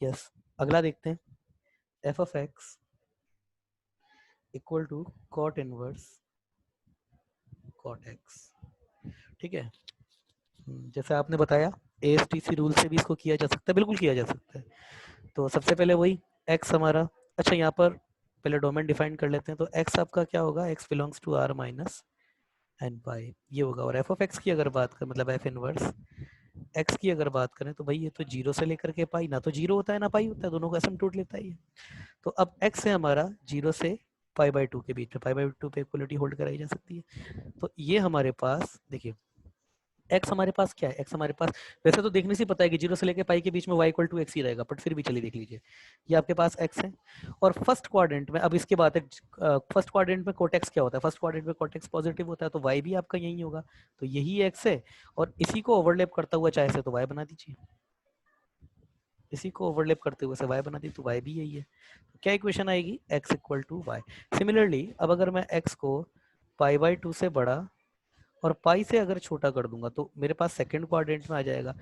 Yes, अगला देखते हैं। F of x equal to cot inverse cot x. ठीक है, जैसे आपने बताया ASTC रूल से भी इसको किया जा सकता है, बिल्कुल किया जा सकता है। तो सबसे पहले वही x हमारा, अच्छा यहाँ पर पहले डोमेन डिफाइन कर लेते हैं। तो x आपका क्या होगा, x belongs to r minus n pi, ये होगा। और एफ ऑफ एक्स की अगर बात करें, मतलब एफ इनवर्स एक्स की अगर बात करें, तो भाई ये तो जीरो से लेकर के पाई, ना तो जीरो होता है ना पाई होता है, दोनों का एसिम्पटोट लेता ही है। तो अब एक्स है हमारा जीरो से पाई बाई टू के बीच में, पाई बाई टू पे इक्वलिटी होल्ड कराई जा सकती है। तो ये हमारे पास देखिए एक्स हमारे पास क्या है, एक्स हमारे पास वैसे तो देखने से पता है कि जीरो से लेके पाई के बीच में वाई इक्वल टू एक्स ही रहेगा, बट फिर भी चलिए देख लीजिए, ये आपके पास एक्स है। और फर्स्ट क्वाड्रेंट में, अब इसके बाद फर्स्ट क्वाड्रेंट में कोटेक्स क्या होता है, फर्स्ट क्वाड्रेंट में कोटेक्स पॉजिटिव होता है, तो वाई भी आपका यही होगा, तो यही एक्स है। और इसी को ओवरलैप करता हुआ चाहे से तो वाई बना दीजिए, इसी को ओवरलैप करते हुए से वाई बना दी, तो वाई भी यही है। तो क्या इक्वेशन आएगी, x equal to y. Similarly अब अगर मैं एक्स को पाई बाई टू से बड़ा और पाई से अगर छोटा कर दूंगा, तो मेरे पास सेकंड क्वाड्रेंट में आ जाएगा।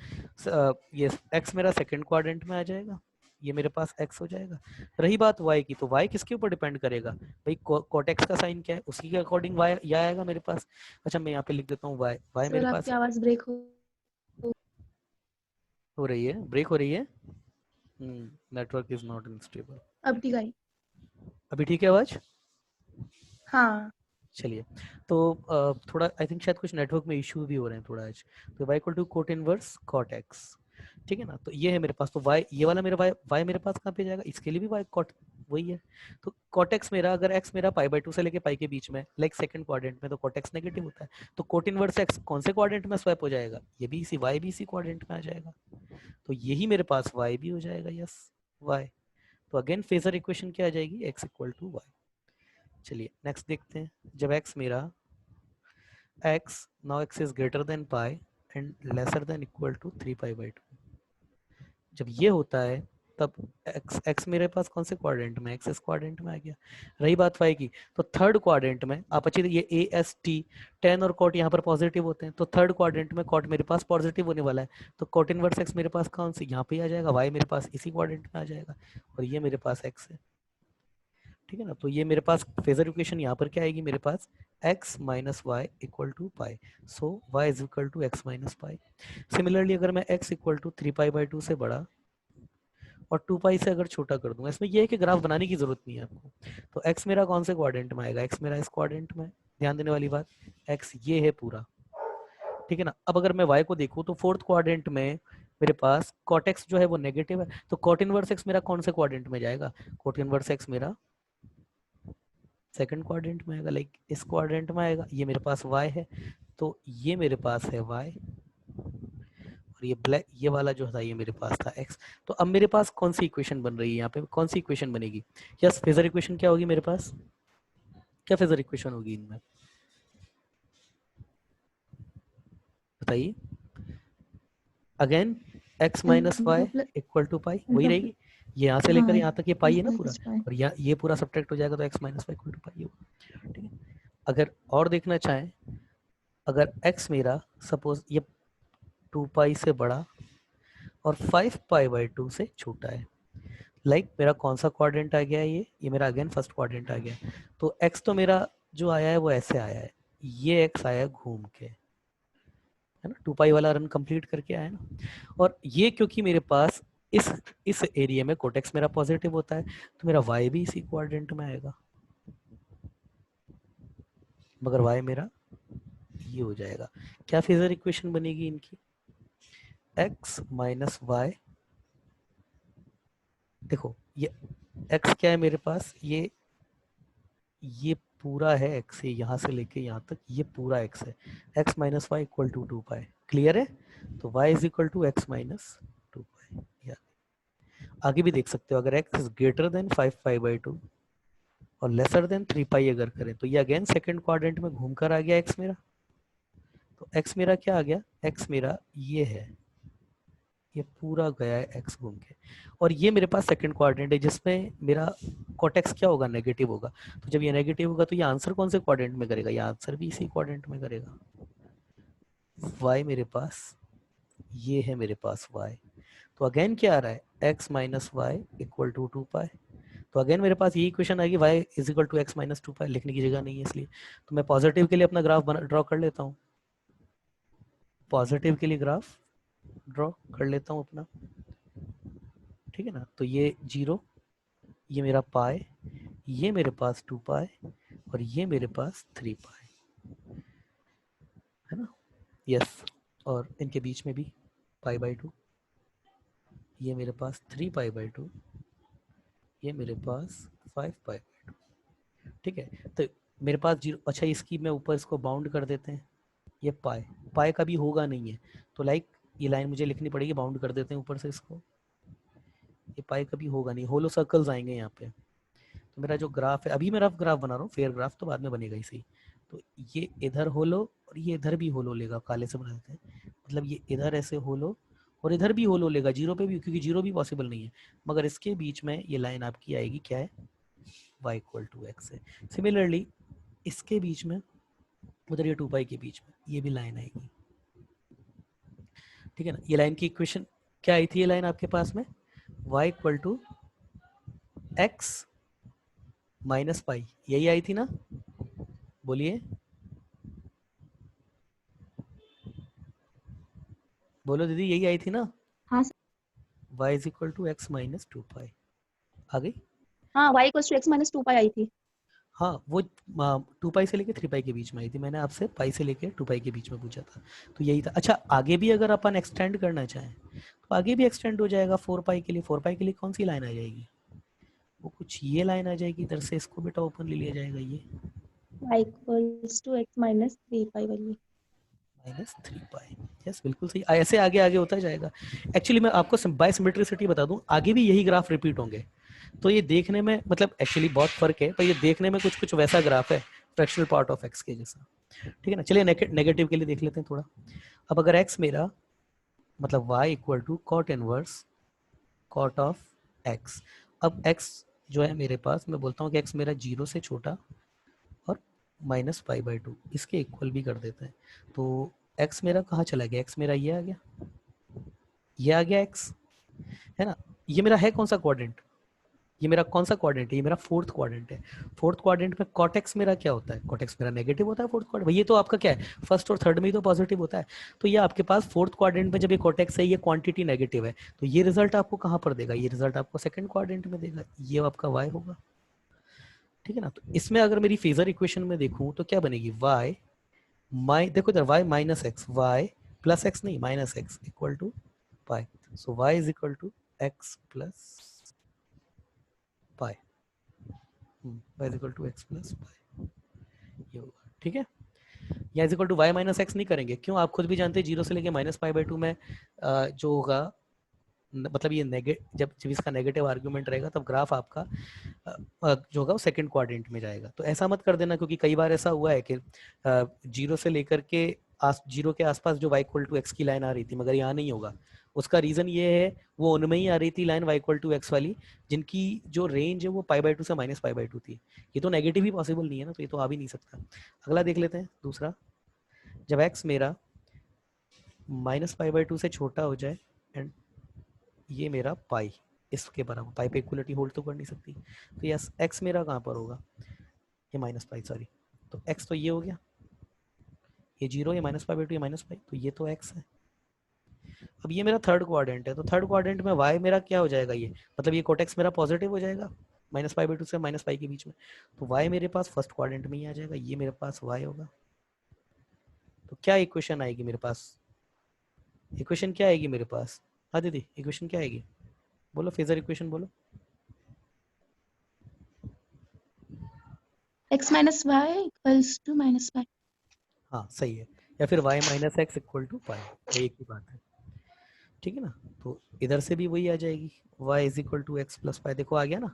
ये एक्स मेरा सेकंड क्वाड्रेंट में आ जाएगा, ये मेरे पास एक्स हो जाएगा। रही बात वाई की, तो वाई किसके ऊपर डिपेंड करेगा, भाई कोट एक्स का साइन क्या है, उसी के अकॉर्डिंग वाई यह आएगा मेरे पास। अच्छा मैं यहाँ पे लिख देता हूँ वाई, वाई सर मेरे आपकी पास आवाज ब्रेक हो रही है, ब्रेक हो रही है। Network is not unstable. अब ठीक आई। अभी ठीक है आवाज? हाँ चलिए, तो थोड़ा आई थिंक शायद कुछ नेटवर्क में इश्यू भी हो रहे हैं थोड़ा आज। तो y equal to cot inverse cot x, ठीक है ना। तो ये है मेरे पास, तो y ये वाला मेरा y मेरे पास कहाँ पे जाएगा, इसके लिए भी y कॉट वही है। तो कॉट एक्स मेरा, अगर x मेरा पाई बाई टू से लेके पाई के बीच में, लाइक सेकंड क्वाड्रेंट में, तो कॉट एक्स नेगेटिव होता है। तो कोट इनवर्स x कौन से क्वाड्रेंट में स्वैप हो जाएगा, ये भी इसी y भी इसी क्वाड्रेंट में आ जाएगा। तो यही मेरे पास y भी हो जाएगा, यस y। तो अगेन फेजर इक्वेशन क्या आ जाएगी, x इक्वल टू y। चलिए नेक्स्ट देखते हैं। जब x मेरा x, now x is greater than pi and lesser than equal to 3 pi by 2, जब ये होता है तब x मेरे पास कौन से क्वाड्रेंट में, एक्स क्वाड्रेंट में आ गया। रही बात y की, तो थर्ड क्वाड्रेंट में आप अच्छी, ये ए एस टी टेन और कॉट यहाँ पर पॉजिटिव होते हैं, तो थर्ड क्वाड्रेंट में कॉट मेरे पास पॉजिटिव होने वाला है। तो कॉट इनवर्स x मेरे पास कौन सी यहाँ पे आ जाएगा, y मेरे पास इसी क्वाड्रेंट में आ जाएगा, और ये मेरे पास x है, ठीक है ना। तो ये मेरे पास फेजर इक्वेशन यहाँ पर क्या आएगी मेरे पास, x minus y equal to pi, so y is equal to x minus pi. Similarly अगर मैं x equal to three pi by two से बड़ा और टू पाई से अगर छोटा कर दूंगा, इसमें यह है कि ग्राफ बनाने की जरूरत नहीं है आपको। तो x मेरा कौन से क्वाड्रेंट में आएगा, x मेरा इस क्वाड्रेंट में, ध्यान देने वाली बात, x ये है पूरा, ठीक है ना। अब अगर मैं y को देखूं, तो फोर्थ क्वाड्रेंट में मेरे पास cot x जो है वो नेगेटिव है, तो cot इनवर्स x मेरा कौन से क्वाड्रेंट में जाएगा, cot इनवर्स x मेरा सेकंड क्वाड्रेंट में आएगा, लाइक इस क्वाड्रेंट में आएगा। ये मेरे पास y है, तो ये मेरे पास है y, और ये ब्लैक ये वाला जो था ये मेरे पास था x। तो अब मेरे पास कौन सी इक्वेशन बन रही है, यहाँ पे कौन सी इक्वेशन बनेगी, यस फेजर इक्वेशन क्या होगी मेरे पास, क्या फेजर इक्वेशन होगी इनमें बताइए। Again x minus y equal to pi, वही रहेगी। ये यहाँ से लेकर हाँ यहाँ तक ये पाई है ना पूरा, प्लस पाई। और ये पूरा सब्ट्रैक्ट हो जाएगा, तो x minus y equal to pi होगा, ठीक है। अगर और देखना चाहें, अगर x मेरा सपोज ये टू पाई से बड़ा और फाइव पाई बाई टू से छोटा है, लाइक मेरा कौन सा क्वाड्रेंट आ गया है, ये मेरा अगेन फर्स्ट क्वाड्रेंट आ गया। तो x तो मेरा जो आया है वो ऐसे आया है, ये x आया घूम के, है ना, टू पाई वाला रन कंप्लीट करके आया ना। और ये क्योंकि मेरे पास इस एरिया में कोटेक्स मेरा पॉजिटिव होता है, तो मेरा y भी इसी क्वाड्रेंट में आएगा, मगर y मेरा ये हो जाएगा। क्या फेजर इक्वेशन बनेगी इनकी, x माइनस वाई, देखो ये x क्या है मेरे पास, ये पूरा है x, से यहाँ से लेके यहाँ तक ये पूरा x है, x minus y equal to two pi, clear है। तो y is equal to x minus two pi. आगे भी देख सकते हो, अगर x is greater than five pi by two और लेसर देन थ्री पाई अगर करें, तो ये अगेन सेकंड क्वाड्रेंट में घूम कर आ गया x मेरा। तो x मेरा क्या आ गया, x मेरा ये है, ये पूरा गया है x घूम के, और ये मेरे पास सेकंड क्वाड्रेंट है जिसमें मेरा कोटेक्स क्या होगा, नेगेटिव होगा। तो जब ये नेगेटिव होगा तो ये आंसर कौन से क्वाड्रेंट में करेगा, ये आंसर भी इसी क्वाड्रेंट में करेगा। y मेरे पास ये है मेरे पास y, तो अगेन क्या आ रहा है, x minus y equal to 2 pi. तो अगेन मेरे पास यही इक्वेशन आएगी, y is equal to x minus 2 pi, लिखने की जगह नहीं है इसलिए। तो मैं पॉजिटिव के लिए अपना ग्राफ ड्रॉ कर लेता हूँ, पॉजिटिव के लिए ग्राफ ड्रॉ कर लेता हूँ अपना, ठीक है ना। तो ये 0, ये मेरा पाई, ये मेरे पास 2 पाई, और ये मेरे पास 3 पाई, है ना। यस, और इनके बीच में भी पाई/2, ये मेरे पास 3 पाई/2, ये मेरे पास 5 पाई/2, ठीक है। तो मेरे पास 0, अच्छा इसकी मैं ऊपर इसको बाउंड कर देते हैं, ये पाई, पाई का भी होगा नहीं है, तो लाइक ये लाइन मुझे लिखनी पड़ेगी, बाउंड कर देते हैं ऊपर से इसको, ये पाई कभी होगा नहीं, होलो सर्कल्स आएंगे यहाँ पे। तो मेरा जो ग्राफ है, अभी मेरा ग्राफ बना रहा हूँ, फेयर ग्राफ तो बाद में बनेगा इसी। तो ये इधर होलो और ये इधर भी होलो लेगा, काले से बना देते हैं, मतलब ये इधर ऐसे होलो और इधर भी होलो लेगा, 0 पे भी, क्योंकि 0 भी पॉसिबल नहीं है, मगर इसके बीच में ये लाइन आपकी आएगी, क्या है, y इक्वल टू एक्स है। सिमिलरली इसके बीच में, उधर ये 2 पाई के बीच में ये भी लाइन आएगी, ठीक है ना। ये लाइन की इक्वेशन क्या आई थी, ये लाइन आपके पास में y equal to x minus pi, यही आई थी ना, बोलिए बोलो दीदी, यही आई थी ना, हाँ y is equal to x minus 2 pi, आ गई। हाँ, y equals to x minus 2 pi आई थी। हाँ वो 2 पाई से लेके 3 पाई के बीच में आई थी, मैंने आपसे पाई से लेके 2 पाई के बीच में पूछा था, तो यही था। अच्छा आगे भी अगर अपन एक्सटेंड करना चाहें तो आगे भी एक्सटेंड हो जाएगा, 4 पाई के लिए, 4 पाई के लिए कौन सी लाइन आ जाएगी, वो कुछ ये लाइन आ जाएगी इधर से, इसको बेटा ओपन ले लिया जाएगा, ये y equals to x minus 3 pi वाली। -3 पाई। यस बिल्कुल सही, ऐसे आगे आगे होता जाएगा। एक्चुअली मैं आपको बाय सिमेट्रिसिटी बता दूं, आगे भी यही ग्राफ रिपीट होंगे, तो ये देखने में मतलब एक्चुअली बहुत फर्क है, पर ये देखने में कुछ कुछ वैसा ग्राफ है, फ्रैक्शनल पार्ट ऑफ एक्स के जैसा, ठीक है ना। चलिए नेगेटिव के लिए देख लेते हैं थोड़ा। अब अगर एक्स मेरा मतलब y equal to cot inverse cot of x, अब x जो है मेरे पास, मैं बोलता हूँ कि x मेरा 0 से छोटा और -पाई/2 इसके इक्वल भी कर देते हैं, तो x मेरा कहाँ चला गया, x मेरा ये आ गया, ये आ गया x, है ना। ये मेरा है कौन सा क्वाड्रेंट, ये मेरा कौन सा क्वाड्रेंट है, ये मेरा फोर्थ क्वाड्रेंट है। फोर्थ क्वाड्रेंट में कॉटेक्स मेरा क्या होता है, कॉटेक्स मेरा नेगेटिव होता है फोर्थ क्वाड्रेंट, ये तो आपका क्या है, फर्स्ट और थर्ड में ही तो पॉजिटिव होता है। तो ये आपके पास फोर्थ क्वाड्रेंट में जब ये कॉटेक्स है, ये क्वांटिटी नेगेटिव है, तो ये रिजल्ट आपको कहाँ पर देगा, ये रिजल्ट आपको सेकंड क्वाड्रेंट में देगा, ये आपका y होगा, ठीक है ना। तो इसमें अगर मेरी फेजर इक्वेशन में देखूं तो क्या बनेगी, y देखो इधर y minus x, y plus x नहीं minus x equal to pi, so y is equal to x plus pi, y is equal to x plus pi, ये होगा, ठीक है। या is equal to y minus x नहीं करेंगे, क्यों, आप खुद भी जानते हैं 0 से लेके -पाई/2 में जो होगा, मतलब ये जब जब इसका नेगेटिव आर्ग्यूमेंट रहेगा, तब ग्राफ आपका जो होगा वो सेकंड क्वाड्रेंट में जाएगा। तो ऐसा मत कर देना, क्योंकि कई बार ऐसा हुआ है कि 0 से लेकर के 0 के आसपास जो y इक्वल टू एक्स की लाइन आ रही थी, मगर यहाँ नहीं होगा। उसका रीजन ये है, वो उनमें ही आ रही थी line y equal to x वाली, जिनकी जो रेंज है वो पाई/2 से -पाई/2 थी। ये तो नेगेटिव ही पॉसिबल नहीं है ना, तो ये तो आ भी नहीं सकता। अगला देख लेते हैं दूसरा, जब x मेरा -पाई/2 से छोटा हो जाए एंड ये मेरा पाई इसके बराबर, पाई पे इक्वलिटी होल्ड तो कर नहीं सकती, तो यस x मेरा कहाँ पर होगा, ये -पाई, सॉरी, तो x तो ये हो गया, ये 0, ये -पाई/2, ये -पाई, तो ये तो x है। अब ये मेरा थर्ड क्वाड्रेंट है, तो थर्ड क्वाड्रेंट में y मेरा क्या हो जाएगा, ये मतलब ये कोटेक्स मेरा पॉजिटिव हो जाएगा, -पाई/2 से -पाई के बीच में, तो y मेरे पास फर्स्ट क्वाड्रेंट में ही आ जाएगा, ये मेरे पास y होगा। तो क्या इक्वेशन आएगी मेरे पास, इक्वेशन क्या आएगी मेरे पास, हाँ दीदी इक्वेशन क्या आएगी, बोलो फेजर इक्वेशन बोलो। x minus y equals to minus pi. हाँ सही है, या फिर y minus x equal to pi, वो एक ही बात है, ठीक है ना। तो इधर से भी वही आ जाएगी, y is equal to x plus pi, देखो आ गया ना,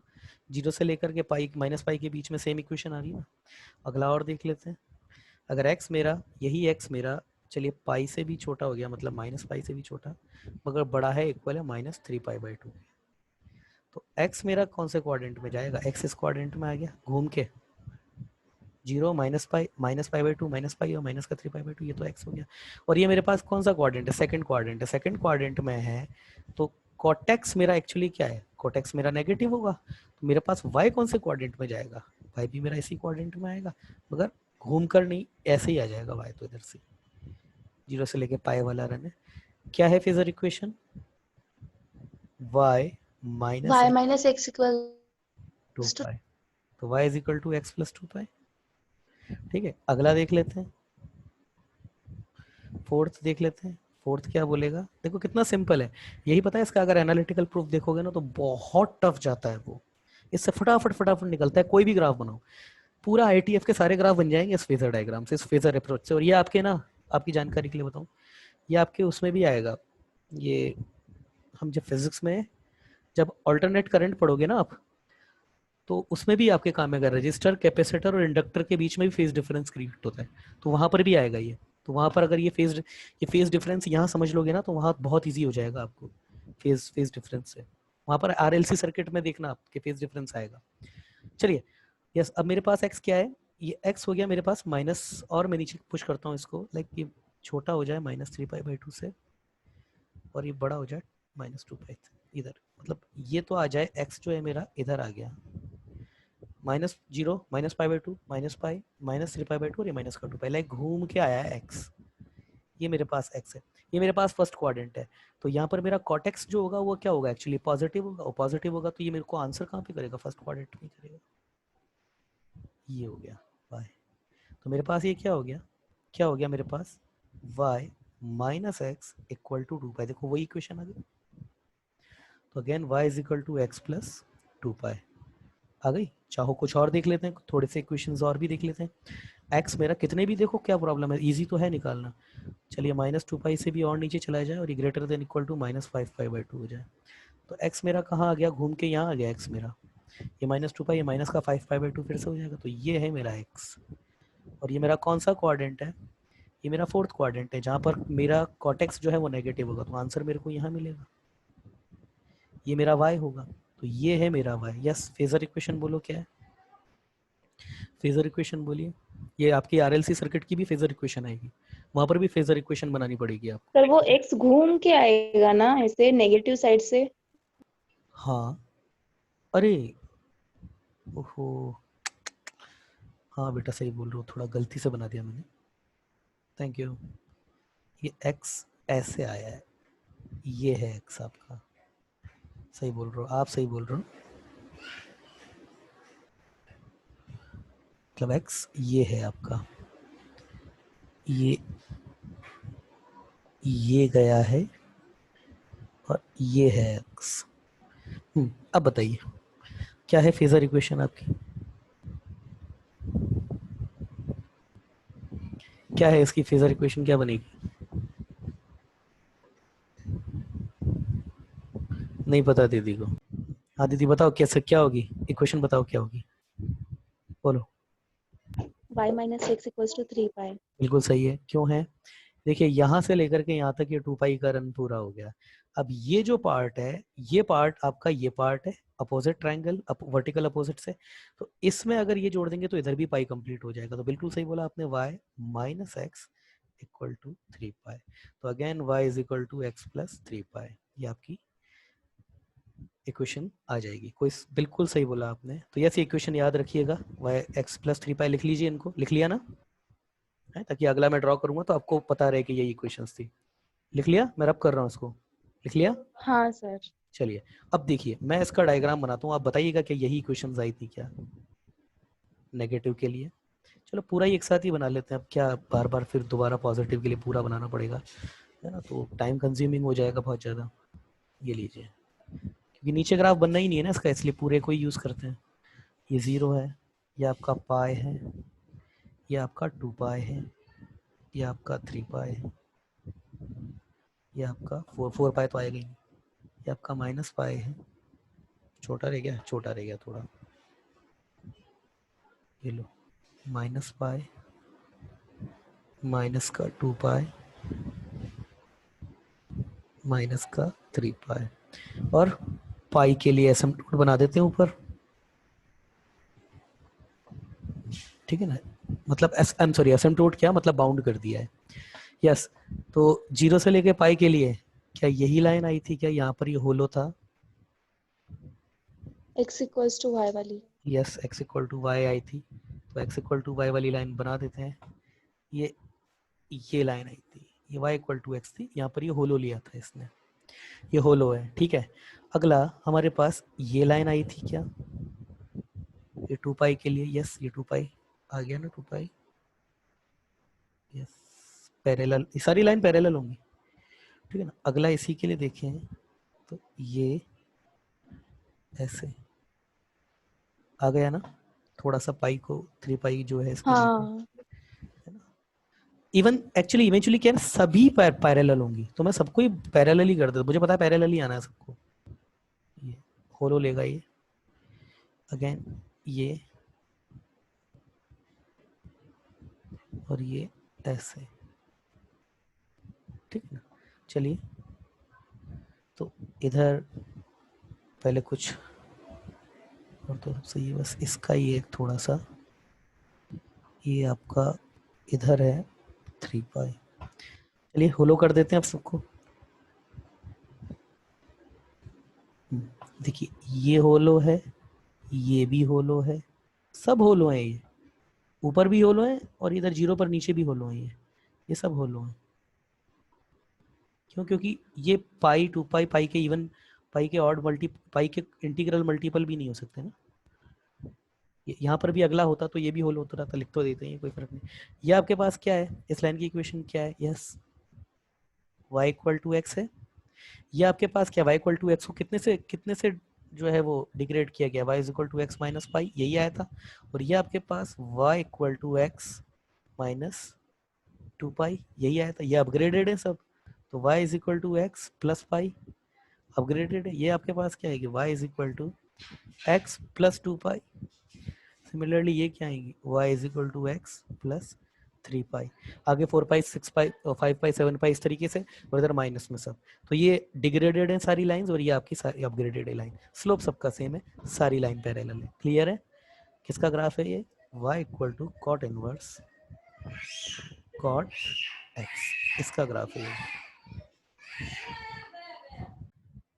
0 से लेकर के पाई -पाई के बीच में सेम इक्वेशन आ रही है ना। अगला और देख लेते हैं, अगर x मेरा, यही x मेरा, चलिए पाई से भी छोटा हो गया, मतलब -पाई से भी छोटा, मगर बड़ा है, इक्वल है -3 पाई/2, तो x मेरा कौन से क्वाड्रेंट में जाएगा, x इस क्वाड्रेंट में आ गया घूम के, 0 -पाई/2 -पाई और माइनस का 3 पाई/2, ये तो x हो गया। और ये मेरे पास कौन सा क्वाड्रेंट है, सेकंड क्वाड्रेंट है, सेकंड क्वाड्रेंट में है, तो कॉटेक्स मेरा एक्चुअली क्या है, कॉटेक्स मेरा नेगेटिव होगा, तो मेरे पास y कौन से क्वाड्रेंट में जाएगा, y भी मेरा इसी क्वाड्रेंट में आएगा, मगर घूम कर नहीं, ऐसे ही आ जाएगा y, तो इधर से 0 से लेके पाई वाला रन है। क्या है फेजर equation, y minus y x minus x two equals to pi, तो y is equal to x plus two pi. ठीक है, अगला देख लेते हैं, फोर्थ देख लेते हैं। फोर्थ क्या बोलेगा, देखो कितना सिंपल है, यही पता है इसका, अगर एनालिटिकल प्रूफ देखोगे ना तो बहुत टफ जाता है वो, इससे फटाफट फटाफट निकलता है, कोई भी ग्राफ बनाओ, पूरा आईटीएफ के सारे ग्राफ बन जाएंगे इस फेजर डायग्राम से, इस फेजर अप्रोच से। और ये आपके ना, आपकी जानकारी के लिए बताऊं, ये आपके उसमें भी आएगा, ये हम जब फिजिक्स में जब अल्टरनेट करंट पढ़ोगे ना आप, तो उसमें भी आपके काम में अगर रजिस्टर, कैपेसिटर और इंडक्टर के बीच में भी फेज डिफरेंस क्रिएट होता है, तो वहां पर भी आएगा ये। तो वहां पर अगर ये फेज डिफरेंस यहाँ समझ लोगे ना, तो वहां बहुत ईजी हो जाएगा आपको फेज डिफरेंस से। वहां पर आरएलसी सर्किट में देखना आपके फेज डिफरेंस आएगा। चलिए, यस, अब मेरे पास एक्स क्या है, ये एक्स हो गया मेरे पास माइनस, और मैं नीचे पुश करता हूँ इसको, लाइक ये छोटा हो जाए -3π/2 से, और ये बड़ा हो जाए -2π इधर, मतलब ये तो आ जाए, एक्स जो है मेरा इधर आ गया, -0 -π/2 -π -3π/2 और ये -2π, लाइक घूम के आया है एक्स, ये मेरे पास एक्स है, ये मेरे पास फर्स्ट क्वाड्रेंट है। तो यहाँ पर मेरा कॉटेक्स जो होगा वो क्या होगा, एक्चुअली पॉजिटिव होगा, और पॉजिटिव होगा तो ये मेरे को आंसर कहाँ पे करेगा, फर्स्ट क्वाड्रेंट में करेगा, ये हो गया y। तो मेरे पास ये क्या हो गया, क्या हो गया मेरे पास, y minus x equal to 2π, देखो वही इक्वेशन आ गई। तो again y is equal to x plus 2π आ गई। चाहो कुछ और देख लेते हैं, थोड़े से इक्वेशंस और भी देख लेते हैं। x मेरा कितने भी देखो, क्या प्रॉब्लम है, इजी तो है निकालना। चलिए -2π से भी और नीचे चला जाए और ये ग्रेटर देन इक्वल टू -5π/2 हो जाए, तो x मेरा कहाँ आ गया, घूम के यहाँ आ गया x मेरा, ये -2π, ये माइनस का 5π/2 फिर से हो जाएगा, तो ये है मेरा x। और ये मेरा कौन सा क्वाड्रेंट है, ये मेरा फोर्थ क्वाड्रेंट है, जहाँ पर मेरा कॉटेक्स जो है वो नेगेटिव होगा, तो आंसर मेरे को यहाँ मिलेगा, ये मेरा y होगा। तो ये है मेरा y। यस, फेजर इक्वेशन बोलो क्या है, फेजर इक्वेशन बोलिए। ये आपकी आरएलसी सर्किट की भी फेजर इक्वेशन आएगी, वहां पर भी फेजर इक्वेशन बनानी पड़ेगी आपको। सर वो x घूम के आएगा ना ऐसे नेगेटिव साइड से। हाँ, अरे ओहो, हाँ बेटा सही बोल रहे हो, थोड़ा गलती से बना दिया मैंने, थैंक यू। ये x ऐसे आया है, ये है x आपका, सही बोल रहे हो आप, सही बोल रहे हो, मतलब x ये है आपका, ये गया है और ये है x। अब बताइए क्या है फेजर इक्वेशन आपकी, क्या है इसकी फेजर इक्वेशन, क्या बनेगी, नहीं पता दीदी को। हाँ दीदी बताओ कैसे, क्या होगी इक्वेशन, बताओ क्या होगी, बोलो। y minus x equals to 3π। बिल्कुल सही है, क्यों है, देखिए यहाँ से लेकर के यहाँ तक ये 2π का रन पूरा हो गया। अब ये जो पार्ट है, ये पार्ट आपका, ये पार्ट है अपोजिट ट्रायंगल, वर्टिकल अपोजिट से, तो इसमें अगर ये जोड़ देंगे तो इधर भी पाई कंप्लीट हो जाएगा। तो बिल्कुल सही बोला आपने, y minus x equal to 3π, तो again y is equal to x plus 3π, ये आपकी इक्वेशन आ जाएगी। कोई बिल्कुल सही बोला आपने। तो यस, ये इक्वेशन याद रखिएगा, y x प्लस 3π लिख लीजिए, इनको लिख लिया ना है, ताकि अगला मैं ड्रॉ करूंगा तो आपको पता रहे कि यही इक्वेशंस थी। लिख लिया, मैं रब कर रहा हूँ इसको, लिख लिया। हाँ सर। चलिए अब देखिए, मैं इसका डायग्राम बनाता हूँ, आप बताइएगा कि यही इक्वेशंस आई थी क्या नेगेटिव के लिए। चलो पूरा ही एक साथ ही बना लेते हैं, अब क्या बार बार फिर दोबारा पॉजिटिव के लिए पूरा बनाना पड़ेगा, है ना, तो टाइम कंज्यूमिंग हो जाएगा बहुत ज़्यादा। ये लीजिए, क्योंकि नीचे ग्राफ बनना ही नहीं है ना इसका, इसलिए पूरे को ही यूज़ करते हैं। ये 0 है, ये आपका पाई है, ये आपका 2π है, ये आपका 3π है, ये आपका 4π तो आएगा ही नहीं, ये आपका -π है, छोटा रह गया, छोटा रह गया थोड़ा, ये लो -π माइनस का 2π माइनस का 3π, और पाई के लिए एसिम्पटोट बना देते हैं ऊपर, ठीक है ना, मतलब आई एम सॉरी, एसिम्पटोट क्या मतलब बाउंड कर दिया है। यस, तो 0 से लेके पाई के लिए क्या यही लाइन आई थी क्या? यहाँ पर ये होलो था। x इक्वल्स टू y वाली। Yes, x equal to y आई थी, तो x इक्वल टू वाई वाली लाइन बना देते हैं। ये लाइन आई थी, ये y इक्वल टू एक्स थी, यहाँ पर ये होलो लिया था इसने, ये होलो है, ठीक है। अगला हमारे पास ये लाइन आई थी क्या, ये 2 पाई के लिए, यस ये 2 पाई आ गया ना, 2 पाई, यस पैरेलल, ये सारी लाइन पैरेलल होंगी, ठीक है ना। अगला इसी के लिए देखें तो ये ऐसे आ गया ना, थोड़ा सा पाई को 3 पाई जो है इसके नीचे, हाँ है ना। इवन एक्चुअली इवेंचुअली क्या है, सभी पैरेलल होंगी, तो मैं सबको ही पैरेलल ही कर देता, मुझे पता है पैरेलल ही आना है सबको। ये होलो लेगा ये, अगेन ये, और ये ऐसे, ठीक है ना। चलिए, तो इधर पहले कुछ और तो सही है, बस इसका ये एक थोड़ा सा, ये आपका इधर है 3 पाई। चलिए होलो कर देते हैं आप सबको। देखिए ये होलो है, ये भी होलो है, सब होलो है, ये ऊपर भी होलो है और इधर जीरो पर नीचे भी होलो है, ये सब होलो है। क्यों? क्योंकि ये पाई 2 पाई, पाई के इवन, पाई के ऑड मल्टी, पाई के इंटीग्रल मल्टीपल भी नहीं हो सकते ना। यहाँ पर भी अगला होता तो ये भी होल होता रहता, लिख तो देते हैं, कोई फर्क नहीं। ये आपके पास क्या है, इस लाइन की इक्वेशन क्या है, yes y equal to x है। ये आपके पास क्या, y इक्वल टू एक्स को कितने से जो है वो डिग्रेड किया गया, y is equal to x minus pi, यही आया था। और ये आपके पास y equal to x minus 2 pi, यही आया था। ये अपग्रेडेड है सब, तो y is equal to x plus pi upgraded है। ये आपके पास क्या है कि y is equal to x plus 2 pi. Similarly ये क्या आएगी, y is equal to x plus 3 pi, आगे 4 पाई 6 पाई 5 पाई 7 पाई इस तरीके से, और इधर माइनस में सब। तो ये डिग्रेडेड है सारी लाइंस, और ये आपकी सारी अपग्रेडेड है लाइन, स्लोप सबका सेम है, सारी लाइन पैरेलल है। क्लियर है? किसका ग्राफ है ये, y equal to cot inverse cot x, इसका ग्राफ है ये,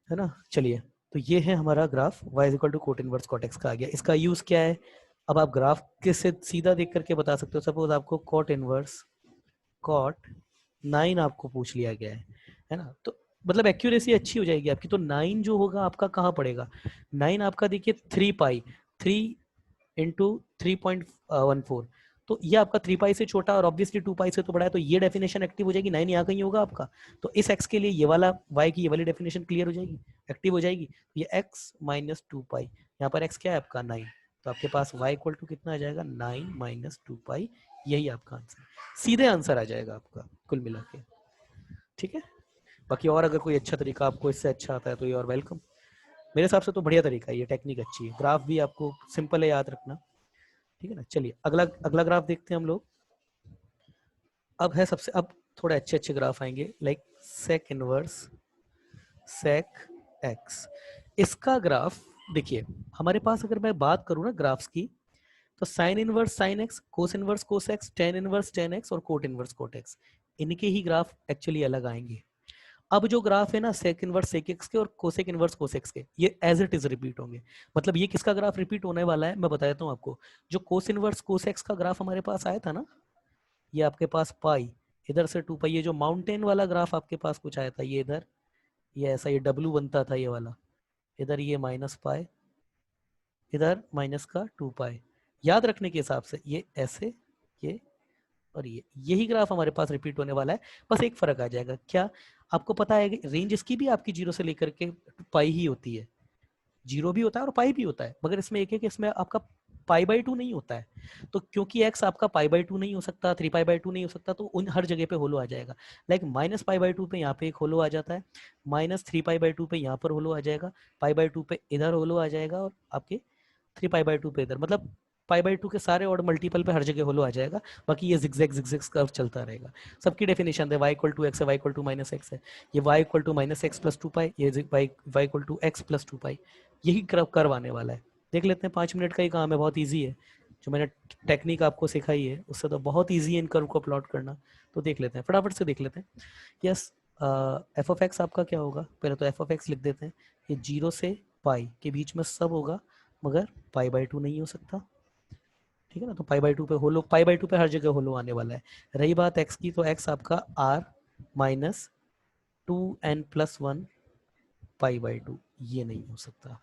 है ना। चलिए, तो ये है हमारा graph y is equal to cot inverse cot x का आ गया। इसका यूज क्या है, अब आप ग्राफ के से सीधा देख करके बता सकते हो। सपोज आपको कॉट इनवर्स कॉट 9 आपको पूछ लिया गया है ना, तो मतलब एक्यूरेसी अच्छी हो जाएगी आपकी। तो 9 जो होगा आपका कहाँ पड़ेगा, 9 आपका देखिए 3 पाई, 3 इंटू 3.14, तो ये आपका 3 पाई से छोटा और ऑब्वियसली 2 पाई से तो बड़ा है, तो ये डेफिनेशन एक्टिव हो जाएगी, 9 यहाँ कहीं होगा आपका। तो इस x के लिए ये वाला y की ये वाली डेफिनेशन क्लियर हो जाएगी, एक्टिव हो जाएगी। ये x माइनस 2 पाई, यहाँ पर x क्या है आपका 9, तो आपके पास y इक्वल टू कितना आ जाएगा, 9 माइनस 2 पाई, यही आपका आंसर, सीधे आंसर आ जाएगा आपका कुल मिला के, ठीक है। बाकी और अगर कोई अच्छा तरीका आपको इससे अच्छा आता है तो ये और वेलकम, मेरे हिसाब से तो बढ़िया तरीका है, ये टेक्निक अच्छी है, ग्राफ भी आपको सिंपल है याद रखना, ठीक है ना। चलिए अगला अगला ग्राफ देखते हैं हम लोग। अब है सबसे, अब थोड़े अच्छे अच्छे ग्राफ आएंगे, like sec inverse sec x. इसका ग्राफ देखिए, हमारे पास अगर मैं बात करूं ना ग्राफ्स की, तो sine inverse sine x, cos inverse cos x, tan inverse tan x और कोट इनवर्स कोट एक्स, इनके ही ग्राफ एक्चुअली अलग आएंगे। अब जो ग्राफ है ना सेक इनवर्स सेक एक्स के और कोसेक इनवर्स कोसेक्स के, ये एज इट इज रिपीट होंगे। मतलब ये किसका ग्राफ रिपीट होने वाला है मैं बता देता हूँ आपको। जो कोस इनवर्स कोसेक्स का ग्राफ हमारे पास आया था ना, ये आपके पास पाई, इधर से 2 पाई, ये जो माउंटेन वाला ग्राफ आपके पास कुछ आया था, ये इधर, ये ऐसा ये डब्लू बनता था ये वाला, इधर ये माइनस पाई, इधर माइनस का 2 पाई, याद रखने के हिसाब से ये ऐसे, ये और ये, यही ग्राफ हमारे पास रिपीट होने वाला है। बस एक फर्क आ जाएगा, क्या आपको पता है कि रेंज इसकी भी आपकी 0 से लेकर के पाई ही होती है, 0 भी होता है और पाई भी होता है, मगर इसमें एक है कि इसमें आपका पाई बाई 2 नहीं होता है। तो क्योंकि x आपका पाई बाई 2 नहीं हो सकता, 3 पाई बाई 2 नहीं हो सकता, तो उन हर जगह पे होलो आ जाएगा। लाइक माइनस पाई बाई 2 पे यहाँ पे एक होलो आ जाता है, माइनस 3 पाई बाई 2 पे यहाँ पर होलो आ जाएगा, पाई बाई 2 पे इधर होलो आ जाएगा, और आपके 3 पाई बाई 2 पे इधर, मतलब पाई बाई 2 के सारे और मल्टीपल पे हर जगह होलो आ जाएगा। बाकी ये जिगजैग कर्व चलता रहेगा। सबकी डेफिनेशन है, y इक्वल टू एक्स है, y equal to minus x है, ये y equal to minus x plus 2 pi, ये y equal to x plus 2 pi, यही कर्व आने वाला है। देख लेते हैं, 5 मिनट का ही काम है, बहुत ईजी है, जो मैंने टेक्निक आपको सिखाई है उससे तो बहुत ईजी है इन कर्व को प्लॉट करना। तो देख लेते हैं, फटाफट से देख लेते हैं। यस, एफ ऑफ एक्स आपका क्या होगा, पहले तो एफ ऑफ एक्स लिख देते हैं, ये 0 से पाई के बीच में सब होगा मगर पाई बाई 2 नहीं हो सकता, ठीक है ना। तो पाई बाई 2 पे होलो, पाई बाई 2 पे हर जगह होलो आने वाला है। रही बात एक्स की, तो एक्स आपका are minus 2n+1 pi by 2, ये नहीं हो सकता,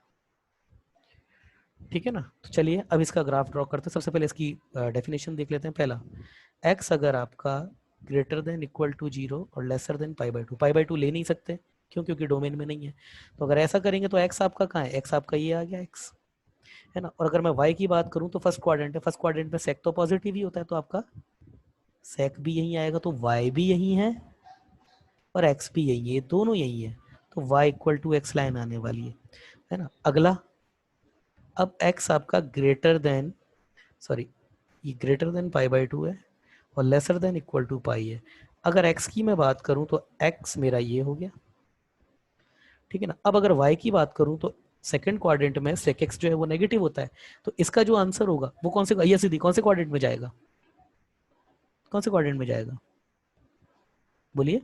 ठीक है ना। तो चलिए अब इसका ग्राफ ड्रॉ करते हैं। सबसे पहले इसकी डेफिनेशन देख लेते हैं। पहला, एक्स अगर आपका ग्रेटर देन इक्वल टू 0 और lesser then pi by 2, pi by 2 ले नहीं सकते, क्यों, क्योंकि डोमेन में नहीं है। तो अगर ऐसा करेंगे तो एक्स आपका कहाँ है, एक्स आपका ये आ गया एक्स, है ना। और अगर मैं वाई की बात करूं तो फर्स्ट क्वाड्रेंट है, फर्स्ट क्वाड्रेंट में सेक तो पॉजिटिव ही होता है, तो आपका सेक भी यहीं आएगा, तो वाई भी यहीं है और एक्स भी यहीं है, ये दोनों यहीं है, तो y equal to x line आने वाली है ना। अगला, अब एक्स आपका ग्रेटर देन, सॉरी, ये ग्रेटर देन पाई बाई 2 है और lesser than equal to pi है। अगर एक्स की मैं बात करूं तो एक्स मेरा ये हो गया, ठीक है ना। अब अगर वाई की बात करूं तो सेकंड क्वाड्रेंट में सेक एक्स जो है वो नेगेटिव होता है, तो इसका जो आंसर होगा वो कौन से, ये सीधी कौन से क्वाड्रेंट में जाएगा, कौन से क्वाड्रेंट में जाएगा, बोलिए,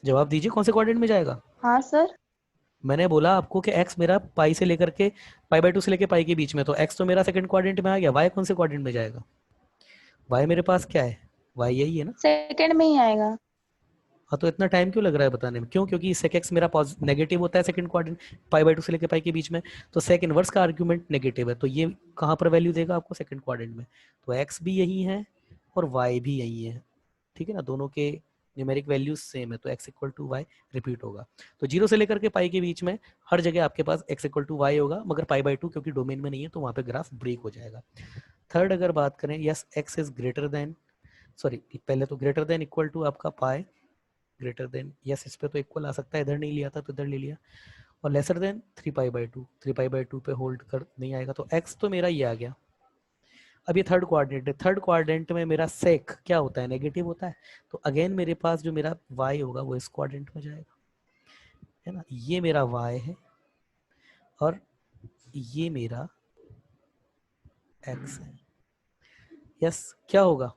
जवाब दीजिए, कौन से क्वाड्रेंट में जाएगा। हाँ सर। मैंने बोला आपको कि एक्स मेरा पाई से लेकर के, पाई बाई 2 से लेकर पाई के बीच में, तो एक्स तो मेरा सेकंड क्वाड्रेंट में आ गया, वाई कौन से क्वाड्रेंट में जाएगा, वाई मेरे पास क्या है, वाई यही है ना। सेकंड में ही आएगा। हाँ, तो इतना टाइम क्यों लग रहा है बताने में, क्यों, क्योंकि sec x मेरा नेगेटिव होता है सेकंड क्वाड्रेंट, पाई बाई 2 से लेकर पाई के बीच में, तो sec इनवर्स का आर्ग्यूमेंट नेगेटिव है, तो ये कहाँ पर वैल्यू देगा आपको, सेकंड क्वाड्रेंट में। तो x भी यही है और y भी यही है, ठीक है ना, दोनों के न्यूमेरिक वैल्यूज सेम है, तो x equal to y repeat होगा। तो 0 से लेकर के पाई के बीच में हर जगह आपके पास x इक्वल टू वाई होगा, मगर पाई बाई 2 क्योंकि डोमेन में नहीं है तो वहाँ पे ग्राफ ब्रेक हो जाएगा। थर्ड अगर बात करें, yes x is greater than, sorry पहले तो ग्रेटर देन इक्वल टू आपका पाई, ग्रेटर देन, यस इस पे तो इक्वल आ सकता है, इधर नहीं लिया था तो इधर ले लिया, और lesser then 3 pi by 2, 3 pi by 2 पे होल्ड कर नहीं आएगा, तो एक्स तो मेरा ये आ गया। अब ये थर्ड क्वाड्रेंट है, थर्ड क्वाड्रेंट में मेरा सेक क्या होता है, नेगेटिव होता है, तो अगेन मेरे पास जो मेरा वाई होगा वो इस क्वाड्रेंट में जाएगा, है ना। ये मेरा वाई है और ये मेरा एक्स है, यस क्या होगा,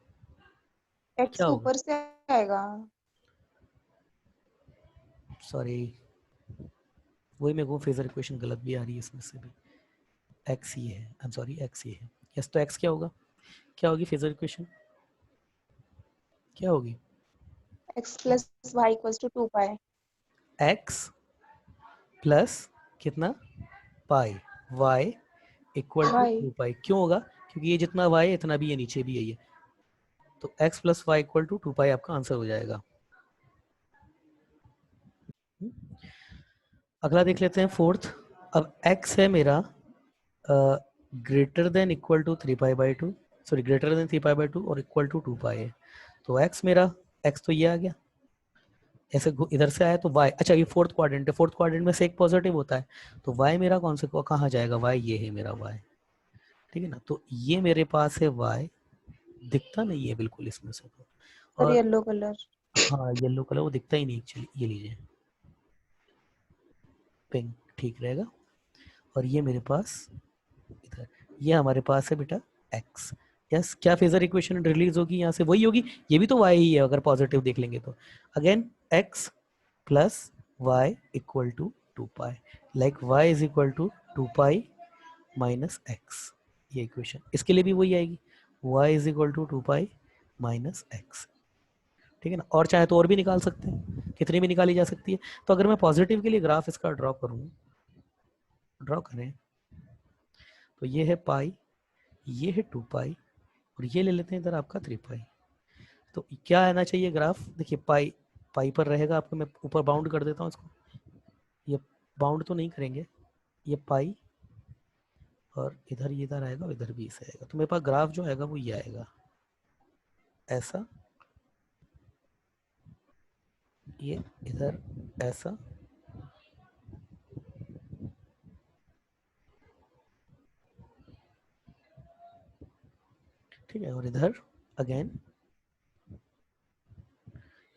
एक्स क्या होगा, ऊपर से आएगा। सॉरी वही मेरे को फेजर इक्वेशन गलत भी आ रही है इसमें से भी, एक्स ये है, आई एम सॉरी एक्स ये है, यस तो एक्स क्या होगा, क्या होगी फेजर इक्वेशन, क्या होगी, x plus y equals to 2 पाई। एक्स प्लस कितना, pi, y equal to y 2 pi, क्यों होगा, क्योंकि ये जितना वाई है इतना भी ये नीचे भी है ये, तो x plus y equal to 2 pi आपका आंसर हो जाएगा। अगला देख लेते हैं फोर्थ। अब एक्स है मेरा greater than equal to 3 pi by 2, sorry greater than 3 pi by 2 और इक्वल टू 2 पाई है, तो एक्स मेरा, एक्स तो ये आ गया, ऐसे इधर से आया तो वाई, अच्छा ये फोर्थ क्वाड्रेंट है, फोर्थ क्वाड्रेंट में से एक पॉजिटिव होता है, तो वाई मेरा कौन से कहाँ जाएगा, वाई ये है मेरा वाई, ठीक है ना। तो ये मेरे पास है वाई, दिखता नहीं है बिल्कुल इसमें से तो, और और येलो कलर। हाँ येलो कलर वो दिखता ही नहीं एक्चुअली, ये लीजिए पिंक ठीक रहेगा, और ये मेरे पास इधर, ये हमारे पास है बेटा एक्स, यस क्या फेजर इक्वेशन रिलीज होगी यहाँ से, वही होगी, ये भी तो वाई ही है अगर पॉजिटिव देख लेंगे तो, again x plus y equal to 2 pi, like y is equal to 2 pi minus x, ये इक्वेशन इसके लिए भी वही आएगी, y is equal to 2 pi minus x, ठीक है ना। और चाहे तो और भी निकाल सकते हैं, कितनी भी निकाली जा सकती है। तो अगर मैं पॉजिटिव के लिए ग्राफ इसका ड्रॉ करूं, ड्रॉ करें, तो ये है पाई, ये है 2 पाई, और ये ले लेते हैं इधर आपका 3 पाई, तो क्या आना चाहिए ग्राफ, देखिए पाई, पाई पर रहेगा आपको, मैं ऊपर बाउंड कर देता हूँ इसको, ये बाउंड तो नहीं करेंगे, ये पाई और इधर ये इधर आएगा और इधर भी इसे आएगा, तो मेरे पास ग्राफ जो आएगा वो ये आएगा ऐसा, ये इधर ऐसा, ठीक है, और इधर अगेन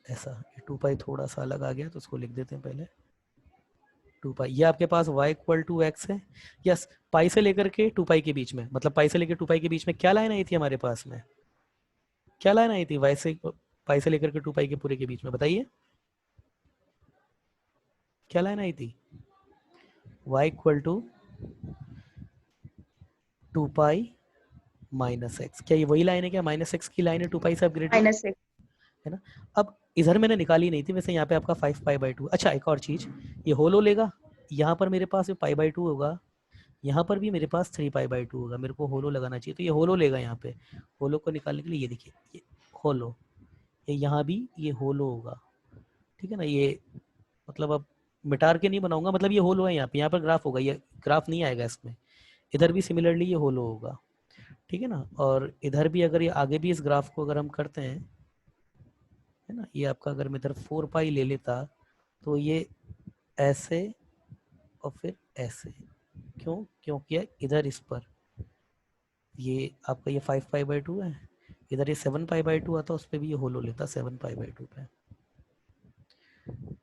ऐसा, ये 2 पाई थोड़ा सा अलग आ गया तो उसको लिख देते हैं पहले 2 पाई, ये आपके पास y इक्वल टू एक्स है, यस पाई से लेकर के 2 पाई के बीच में, मतलब पाई से लेकर 2 पाई के बीच में क्या लाइन आई थी हमारे पास में, क्या लाइन आई थी वाई से पाई से लेकर के 2 पाई के पूरे के बीच में, बताइए क्या लाइन आई थी? y equal to 2 pi minus x. क्या ये वही लाइन है? क्या माइनस एक्स की लाइन है 2 पाई से अपग्रेडेड, -x। है ना? अब इधर मैंने निकाली नहीं थी वैसे, यहाँ पे आपका 5 पाई/2। अच्छा एक और चीज, ये होलो लेगा, यहाँ पर मेरे पास पाई/2 होगा, यहाँ पर भी मेरे पास 3 पाई/2 होगा, मेरे को होलो लगाना चाहिए तो ये होलो लेगा। यहाँ पे होलो को निकालने के लिए ये देखिए, ये होलो, ये यहाँ भी ये होलो होगा, ठीक है ना? ये मतलब अब मिटार के नहीं बनाऊंगा, मतलब ये होलो है यहाँ पर ग्राफ होगा, ये ग्राफ नहीं आएगा इसमें। इधर भी सिमिलरली ये होलो होगा, ठीक है ना? और इधर भी अगर ये आगे भी इस ग्राफ को अगर हम करते हैं, है ना, ये आपका अगर मैं इधर 4 पाई ले लेता तो ये ऐसे और फिर ऐसे, क्यों? क्योंकि इधर इस पर ये आपका ये 5 पाई/2 है, इधर ये 7 पाई/2 आता, उस पर भी ये होलो लेता 7 पाई/2 पे,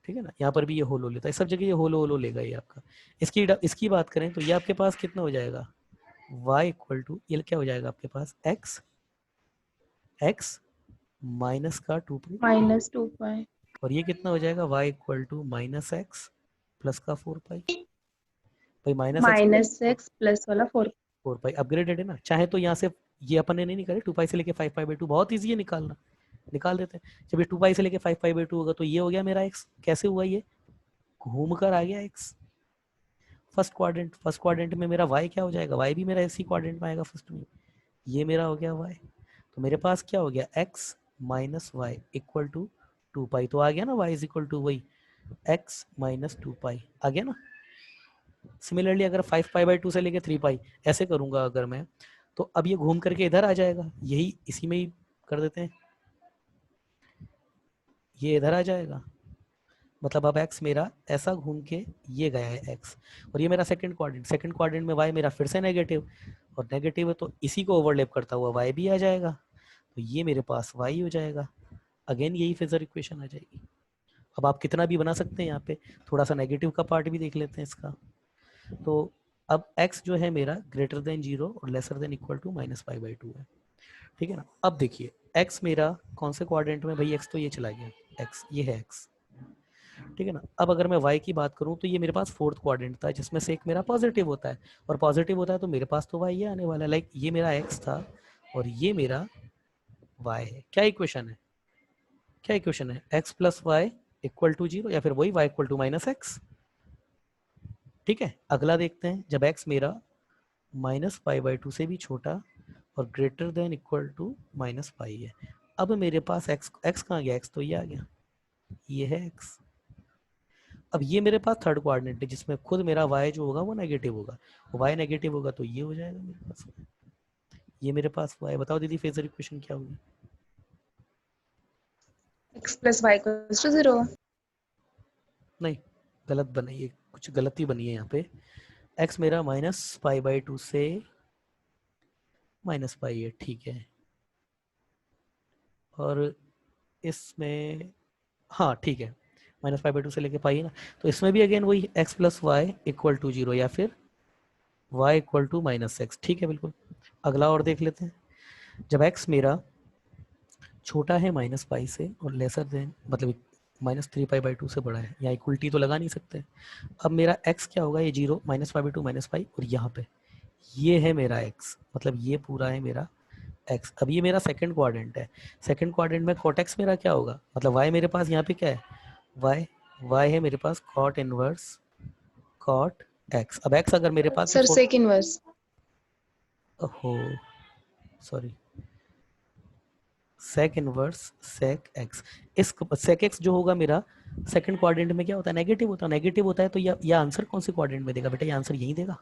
ठीक है ना? यहाँ पर भी ये होलो लेता है, सब जगह ये होलो होलो लेगा ये आपका। इसकी बात करें तो ये आपके पास कितना हो जाएगा, y इक्वल टू, ये क्या हो जाएगा आपके पास, x माइनस का 2 पाई, -2 पाई। और ये कितना हो जाएगा, y equal to minus x plus का 4 पाई। भाई माइनस एक्स -x प्लस वाला 4। 4 पाई अपग्रेडेड है ना, चाहे तो यहाँ से ये अपन ने नहीं निकाले 2 पाई से लेके 5 पाई/2, बहुत ईजी है निकालना, निकाल देते हैं। जब ये 2 पाई से लेके 5 पाई/2 होगा तो ये हो गया मेरा एक्स। कैसे हुआ ये, घूम कर आ गया एक्स फर्स्ट क्वाड्रेंट में मेरा y क्या हो जाएगा, y भी मेरा इसी क्वाड्रेंट में आएगा फर्स्ट में, ये मेरा हो गया y। तो मेरे पास क्या हो गया, x minus y equal to 2 pi, तो आ गया ना y इज इक्वल टू वही x माइनस 2 पाई, आ गया ना? सिमिलरली अगर 5 पाई/2 से लेके 3 पाई ऐसे करूंगा अगर मैं, तो अब ये घूम करके इधर आ जाएगा, यही इसी में ही कर देते हैं, ये इधर आ जाएगा, मतलब अब x मेरा ऐसा घूम के ये गया है x, और ये मेरा सेकंड क्वाड्रेंट में y मेरा फिर से नेगेटिव, और नेगेटिव है तो इसी को ओवरलैप करता हुआ y भी आ जाएगा, तो ये मेरे पास y हो जाएगा। अगेन यही फेजर इक्वेशन आ जाएगी। अब आप कितना भी बना सकते हैं, यहाँ पे थोड़ा सा नेगेटिव का पार्ट भी देख लेते हैं इसका। तो अब x जो है मेरा ग्रेटर देन 0 और लेसर देन इक्वल टू -पाई/2 है, ठीक है ना? अब देखिए x मेरा कौन से क्वाड्रेंट में, भाई x तो ये चला गया, x ये है x, ठीक है ना? अब अगर मैं y की बात करूं तो ये मेरे पास फोर्थ क्वाड्रेंट था जिसमें से एक मेरा पॉजिटिव होता है, और पॉजिटिव होता है तो मेरे पास तो y ये आने वाला है, लाइक ये मेरा x था और ये मेरा y है। क्या इक्वेशन है, क्या इक्वेशन है, x plus y equal to 0, या फिर वही y equal to minus x, ठीक है? अगला देखते हैं, जब x मेरा -पाई/2 से भी छोटा और greater than equal to -pi है, अब मेरे पास x कहाँ गया, x तो ये आ गया, ये है x। अब ये मेरे पास थर्ड कोऑर्डिनेट है जिसमें खुद मेरा y जो होगा वो नेगेटिव होगा, y नेगेटिव होगा तो ये हो जाएगा मेरे पास, ये मेरे पास y। बताओ दीदी फेजर इक्वेशन क्या होगी? x plus y equals to 0। नहीं, गलत बनी है, कुछ गलती बनी है यहाँ पे। x मेरा -पाई/2 से -पाई है, ठीक है, और इसमें हाँ ठीक है, -पाई/2 से लेके पाई है ना, तो इसमें भी अगेन वही x plus y equal to 0 या फिर y इक्वल टू -x, ठीक है बिल्कुल। अगला और देख लेते हैं, जब x मेरा छोटा है -पाई से और लेसर देन मतलब -3 पाई/2 से बड़ा है, यहाँ इक्वलिटी तो लगा नहीं सकते। अब मेरा x क्या होगा, ये 0 -पाई/2 -पाई, और यहाँ पे ये है मेरा x, मतलब ये पूरा है मेरा x। अब ये मेरा सेकंड क्वाड्रेंट है, सेकंड क्वाड्रेंट में cot x मेरा क्या होगा, मतलब y मेरे पास यहाँ पे क्या है, y है मेरे पास cot इनवर्स cot x। अब x अगर मेरे पास सर सेक इनवर्स। हो sorry sec inverse sec x, इस sec x जो होगा मेरा सेकंड क्वाड्रेंट में क्या होता है, नेगेटिव होता है, नेगेटिव होता है तो ये आंसर कौन से क्वाड्रेंट में देगा बेटा, ये आंसर यही देगा,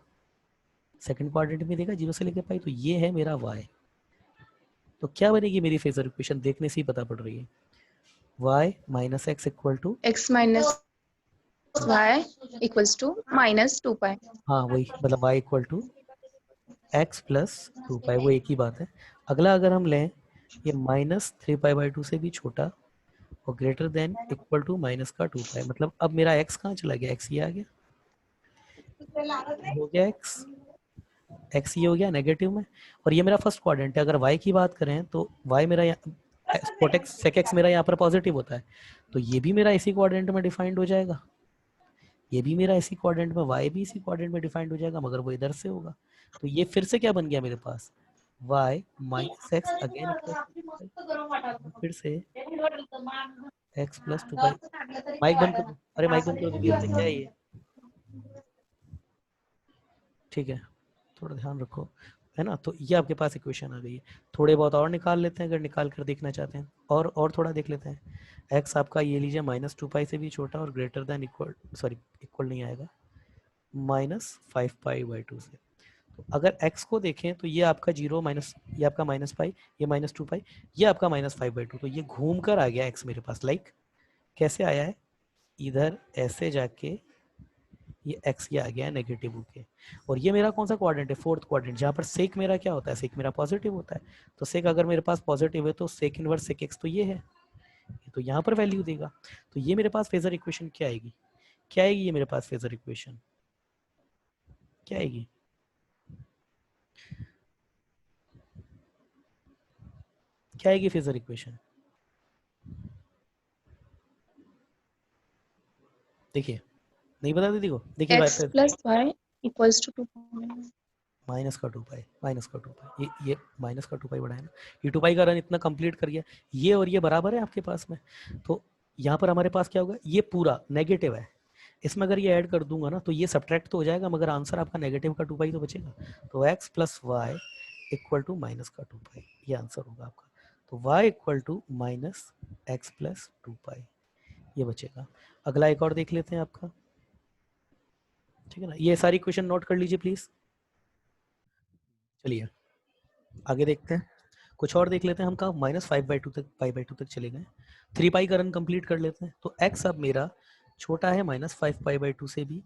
सेकंड क्वाड्रेंट में देगा 0 से लेके पाई, तो ये है मेरा y। तो क्या बनेगी मेरी फेजर इक्वेशन, देखने से ही पता पड़ रही है, y minus x equal to, x minus y equals to -2 pi. हाँ वही, मतलब y equal to x plus 2 pi, वो एक ही बात है। अगला अगर हम लें, ये -3 पाई/2 से भी छोटा और greater than equal to minus का 2 पाई, मतलब अब मेरा x कहाँ चला गया, x ये आ गया, हो गया x, x ये हो गया नेगेटिव में, और ये मेरा फर्स्ट क्वाड्रेंट है। अगर y की बात करें तो y मेरा cot x sec x मेरा यहाँ पर पॉजिटिव होता है, तो ये भी मेरा इसी क्वाड्रेंट में डिफाइंड हो जाएगा, ये भी मेरा इसी क्वाड्रेंट में, y भी इसी क्वाड्रेंट में डिफाइंड हो जाएगा, मगर वो इधर से होगा। तो ये फिर से क्या बन गया मेरे पास, y minus x again equal to फिर से x plus two pi. Mic बंद कर दो, अरे माइक बंद कर दो दीदी, अरे क्या है ये, ठीक है थोड़ा ध्यान रखो, है ना। तो ये आपके पास इक्वेशन आ गई है। थोड़े बहुत और निकाल लेते हैं अगर निकाल कर देखना चाहते हैं, और थोड़ा देख लेते हैं। x आपका ये लीजिए माइनस टू पाई से भी छोटा और greater than equal, sorry equal नहीं आएगा, minus five pi by two से। तो अगर x को देखें तो ये आपका जीरो माइनस, ये आपका माइनस पाई, ये माइनस टू पाई, ये आपका माइनस फाइव बाई टू, तो ये घूम कर आ गया x मेरे पास। लाइक कैसे आया है, इधर ऐसे जाके ये x ये आ गया है नेगेटिव होके, और ये मेरा कौन सा क्वाड्रेंट है, फोर्थ क्वाड्रेंट, जहाँ पर सेक मेरा क्या होता है, सेक मेरा पॉजिटिव होता है। तो सेक अगर मेरे पास पॉजिटिव है तो सेक इनवर्स सेक x तो ये है, ये तो यहाँ पर वैल्यू देगा। तो ये मेरे पास फेजर इक्वेशन क्या आएगी, क्या आएगी ये मेरे पास फेजर इक्वेशन क्या आएगी, क्या आएगी फेजर इक्वेशन, देखिए नहीं बता दीदी को, देखिए x plus y equals to 2. Minus का टू पाई, माइनस का टू पाई, ये माइनस का टू पाई बड़ा है ना, ये टू पाई का रन इतना कंप्लीट कर गया, ये और ये बराबर है आपके पास में। तो यहाँ पर हमारे पास क्या होगा, ये पूरा नेगेटिव है, इसमें अगर ये ऐड कर दूंगा ना तो ये सब्ट्रैक्ट तो हो जाएगा, मगर आंसर आपका नेगेटिव का टू पाई तो बचेगा। तो x plus y equal to minus का टू पाई, ये आंसर होगा आपका। तो y equal to minus x plus two pi, ये बचेगा। अगला एक और देख लेते हैं आपका, ठीक है ना। ये सारी क्वेश्चन नोट कर लीजिए प्लीज। चलिए आगे देखते हैं, कुछ और देख लेते हैं हम। कहा माइनस फाइव बाई टू तक, पाई बाई टू तक चले गए, थ्री पाई का रन कंप्लीट कर लेते हैं। तो x अब मेरा छोटा है minus five pi by two से भी,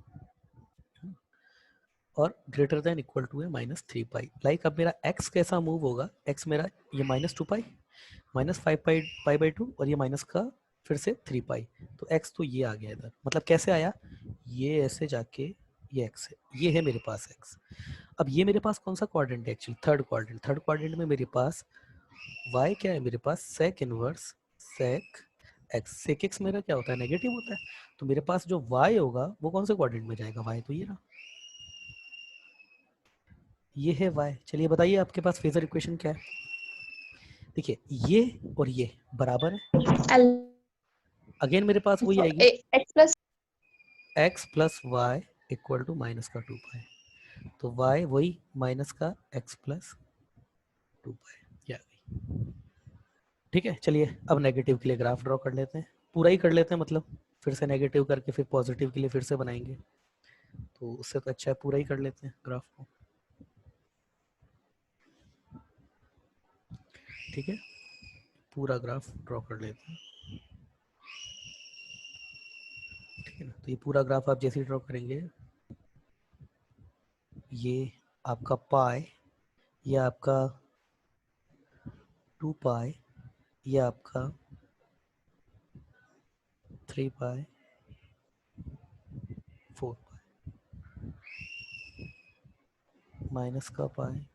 और ग्रेटर देन इक्वल टू है माइनस थ्री पाई। लाइक अब मेरा x कैसा मूव होगा, x मेरा ये minus two pi, minus five pi pi by two, और ये माइनस का फिर से थ्री पाई। तो x तो ये आ गया इधर, मतलब कैसे आया, ये ऐसे जाके ये x है, ये है मेरे पास x। अब ये मेरे पास कौन सा क्वाड्रेंट है, actually third quadrant. Third quadrant में मेरे पास y क्या है, मेरे पास सेक इनवर्स सेक x। सेक x मेरा क्या होता है, नेगेटिव होता है। तो मेरे पास जो y होगा वो कौन से क्वाड्रेंट में जाएगा, y तो ये रहा, ये है y। चलिए बताइए आपके पास फेजर इक्वेशन क्या है। देखिए ये और ये बराबर है, L अगेन मेरे पास वही आएगी, x plus x plus y equal to minus का टू पाई। तो y वही माइनस का x प्लस टू पाई, ये आ गई। ठीक है, चलिए अब नेगेटिव के लिए ग्राफ ड्रॉ कर लेते हैं, पूरा ही कर लेते हैं, मतलब फिर से नेगेटिव करके फिर पॉजिटिव के लिए फिर से बनाएंगे, तो उससे तो अच्छा है पूरा ही कर लेते हैं ग्राफ को। ठीक है, पूरा ग्राफ ड्रॉ कर लेते हैं, ठीक है ना। तो ये पूरा ग्राफ आप जैसे ही ड्रॉ करेंगे, ये आपका पाई, ये आपका टू पाई, ये आपका three pi, four pi, minus का पाई,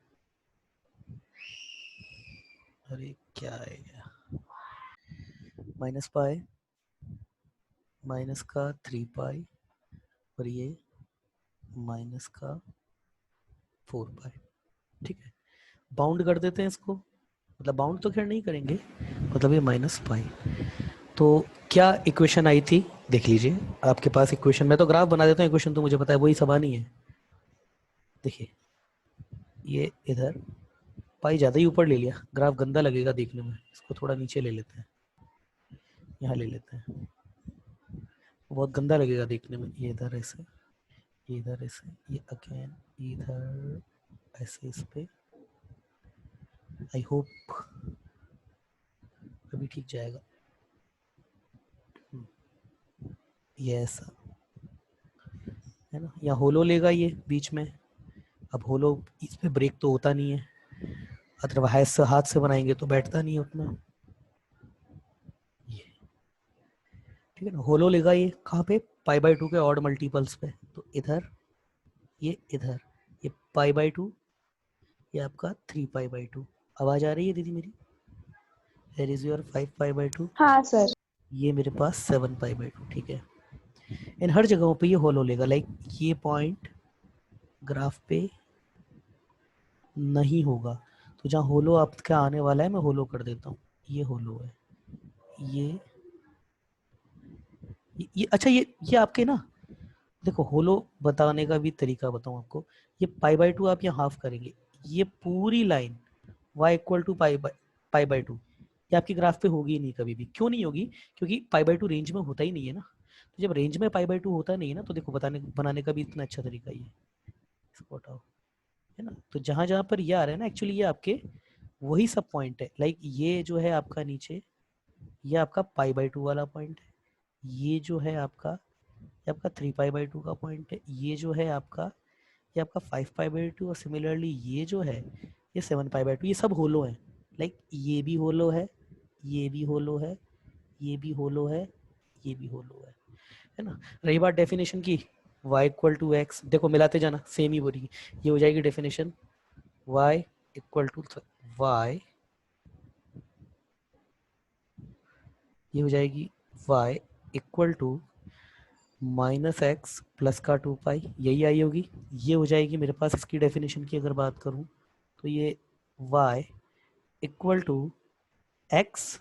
अरे क्या आएगा, माइनस पाई, माइनस का थ्री पाई, और ये माइनस का फोर पाई। ठीक है, बाउंड कर देते हैं इसको, मतलब बाउंड तो खैर नहीं करेंगे, मतलब ये माइनस पाई। तो क्या इक्वेशन आई थी, देख लीजिए आपके पास इक्वेशन, मैं तो ग्राफ बना देता हूँ, इक्वेशन तो मुझे पता है वही सब आनी है। देखिए ये इधर पाई ज़्यादा ही ऊपर ले लिया, ग्राफ गंदा लगेगा देखने में, इसको थोड़ा नीचे ले लेते हैं, यहाँ ले लेते हैं, बहुत गंदा लगेगा देखने में। ये इधर ऐसे, ये इधर ऐसे, ये अगेन इधर ऐसे, इस पे आई होप अभी ठीक जाएगा। ये ऐसा है ना, यहाँ होलो लेगा ये बीच में, अब होलो इस पे ब्रेक तो होता नहीं है, अदरवाइज हाथ से बनाएंगे तो बैठता नहीं है उतना। ये ठीक है ना, होलो लेगा ये कहाँ पे, पाई बाई टू के ऑड मल्टीपल्स पे, तो इधर ये इधर, ये पाई बाई टू ये आपका 3π/2। आवाज आ रही है दीदी मेरी? Here is your 5π/2। हाँ सर। ये मेरे पास 7π/2। ठीक है, इन हर जगहों पे ये होलो लेगा। लाइक ये पॉइंट ग्राफ पे नहीं होगा, तो जहाँ होलो आपका आने वाला है मैं होलो कर देता हूँ। ये होलो है, ये अच्छा, ये आपके ना, देखो होलो बताने का भी तरीका बताऊँ आपको। ये π/2 आप यहाँ हाफ करेंगे, ये पूरी लाइन y इक्वल टू π/2 ये आपकी ग्राफ पे होगी ही नहीं कभी भी। क्यों नहीं होगी? क्योंकि π/2 रेंज में होता ही नहीं है ना। तो जब रेंज में π/2 होता नहीं है ना, तो देखो बनाने का भी इतना अच्छा तरीका ये, इसको हटाओ, है ना। तो जहां जहां पर ये आ रहा है ना, एक्चुअली ये आपके वही सब पॉइंट है। लाइक ये जो है आपका नीचे, ये आपका π/2 वाला पॉइंट है। ये जो है आपका, ये आपका 3π/2 का पॉइंट है। ये जो है आपका, ये आपका 5π/2। और सिमिलरली ये जो है, ये 7π/2। ये सब होलो है। लाइक ये भी होलो है, ये भी होलो है, ये भी होलो है, ये भी होलो है ना। रही बात डेफिनेशन की, y इक्वल टू एक्स, देखो मिलाते जाना, सेम ही हो रही है। ये हो जाएगी definition y equal to y, ये हो जाएगी y equal to -x plus का 2π, यही आई होगी। ये हो जाएगी मेरे पास इसकी डेफिनेशन की अगर बात करूं, तो ये y equal to x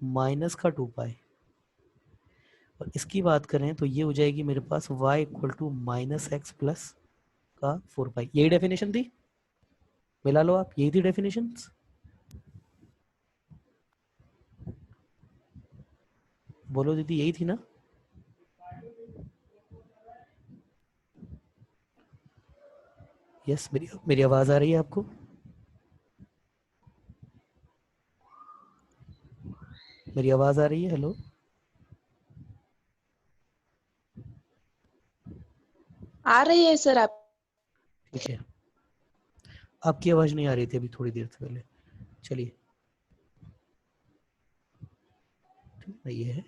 minus का 2π। और इसकी बात करें तो ये हो जाएगी मेरे पास y equal to -x plus का 4π। यही डेफिनेशन थी, मिला लो आप, यही थी डेफिनेशन। बोलो दीदी, यही थी ना? यस, मेरी मेरी आवाज आ रही है आपको? मेरी आवाज आ रही है? हेलो, आ रही है सर आप। ठीक है। आपकी आवाज नहीं आ रही थी अभी थोड़ी देर से पहले। चलिए, ठीक है, ये है,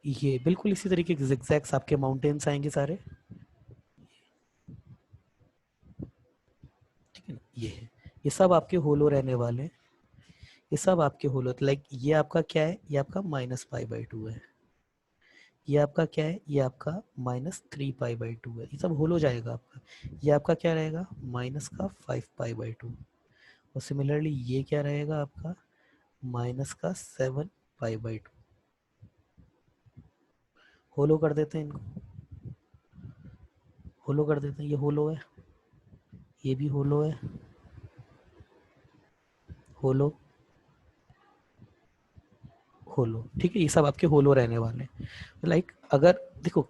ये बिल्कुल इसी तरीके के zigzags आपके माउंटेन्स आएंगे सारे, ठीक है ना। ये है, ये सब आपके होलो रहने वाले हैं। ये सब आपके होलो, लाइक ये आपका क्या है? ये आपका -π/2 है। ये आपका क्या है? ये आपका -3π/2 है। ये सब होलो जाएगा आपका। ये आपका क्या रहेगा? माइनस का 5π/2। और सिमिलरली ये क्या रहेगा आपका? माइनस का 7π/2। होलो कर देते हैं इनको, होलो कर देते हैं। ये होलो है, ये भी होलो है, होलो, होलो, ठीक है। ये सब आपके होलो रहने वाले हैं। लाइक अगर देखो,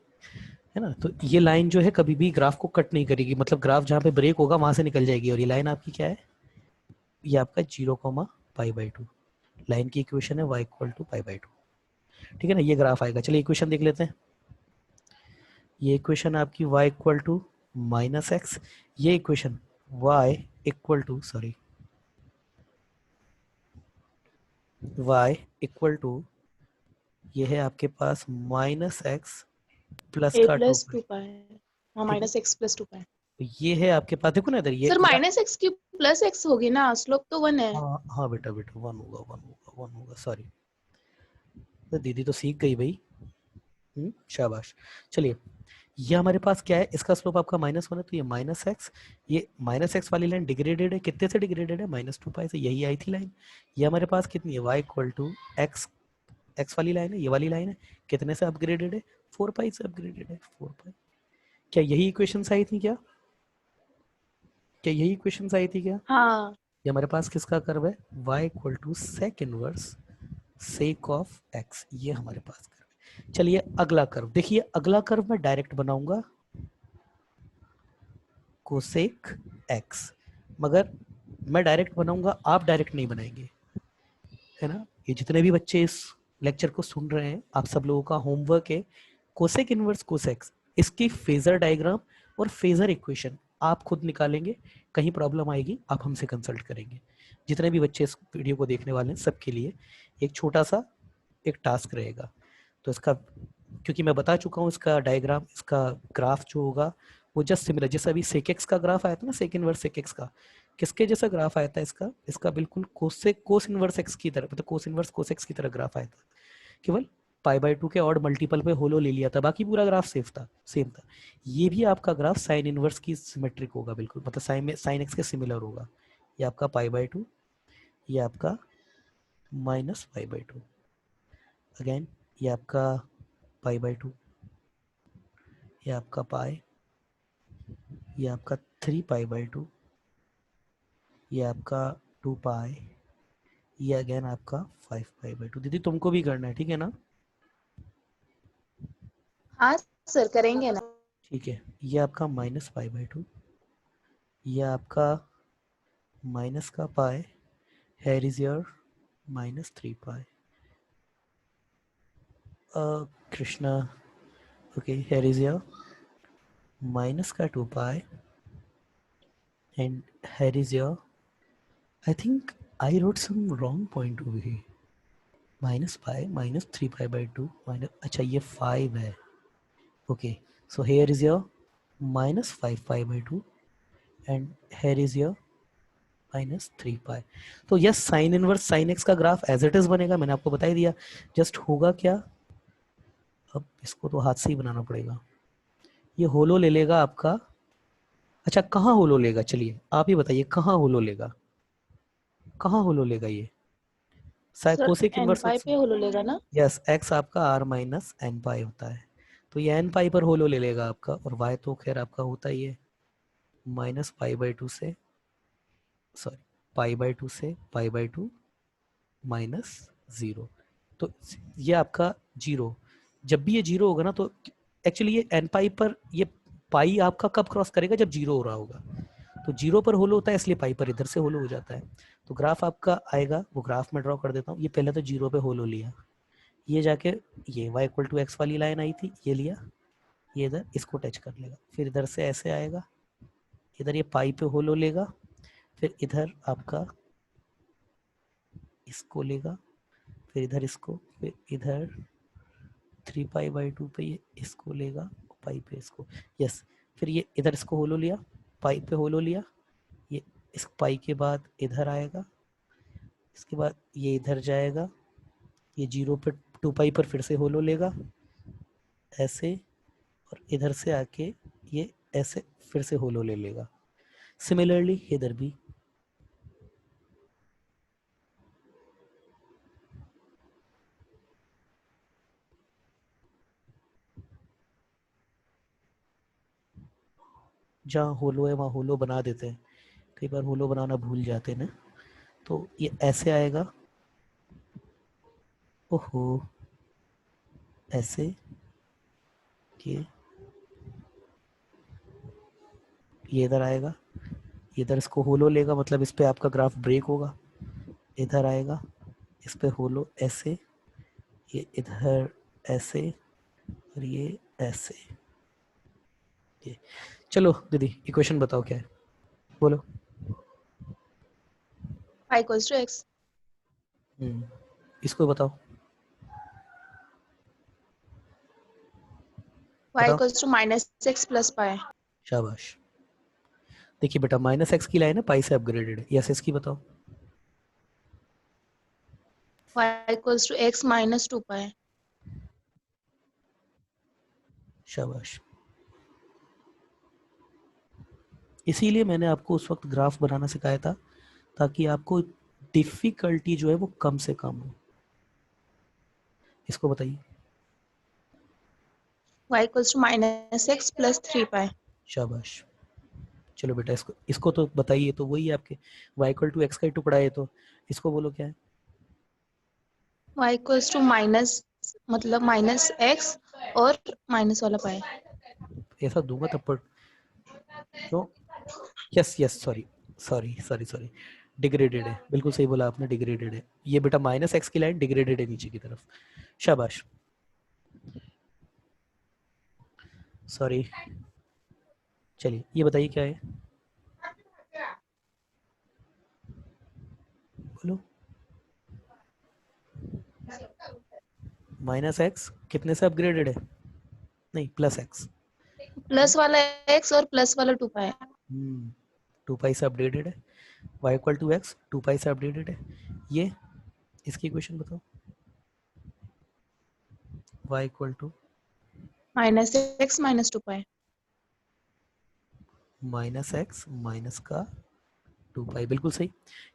है ना, तो ये लाइन जो है कभी भी ग्राफ को कट नहीं करेगी। मतलब ग्राफ जहाँ पे ब्रेक होगा वहां से निकल जाएगी। और ये लाइन आपकी क्या है? ये आपका 0, π/2 लाइन की इक्वेशन है, y इक्वल टू π/2, ठीक है ना। ये ग्राफ आएगा। चलिए इक्वेशन देख लेते हैं। ये इक्वेशन आपकी y इक्वल टू -x, ये equation y equal to, sorry, y equal to, ये है आपके पास -x प्लस ए का प्लस 2π, टू पाई। हाँ, ठीक है। Minus x plus two pi. तो ये है आपके पास, देखो ना इधर, सर ये माइनस एक्स की प्लस एक्स होगी ना, स्लोप तो 1 है। हाँ हाँ बेटा, बेटा 1 होगा, 1 होगा, 1 होगा, सॉरी। तो दीदी तो सीख गई भाई। शाबाश। चलिए, ये हमारे पास क्या है? इसका स्लोप आपका -1 है, तो ये -x, ये -x वाली लाइन डिग्रेडेड है। कितने से डिग्रेडेड है? -2π से। यही आई थी लाइन। ये हमारे पास कितनी है? y equal to x, x वाली लाइन है, ये वाली लाइन है। कितने से अपग्रेडेड है? 4π से अपग्रेडेड है, 4π। क्या यही इक्वेशन आई थी क्या? क्या यही इक्वेशन आई थी क्या? हाँ। ये हमारे पास किसका कर्व है? y equal to sec inverse sec of x, ये हमारे पास कर्व है। चलिए अगला कर्व देखिए। अगला कर्व मैं डायरेक्ट बनाऊंगा, कोसेक x, मगर मैं डायरेक्ट बनाऊंगा, आप डायरेक्ट नहीं बनाएंगे, है ना। ये जितने भी बच्चे इस लेक्चर को सुन रहे हैं, आप सब लोगों का होमवर्क है कोसेक इनवर्स कोसेक्स, इसकी फेजर डायग्राम और फेजर इक्वेशन आप खुद निकालेंगे। कहीं प्रॉब्लम आएगी आप हमसे कंसल्ट करेंगे। जितने भी बच्चे इस वीडियो को देखने वाले हैं सबके लिए एक छोटा सा एक टास्क रहेगा। तो इसका, क्योंकि मैं बता चुका हूँ, इसका डायग्राम, इसका ग्राफ जो होगा वो जस्ट सिमिलर, जैसे अभी सेक एक्स का ग्राफ आया था ना, सेक इनवर्स सेक एक्स का, किसके जैसा ग्राफ आया था इसका? इसका बिल्कुल कोस इनवर्स एक्स की तरह, मतलब कोस इनवर्स कोस एक्स की तरह ग्राफ आया था। केवल पाई बाय 2 के ऑड मल्टीपल पे होलो ले लिया था, बाकी पूरा ग्राफ सेम था। ये भी आपका ग्राफ साइन इनवर्स की सिमेट्रिक होगा बिल्कुल, मतलब साइन एक्स के सिमिलर होगा। ये आपका पाई बाय 2, ये आपका माइनस पाई बाय 2, अगेन ये आपका पाई बाय 2, ये आपका पाई, ये आपका 3 पाई बाय 2, ये आपका 2 पाई, ये अगेन आपका 5 पाई बाय 2। दीदी तुमको भी करना है, ठीक है ना? हाँ सर, करेंगे ना। ठीक है, ये आपका माइनस पाई बाय 2, ये आपका माइनस का पाई, here is your minus 3 pi. Krishna, okay, here is your minus का 2 pi, and here is your, I think I wrote some wrong point over here. Minus pi, minus 3 pi by 2, minus, अच्छा ये 5 है. Okay, so here is your minus 5 pi by 2, and here is your minus 3 पाई। तो yes, sine inverse sine x का graph as it is बनेगा, मैंने आपको बता ही दिया। जस्ट होगा क्या, अब इसको तो हाथ से ही बनाना पड़ेगा। ये होलो ले लेगा आपका, अच्छा कहाँ होलो लेगा, चलिए आप ही बताइए कहाँ होलो लेगा, कहाँ होलो लेगा ये? सर कोसेक एन इनवर्स पाई एक्स, पे होलो लेगा ना। यस, एक्स आपका आर माइनस एन पाई होता है, तो ये एन पाई पर होलो ले लेगा आपका, और वाई तो खैर आपका होता ही है माइनस पाई बाई 2 से, सॉरी पाई बाई 2 से पाई बाई 2 माइनस 0। तो ये आपका जीरो, जब भी ये जीरो होगा ना, तो एक्चुअली ये एन पाई पर ये पाई आपका कब क्रॉस करेगा, जब जीरो हो रहा होगा। तो जीरो पर होलो होता है, इसलिए पाई पर इधर से होलो हो जाता है। तो ग्राफ आपका आएगा, वो ग्राफ में ड्रॉ कर देता हूँ। ये पहले तो जीरो पे होलो लिया, ये जाके ये y इक्वल टू एक्स वाली लाइन आई थी, ये लिया, ये इधर इसको टच कर लेगा, फिर इधर से ऐसे आएगा, इधर ये पाई पे होलो लेगा, फिर इधर आपका इसको लेगा, फिर इधर इसको, फिर इधर 3 पाई बाई 2 पे ये इसको लेगा, पाई पे इसको, यस, फिर ये इधर इसको होलो लिया, पाई पे होलो लिया, ये इस पाई के बाद इधर आएगा, इसके बाद ये इधर जाएगा, ये जीरो पे 2 पाई पर फिर से होलो लेगा ऐसे, और इधर से आके ये ऐसे फिर से होलो ले लेगा। सिमिलरली इधर भी, जहाँ होलो है वहाँ होलो बना देते हैं, कई बार होलो बनाना भूल जाते हैं ना। तो ये ऐसे आएगा, ओहो, ऐसे, ये इधर आएगा, इधर इसको होलो लेगा, मतलब इस पे आपका ग्राफ ब्रेक होगा, इधर आएगा, इस पे होलो ऐसे, ये इधर ऐसे, और ये ऐसे, ये। चलो दीदी इक्वेशन बताओ क्या है, बोलो। y इक्वल्स टू एक्स, इसको बताओ, y बताओ। Equals to minus x plus pi, शाबाश। देखिए बेटा, माइनस एक्स की लाइन है, पाई से अपग्रेडेड है, यस इसकी बताओ। y equals to x minus 2 pi. शाबाश। इसीलिए मैंने आपको उस वक्त ग्राफ बनाना सिखाया था, ताकि आपको डिफिकल्टी जो है वो कम से कम हो। इसको बताइए। y equals to minus x plus 3 pi. शाबाश। चलो बेटा, इसको इसको तो बताइए, तो वही है आपके y इक्वल टू एक्स का ही टुकड़ा है, तो इसको बोलो क्या है? y इक्वल्स टू माइनस, मतलब माइनस एक्स और माइनस वाला पाई। ऐसा दूंगा थप्पड़, क्यों? Yes yes, sorry sorry sorry sorry, degraded है, बिल्कुल सही बोला आपने, डिग्रेडेड है ये बेटा, माइनस एक्स की लाइन डिग्रेडेड है नीचे की तरफ। शाबाश, सॉरी। चलिए ये बताइए क्या है, बोलो। माइनस एक्स कितने से अपग्रेडेड है? नहीं, प्लस एक्स। प्लस वाला एक्स और प्लस वाला 2 पाई। 2 पाई से अपग्रेडेड है, y equal to x, 2 pi से अपडेटेड है। ये इसकी इक्वेशन बताओ, y equal to -x minus 2 pi. Minus x minus का 2 पाई, बिल्कुल सही।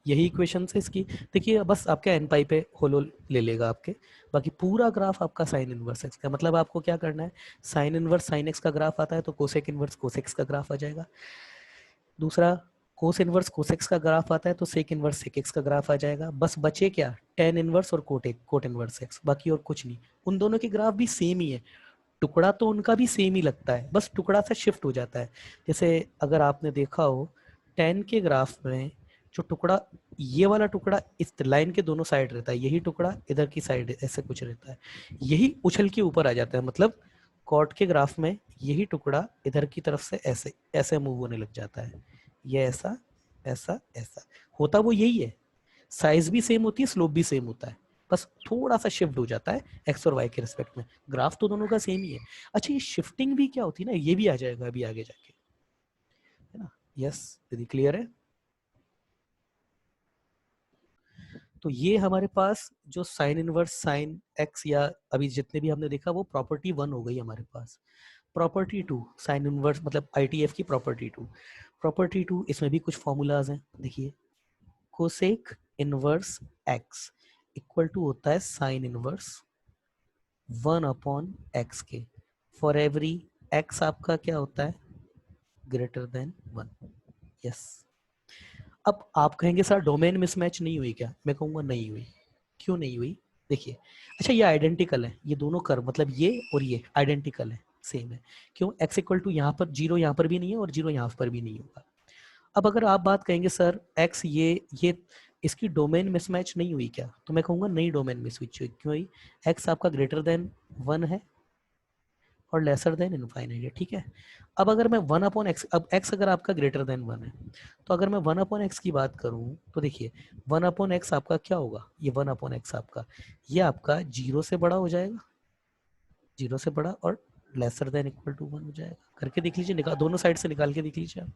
यही इक्वेशन है इसकी। देखिए बस आपका एन पाई पे होलो ले लेगा आपके, बाकी पूरा ग्राफ आपका साइन इनवर्स एक्स का। मतलब आपको क्या करना है, साइन इनवर्स साइन एक्स का ग्राफ आता है तो कोसेक इनवर्स कोसेक्स का ग्राफ आ जाएगा। दूसरा, कोस इनवर्स कोसेक्स का ग्राफ आता है तो सेक इनवर्स सेक एक्स का ग्राफ आ जाएगा। बस बचे क्या, टेन इनवर्स और कोट इनवर्स एक्स, बाकी और कुछ नहीं। उन दोनों के ग्राफ भी सेम ही है, टुकड़ा तो उनका भी सेम ही लगता है, बस टुकड़ा सा शिफ्ट हो जाता है। जैसे अगर आपने देखा हो 10 के ग्राफ में जो टुकड़ा, ये वाला टुकड़ा इस लाइन के दोनों साइड रहता है, यही टुकड़ा इधर की साइड ऐसे कुछ रहता है, यही उछल के ऊपर आ जाता है। मतलब कॉट के ग्राफ में यही टुकड़ा इधर की तरफ से ऐसे ऐसे मूव होने लग जाता है, ये ऐसा ऐसा ऐसा होता, वो यही है। साइज भी सेम होती है, स्लोप भी सेम होता है, बस थोड़ा सा शिफ्ट हो जाता है एक्स और वाई के रिस्पेक्ट में। ग्राफ तो दोनों का सेम ही है। अच्छा, ये शिफ्टिंग भी क्या होती है ना, ये भी आ जाएगा अभी आगे जाके, है ना। यस, यदि क्लियर है तो ये हमारे पास जो साइन इनवर्स साइन एक्स या अभी जितने भी हमने देखा वो प्रॉपर्टी 1 हो गई हमारे पास। प्रॉपर्टी 2 साइन इनवर्स मतलब आईटीएफ की प्रॉपर्टी 2। प्रॉपर्टी 2 इसमें भी कुछ फॉर्मूलाज हैं, देखिए cosec inverse x equal to होता है साइन इनवर्स 1/x के, फॉर एवरी x आपका क्या होता है, ग्रेटर देन 1। यस। अब आप कहेंगे सर डोमेन मिसमैच नहीं हुई क्या, मैं कहूंगा नहीं हुई। क्यों नहीं हुई, देखिए। अच्छा, ये आइडेंटिकल है, ये दोनों कर्व मतलब ये और ये आइडेंटिकल है, सेम है। क्यों, x इक्वल टू यहाँ पर जीरो यहाँ पर भी नहीं है और जीरो यहाँ पर भी नहीं होगा। अब अगर आप बात कहेंगे सर x ये इसकी डोमेन मिसमैच नहीं हुई क्या, तो मैं कहूंगा नहीं डोमेन मिसमैच हुई। क्यों हुई, x आपका ग्रेटर देन 1 है और लेसर देन इनफाइनाइट है, ठीक है। अब अगर मैं 1/x, अब x अगर आपका ग्रेटर देन 1 है, तो अगर मैं 1/x की बात करूं तो देखिए 1/x आपका क्या होगा, ये 1/x आपका, ये आपका जीरो से बड़ा हो जाएगा, जीरो से बड़ा और लेसर देन इक्वल टू 1 हो जाएगा। करके देख लीजिए, निकाल दोनों साइड से निकाल के देख लीजिए आप।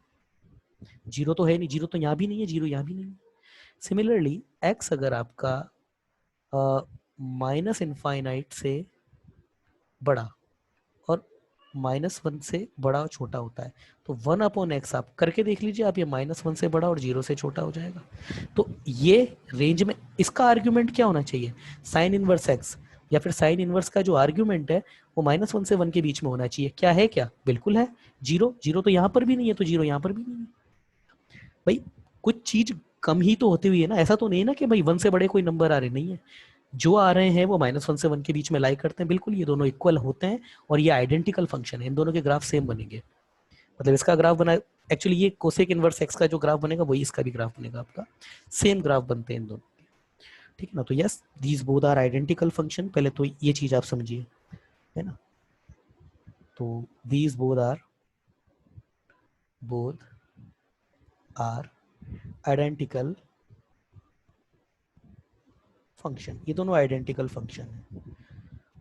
जीरो तो है नहीं, जीरो तो यहाँ भी नहीं है, जीरो यहाँ भी नहीं है। सिमिलरली x अगर आपका माइनस इनफाइनाइट से बड़ा और -1 से बड़ा और छोटा होता है, तो 1/x आप करके देख लीजिए आप, ये -1 से बड़ा और 0 से छोटा हो जाएगा। तो ये रेंज में इसका आर्ग्यूमेंट क्या होना चाहिए, साइन इनवर्स एक्स या फिर साइन इनवर्स का जो आर्ग्यूमेंट है वो -1 से 1 के बीच में होना चाहिए। क्या है, क्या बिल्कुल है, जीरो। जीरो तो यहाँ पर भी नहीं है तो जीरो यहाँ पर भी नहीं है। भाई कुछ चीज कम ही तो होती हुई है ना, ऐसा तो नहीं है ना कि भाई 1 से बड़े कोई नंबर आ रहे, नहीं है। जो आ रहे हैं वो -1 से 1 के बीच में लाई करते हैं, बिल्कुल ये दोनों इक्वल होते हैं और ये आइडेंटिकल फंक्शन है, इन दोनों के ग्राफ सेम बनेंगे। मतलब इसका ग्राफ बना, एक्चुअली ये कोसेक इनवर्स एक्स का जो ग्राफ बनेगा वही इसका भी ग्राफ बनेगा आपका, सेम ग्राफ बनते हैं इन दोनों, ठीक है ना। तो yes, these both are identical function, पहले तो ये चीज आप समझिए, है ना। तो these both are identical function, ये दोनों आइडेंटिकल फंक्शन है।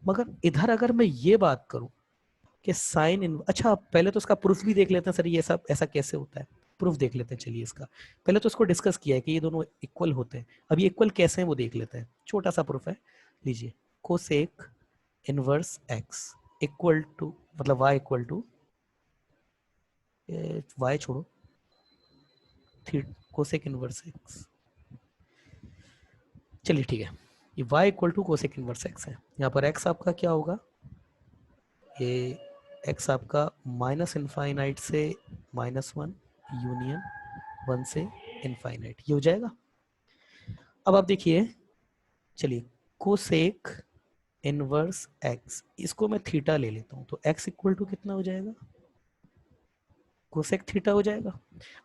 मगर इधर अगर मैं ये बात करूं कि साइन इन, अच्छा पहले तो इसका प्रूफ भी देख लेते हैं सर, ये सब ऐसा कैसे होता है, प्रूफ देख लेते हैं। चलिए इसका पहले तो इसको डिस्कस किया है कि ये दोनों इक्वल होते हैं, अब ये इक्वल कैसे हैं वो देख लेते हैं। छोटा सा प्रूफ है, लीजिए cosec inverse x equal to मतलब वाई इक्वल टू, वाई छोड़ो, कोसेक इनवर्स एक्स, चलिए ठीक है, ये y equal to cosec inverse x है। यहाँ पर x आपका क्या होगा, ये x आपका माइनस इनफाइनाइट से -1 यूनियन 1 से इनफाइनाइट, ये हो जाएगा। अब आप देखिए, चलिए कोसेक इनवर्स x, इसको मैं थीटा ले लेता हूँ तो x इक्वल टू कितना हो जाएगा, कोसेक थीटा हो जाएगा।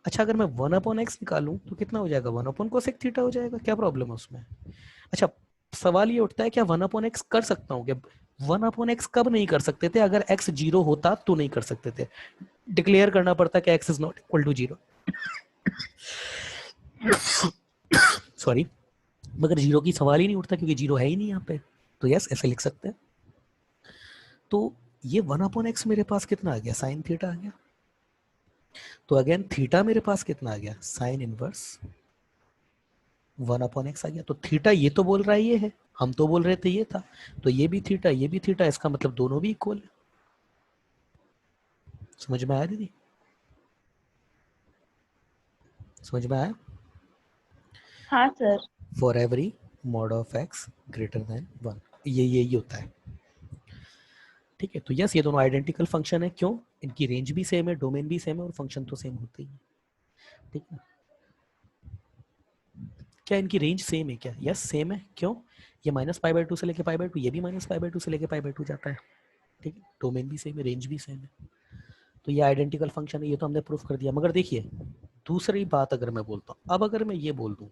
अच्छा अगर मैं 1/x निकालूं तो कितना हो जाएगा, 1/कोसेक थीटा हो जाएगा। क्या प्रॉब्लम है उसमें। अच्छा, सवाल ये उठता है क्या 1/x कर सकता हूँ क्या, 1/x कब नहीं कर सकते थे, अगर x 0 होता तो नहीं कर सकते थे, डिक्लेयर करना पड़ता कि x is not equal to 0, sorry. मगर 0 की सवाल ही नहीं उठता क्योंकि 0 है ही नहीं यहाँ पे, तो यस ऐसे लिख सकते हैं। तो ये 1/x मेरे पास कितना आ गया, साइन थीटा आ गया। तो अगेन थीटा मेरे पास कितना आ गया, साइन इनवर्स 1/x आ गया। तो थीटा ये तो बोल रहा है ये है, हम तो बोल रहे थे ये था, तो ये भी थीटा ये भी थीटा, इसका मतलब दोनों भी इक्वल है। समझ में आया दीदी? समझ में आया? हाँ sir. For every mod of x greater than 1, ये होता है। ठीक है, तो यस ये दोनों आइडेंटिकल फंक्शन है। क्यों? इनकी रेंज भी सेम है, डोमेन भी सेम है, और फंक्शन तो सेम होते ही है। ठीक है, क्या इनकी रेंज सेम है क्या? यस सेम है। क्यों? ये -π/2 से लेके π/2, ये भी -π/2 से लेके π/2 जाता है। ठीक है, डोमेन भी सेम है, रेंज भी सेम है, तो ये आइडेंटिकल फंक्शन है, ये तो हमने प्रूफ कर दिया। मगर देखिए दूसरी बात अगर मैं बोलता हूँ, अब अगर मैं ये बोल दूँ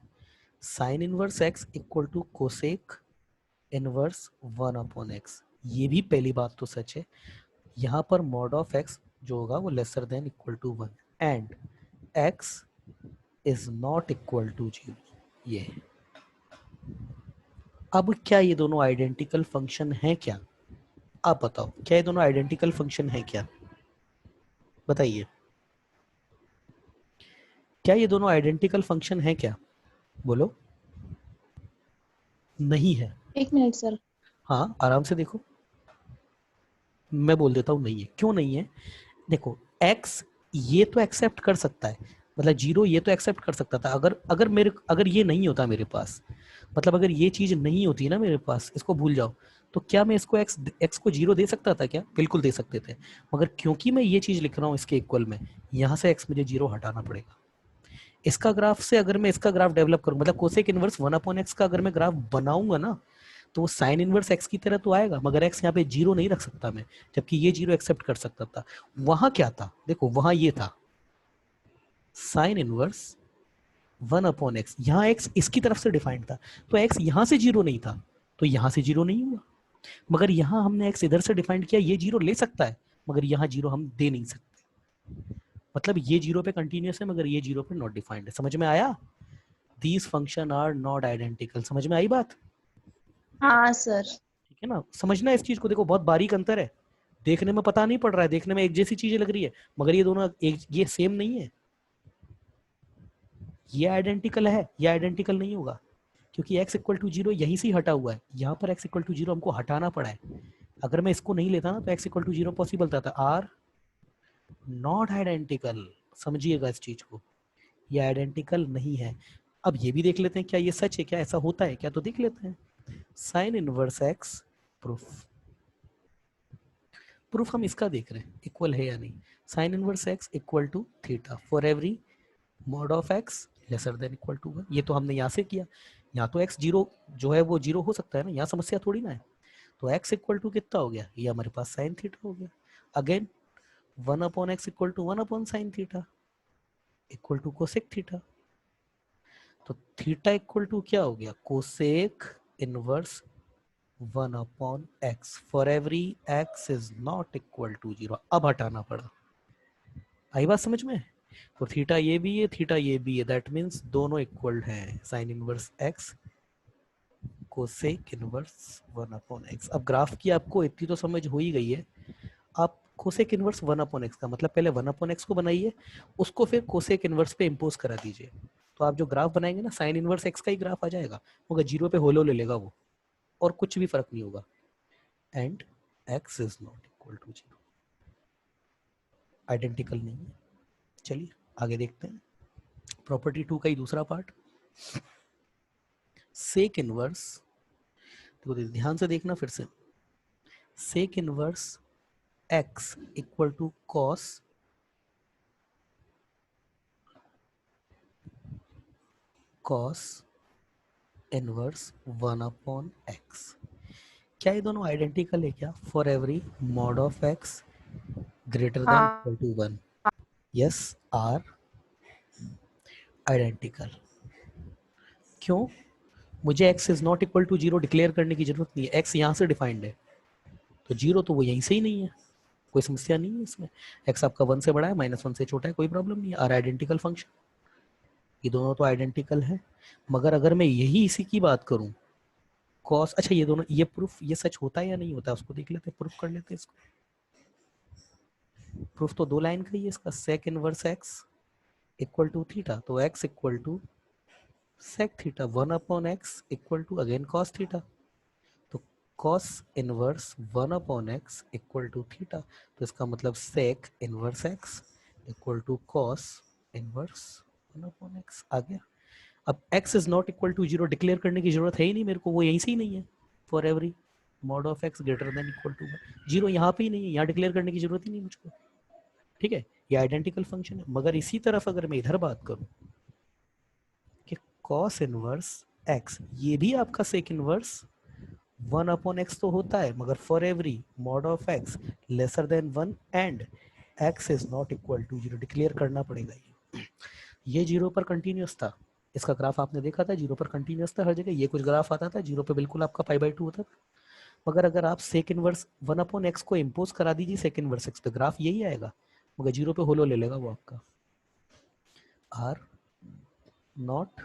sine inverse x equal to cosec inverse 1/x, ये भी पहली बात तो सच है। यहाँ पर मॉड ऑफ एक्स जो होगा वो lesser than equal to 1 and x is not equal to 0, ये। अब क्या ये दोनों आइडेंटिकल फंक्शन है क्या? आप बताओ, क्या ये दोनों आइडेंटिकल फंक्शन है क्या? बताइए, क्या ये दोनों आइडेंटिकल फंक्शन है क्या? बोलो। नहीं है। 1 मिनट सर। हाँ आराम से देखो, मैं बोल देता हूँ नहीं है। क्यों नहीं है? देखो x ये तो एक्सेप्ट कर सकता है, मतलब 0 ये तो एक्सेप्ट कर सकता था, अगर ये नहीं होता मेरे पास, मतलब अगर ये चीज नहीं होती ना मेरे पास, इसको भूल जाओ, तो क्या मैं इसको x को 0 दे सकता था क्या? बिल्कुल दे सकते थे। मगर क्योंकि मैं ये चीज लिख रहा हूँ इसके इक्वल में, यहाँ से x मुझे 0 हटाना पड़ेगा। इसका ग्राफ से अगर मैं इसका ग्राफ डेवलप करूँ, मतलब कोसेक इनवर्स 1/x का अगर मैं ग्राफ बनाऊंगा ना, तो वो साइन इनवर्स एक्स की तरह तो आएगा, मगर एक्स यहाँ पे 0 नहीं रख सकता मैं, जबकि ये 0 एक्सेप्ट कर सकता था। वहां क्या था? देखो वहां ये था साइन इनवर्स 1/x, यहाँ एक्स इसकी तरफ से डिफाइंड था, तो एक्स यहाँ से 0 नहीं था, तो यहाँ से 0 नहीं हुआ। मगर यहाँ हमने एक्स इधर से डिफाइंड किया, ये 0 ले सकता है, मगर यहाँ 0 हम दे नहीं सकते। मतलब ये 0 पे कंटिन्यूस है, मगर ये 0 पे नॉट डिफाइंड है। समझ में आया? These function are not identical. समझ में आई बात? हाँ सर। ठीक है ना, समझना इस चीज को। देखो बहुत बारीक अंतर है, देखने में पता नहीं पड़ रहा है, देखने में एक जैसी चीजें लग रही है, मगर ये दोनों एक ये सेम नहीं है। ये आइडेंटिकल है, ये आइडेंटिकल नहीं होगा, क्योंकि x इक्वल टू 0 यहीं से हटा हुआ है, यहाँ पर x इक्वल टू 0 हमको हटाना पड़ा है। अगर मैं इसको नहीं लेता ना तो x इक्वल टू 0 पॉसिबल था। आर नॉट आइडेंटिकल, समझिएगा इस चीज को, ये आइडेंटिकल नहीं है। अब ये भी देख लेते हैं क्या ये सच है, क्या ऐसा होता है क्या, तो देख लेते हैं। Sine inverse x proof, proof हम इसका देख रहे हैं इक्वल है या नहीं। Sine inverse x equal to theta for every mod of x lesser than equal to 1, ये तो हमने यहाँ से किया। यहाँ तो एक्स 0 जो है वो 0 हो सकता है ना, यहाँ समस्या थोड़ी ना है। तो एक्स इक्वल टू कितना हो गया, ये हमारे पास साइन थीटा हो गया। Again 1/x equal to 1/sin theta equal to cosec theta, तो थीटा इक्वल टू क्या हो गया, cosec inverse 1/x for every x is not equal to 0। अब हटाना पड़ा। आई बात समझ में? तो थीटा ये भी है, थीटा ये भी है, दैट मीन्स दोनों इक्वल हैं। Sine inverse x cosec inverse 1/x। अब ग्राफ की आपको इतनी तो समझ हो ही गई है। आप कोसेक इनवर्स 1/x का मतलब पहले 1/x को बनाइए, उसको फिर कोसेक इनवर्स पे इम्पोज करा दीजिए, तो आप जो ग्राफ बनाएंगे ना साइन इनवर्स x का ही ग्राफ आ जाएगा, मगर 0 पे होलो ले लेगा वो, और कुछ भी फर्क नहीं होगा। And x is not equal to 0, identical नहीं है। चलिए आगे देखते हैं प्रॉपर्टी 2 का ही दूसरा पार्ट, सेक इनवर्स। तो ध्यान से देखना फिर से, sec inverse x equal to cos inverse 1/x। क्या ये दोनों आइडेंटिकल है क्या? For every mod of x greater than हाँ। Equal to 1, yes are identical. क्यों? मुझे x is not equal to 0 declare करने की जरूरत नहीं है, x यहाँ से डिफाइंड है, तो 0 तो वो यहीं से ही नहीं है, कोई समस्या नहीं है इसमें। x आपका 1 से बड़ा है, -1 से छोटा है, कोई प्रॉब्लम नहीं है। आर आइडेंटिकल फंक्शन, ये दोनों तो आइडेंटिकल है। मगर अगर मैं यही इसी की बात करूं कॉस, अच्छा ये दोनों, ये प्रूफ ये सच होता है या नहीं होता है उसको देख लेते हैं, प्रूफ कर लेते हैं इसको। प्रूफ तो 2 लाइन का ही है इसका, sec inverse x equal to theta, तो x equal to sec theta 1 upon x equal to again cos theta, तो cos inverse 1 upon x equal to theta, तो इसका मतलब sec inverse x equal to cos inverse 1 upon x आ गया। अब x is not equal to 0 declare करने की जरूरत है ही नहीं मेरे को, वो यहीं से ही नहीं है। For every mod of x greater than equal to 0 यहाँ पे ही नहीं है, यहाँ डिक्लेयर करने की जरूरत ही नहीं मुझको। ठीक है, ये आइडेंटिकल फंक्शन है। मगर इसी तरफ अगर मैं इधर बात करूं कि cos इनवर्स x, ये भी आपका सेक इनवर्स 1 अपॉन एक्स तो होता है, मगर for every mod of x lesser than 1 and x is not equal to 0 declare करना पड़ेगा। ये 0 पर कंटिन्यूस था, इसका ग्राफ आपने देखा था, 0 पर कंटिन्यूस था हर जगह। ये कुछ ग्राफ आता था 0 पे बिल्कुल आपका पाई बाई 2 होता था। मगर अगर आप सेक इनवर्स 1 अपॉन एक्स को इम्पोज करा दीजिए सेक इनवर्स एक्स पे, ग्राफ यही आएगा, मगर 0 पे होलो ले लेगा वो आपका। Are not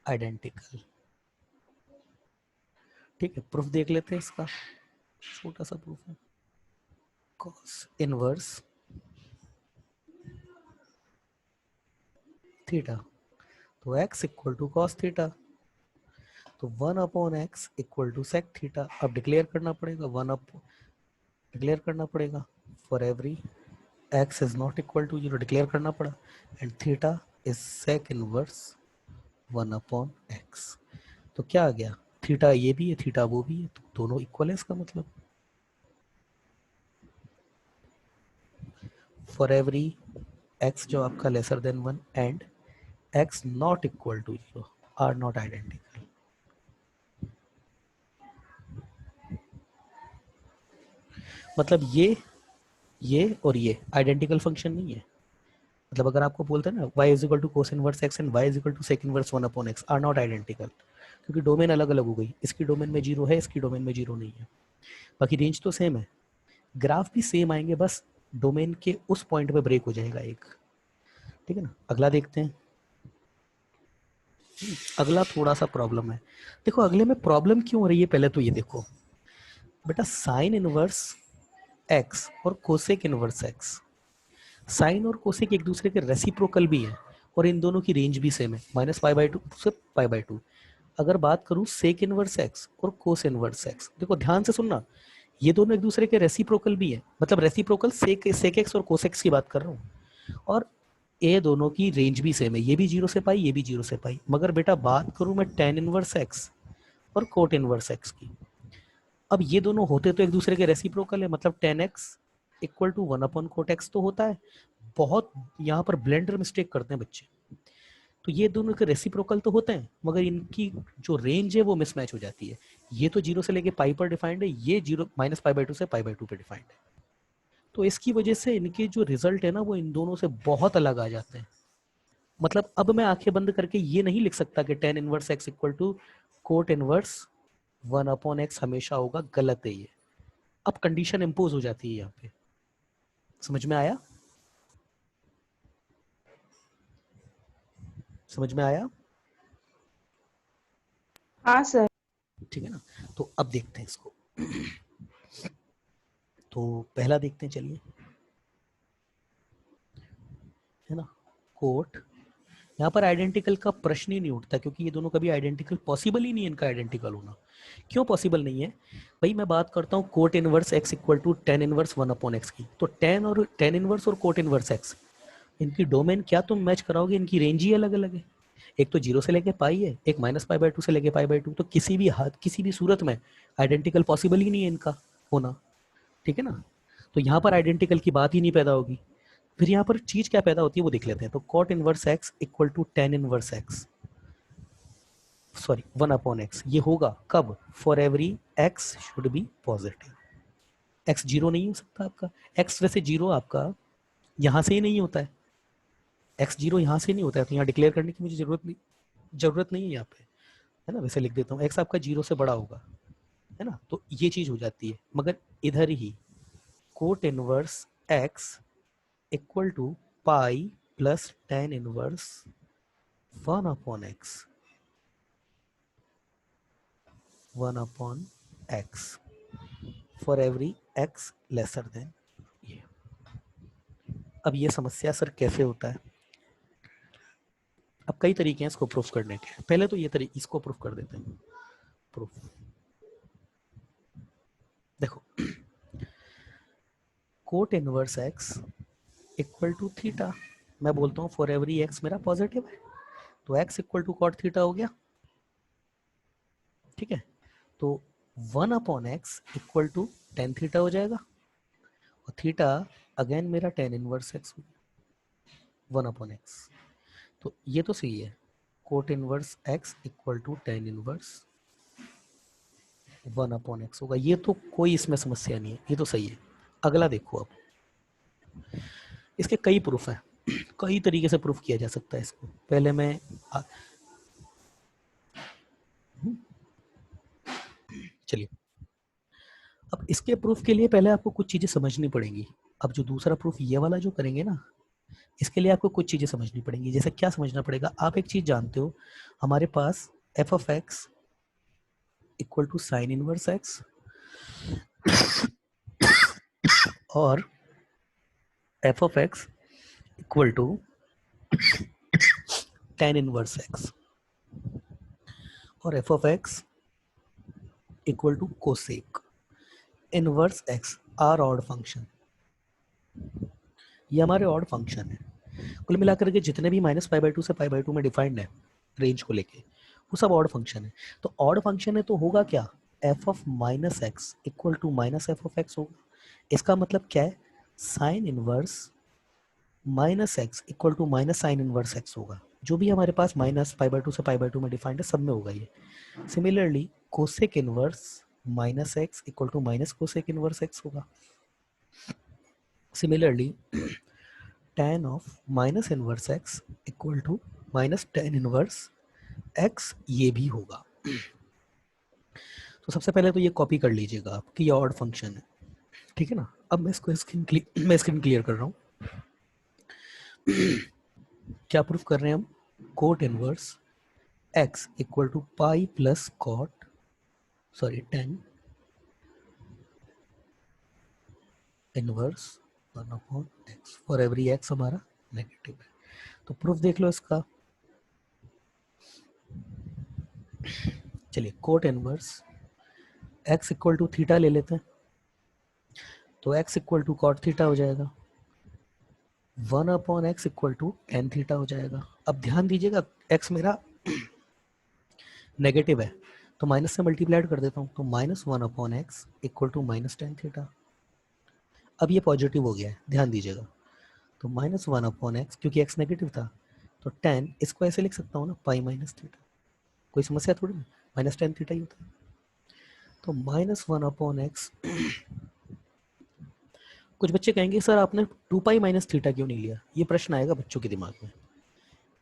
identical. ठीक है, प्रूफ देख लेते हैं इसका, छोटा सा प्रूफ है। कॉस इनवर्स थीटा, तो x equal to cos theta, तो 1 upon x equal to sec theta. अब डिक्लेयर करना पड़ेगा, 1 अप डिक्लेयर करना पड़ेगा for every x is not equal to 0 declare करना पड़ा, and theta is sec inverse 1 upon x. तो क्या आ गया, थीटा ये भी है थीटा वो भी है, तो दोनों इक्वल है इसका मतलब। फॉर एवरी x जो आपका lesser than 1 and x not equal to 0 are not identical. मतलब ये और ये आइडेंटिकल फंक्शन नहीं है। मतलब अगर आपको बोलते हैं ना y is equal to cos inverse x and y is equal to sec inverse 1 upon x are not identical, क्योंकि डोमेन अलग अलग हो गई, इसकी डोमेन में 0 है, इसकी डोमेन में 0 नहीं है। बाकी रेंज तो सेम है, ग्राफ भी सेम आएंगे, बस डोमेन के उस पॉइंट पे ब्रेक हो जाएगा एक। ठीक है ना, अगला देखते हैं। अगला थोड़ा सा प्रॉब्लम है। देखो अगले में प्रॉब्लम क्यों हो रही है, पहले तो ये देखो बेटा, साइन इनवर्स एक्स और कोसेक इनवर्स एक्स, साइन और कोसेक एक दूसरे के रेसिप्रोकल भी है, और इन दोनों की रेंज भी सेम है, माइनस पाई बाई टू से पाई बाई टू। अगर बात करूं सेक इनवर्स एक्स और कोस इनवर्स एक्स, देखो ध्यान से सुनना, ये दोनों एक दूसरे के रेसिप्रोकल भी है, मतलब रेसिप्रोकल सेक एक्स और कोसेक्स की बात कर रहा हूँ, और ये दोनों की रेंज भी सेम है, ये भी 0 से पाई, ये भी 0 से पाई। मगर बेटा बात करूं मैं टेन इनवर्स एक्स और कोट इनवर्स एक्स की, अब ये दोनों होते तो एक दूसरे के रेसिप्रोकल है, मतलब tan x equal to 1 upon cot x तो होता है। बहुत यहाँ पर ब्लेंडर मिस्टेक करते हैं बच्चे, तो ये दोनों के रेसिप्रोकल तो होते हैं, मगर इनकी जो रेंज है वो मिसमैच हो जाती है। ये तो 0 से लेके पाई पर डिफाइंड है, ये 0 माइनस पाई बाई 2 से पाई बाई 2 पे डिफाइंड है। तो इसकी वजह से इनके जो रिजल्ट है ना वो इन दोनों से बहुत अलग आ जाते हैं। मतलब अब मैं आंखें बंद करके ये नहीं लिख सकता कि tan inverse x equal to cot inverse 1 upon x हमेशा होगा, गलत है ये। अब कंडीशन इंपोज हो जाती है यहाँ पे। समझ में आया, समझ में आया? हाँ सर। ठीक है ना, तो अब देखते हैं इसको। तो पहला देखते हैं, चलिए, है ना, कोट। यहाँ पर आइडेंटिकल का प्रश्न ही नहीं उठता, क्योंकि ये दोनों कभी आइडेंटिकल पॉसिबल ही नहीं है, इनका आइडेंटिकल होना। क्यों पॉसिबल नहीं है भाई, मैं बात करता हूँ cot inverse x equal to tan inverse 1 upon x की, तो टेन इनवर्स और कोट इनवर्स एक्स, इनकी डोमेन क्या तुम मैच कराओगे, इनकी रेंज ही अलग अलग है। एक तो 0 से लेके पाई है, एक माइनस पाई बाई 2 से लेके पाई बाई 2, तो किसी भी हाथ किसी भी सूरत में आइडेंटिकल पॉसिबल ही नहीं है इनका होना। ठीक है ना, तो यहाँ पर आइडेंटिकल की बात ही नहीं पैदा होगी। फिर यहाँ पर चीज क्या पैदा होती है वो देख लेते हैं। तो cot inverse x equal to tan inverse x, sorry 1 upon x, ये होगा कब, for every x should be positive. X 0 नहीं हो सकता आपका, एक्स वैसे 0 आपका यहाँ से ही नहीं होता है, एक्स 0 यहाँ से नहीं होता है, तो यहाँ डिक्लेयर करने की मुझे जरूरत नहीं है यहाँ पे, है ना। वैसे लिख देता हूँ, एक्स आपका 0 से बड़ा होगा, है ना, तो ये चीज हो जाती है। मगर इधर ही cot inverse x equal to pi plus tan inverse 1 upon x, 1 upon x for every x lesser than ये। अब ये समस्या सर कैसे होता है, अब अब कई तरीके हैं इसको प्रूफ करने के। पहले तो ये तरीके, इसको प्रूफ कर देते हैं। प्रूफ देखो, cot inverse x equal to theta. मैं बोलता हूँ फॉर एवरी एक्स मेरा पॉजिटिव है, तो x equal to cot theta हो गया, ठीक है। तो 1 upon x equal to tan theta हो जाएगा, और थीटा अगेन मेरा tan inverse x, 1 upon x. तो ये तो सही है, cot inverse x equal to tan inverse 1 upon x होगा, ये तो कोई इसमें समस्या नहीं है, ये तो सही है। अगला देखो, अब इसके कई प्रूफ हैं, कई तरीके से प्रूफ किया जा सकता है इसको। पहले मैं चलिए, अब इसके प्रूफ के लिए पहले आपको कुछ चीजें समझनी पड़ेंगी। अब जो दूसरा प्रूफ ये वाला जो करेंगे ना, इसके लिए आपको कुछ चीजें समझनी पड़ेंगी। जैसे क्या समझना पड़ेगा, आप एक चीज जानते हो, हमारे पास f of x equal to sine inverse x और f of x equal to tan inverse x और f of x equal to cosec inverse x are odd function. ये हमारे ऑड फंक्शन है। कुल मिलाकर के जितने भी माइनस पाई बाई टू से पाई बाई टू में डिफाइंड है रेंज को लेके, वो सब ऑड फंक्शन है। तो ऑड फंक्शन है तो होगा क्या, f of minus x equal to minus f of x होगा। इसका मतलब क्या है, sine inverse minus x equal to minus sine inverse x होगा। जो भी हमारे पास माइनस पाई बाई टू से पाई बाई टू में डिफाइंड है, सब में होगा ये। Similarly cosec inverse minus x equal to minus cosec inverse x होगा। Similarly tan of minus inverse x equal to minus tan inverse x, ये भी होगा। तो सबसे पहले तो ये कॉपी कर लीजिएगा आप कि ये ऑड फंक्शन है, ठीक है ना। अब मैं इसको स्क्रीन क्लियर कर रहा हूँ। क्या प्रूफ कर रहे हैं हम, cot inverse x equal to pi plus cot, sorry tan inverse 1 upon x for every x हमारा नेगेटिव है। तो प्रूफ देख लो इसका। चलिए, cot inverse x equal to theta ले लेते हैं, तो x equal to cot theta हो जाएगा, 1 upon x equal to tan theta हो जाएगा। अब ध्यान दीजिएगा, एक्स मेरा नेगेटिव है, तो माइनस से मल्टीप्लाइड कर देता हूँ, तो minus 1 upon x equal to minus tan theta. अब ये पॉजिटिव हो गया है, ध्यान दीजिएगा। तो माइनस 1 अपॉन एक्स, क्योंकि एक्स नेगेटिव था, तो टेन इसको ऐसे लिख सकता हूँ ना, पाई माइनस थीटा। कोई समस्या थोड़ी ना, माइनस टेन थीटा ही होता है। तो माइनस 1 अपॉन एक्स, कुछ बच्चे कहेंगे सर आपने 2 पाई माइनस थीटा क्यों नहीं लिया, ये प्रश्न आएगा बच्चों के दिमाग में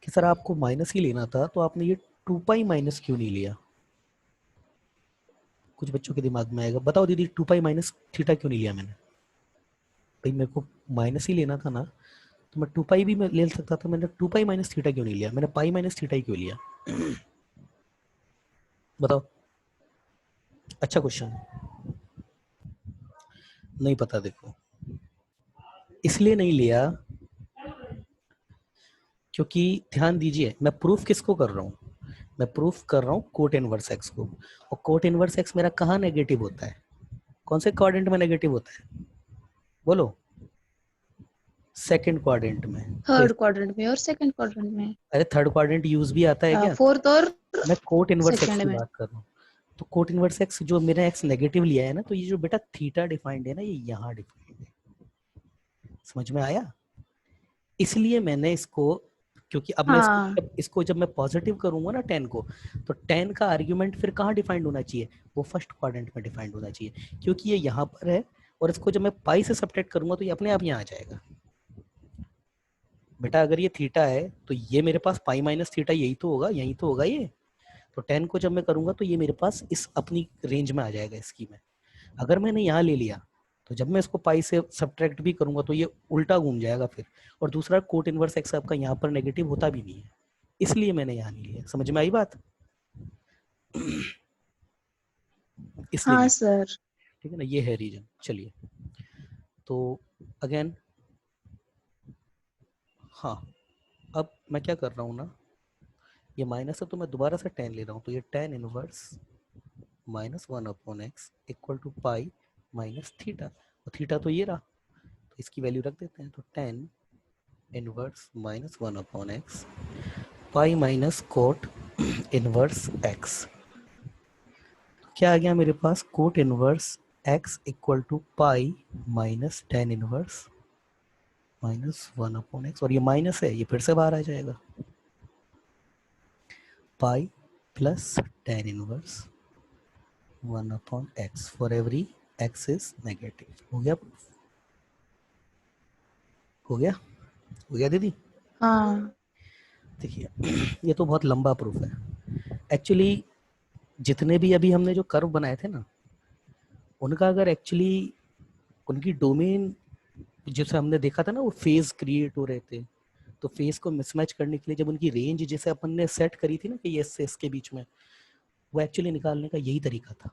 कि सर आपको माइनस ही लेना था, तो आपने ये 2 पाई माइनस क्यों नहीं लिया। कुछ बच्चों के दिमाग में आएगा, बताओ दीदी 2 पाई माइनस थीटा क्यों नहीं लिया मैंने। भाई मेरे को माइनस ही लेना था ना, तो मैं 2 पाई भी मैं ले सकता था, मैंने 2 पाई माइनस थीटा क्यों नहीं लिया, मैंने पाई माइनस थीटा ही क्यों लिया। बताओ, अच्छा क्वेश्चन। नहीं पता, देखो इसलिए नहीं लिया क्योंकि ध्यान दीजिए, मैं प्रूफ किसको कर रहा हूँ, मैं प्रूफ कर रहा हूँ कोट इनवर्स एक्स को। और कोट इनवर्स एक्स मेरा कहाँ नेगेटिव होता है, कौन से क्वाड्रेंट में नेगेटिव होता है, बोलो। सेकंड क्वाड्रेंट में। तो थर्ड क्वाड्रेंट में और सेकंड क्वाड्रेंट में, अरे थर्ड क्वाड्रेंट यूज भी आता है क्या, फोर्थ और मैं कोट इनवर्स एक्स सेकंड की में। बात कर रहा हूँ। तो कोट इनवर्स एक्स जो मेरा एक्स नेगेटिव लिया है ना, तो ये जो बेटा थीटा डिफाइंड है ना, ये यहाँ डिफाइंड है, समझ में आया। इसलिए मैंने इसको, क्योंकि अब मैं हाँ इसको जब मैं पॉजिटिव करूंगा ना 10 को, तो 10 का आर्ग्यूमेंट फिर कहाँ डिफाइंड होना चाहिए, वो फर्स्ट क्वाड्रेंट में डिफाइंड होना चाहिए, क्योंकि ये यहाँ पर है। और इसको जब मैं पाई से सब्ट्रैक्ट करूंगा तो ये अपने आप यहाँ आ जाएगा। बेटा अगर ये थीटा है तो ये मेरे पास पाई माइनस थीटा यही तो होगा, यही तो होगा ये। तो 10 को जब मैं करूंगा तो ये मेरे पास इस अपनी रेंज में आ जाएगा इसकी में। अगर मैंने यहाँ ले लिया, तो जब मैं इसको पाई से सब्ट्रैक्ट भी करूंगा तो ये उल्टा घूम जाएगा फिर। और दूसरा, कोट इनवर्स एक्स आपका यहाँ पर नेगेटिव होता भी नहीं है, इसलिए मैंने यहाँ नहीं लिया। समझ में आई बात, इसलिए हाँ नहीं। सर। ठीक है ना, ये है रीजन। चलिए, तो अगेन, हाँ, अब मैं क्या कर रहा हूँ ना, ये माइनस है तो मैं दोबारा से tan ले रहा हूँ, तो ये tan inverse minus 1/x equal to pi minus theta, और थीटा तो ये रहा, तो इसकी वैल्यू रख देते हैं, तो tan inverse minus 1/x pi minus cot inverse x। क्या आ गया मेरे पास, cot inverse x equal to pi minus tan inverse minus 1/x, और ये माइनस है, ये फिर से बाहर आ जाएगा, pi plus tan inverse 1/x for every x is negative. हो गया प्रूफ? हो गया? हो गया दीदी? हाँ देखिए ये तो बहुत लंबा प्रूफ है एक्चुअली। जितने भी अभी हमने जो कर्व बनाए थे ना, उनका अगर एक्चुअली उनकी डोमेन जैसे हमने देखा था ना, वो फेज क्रिएट हो रहे थे, तो फेज को मिसमैच करने के लिए जब उनकी रेंज जैसे अपन ने सेट करी थी ना कि एस से एस के बीच में, वो एक्चुअली निकालने का यही तरीका था।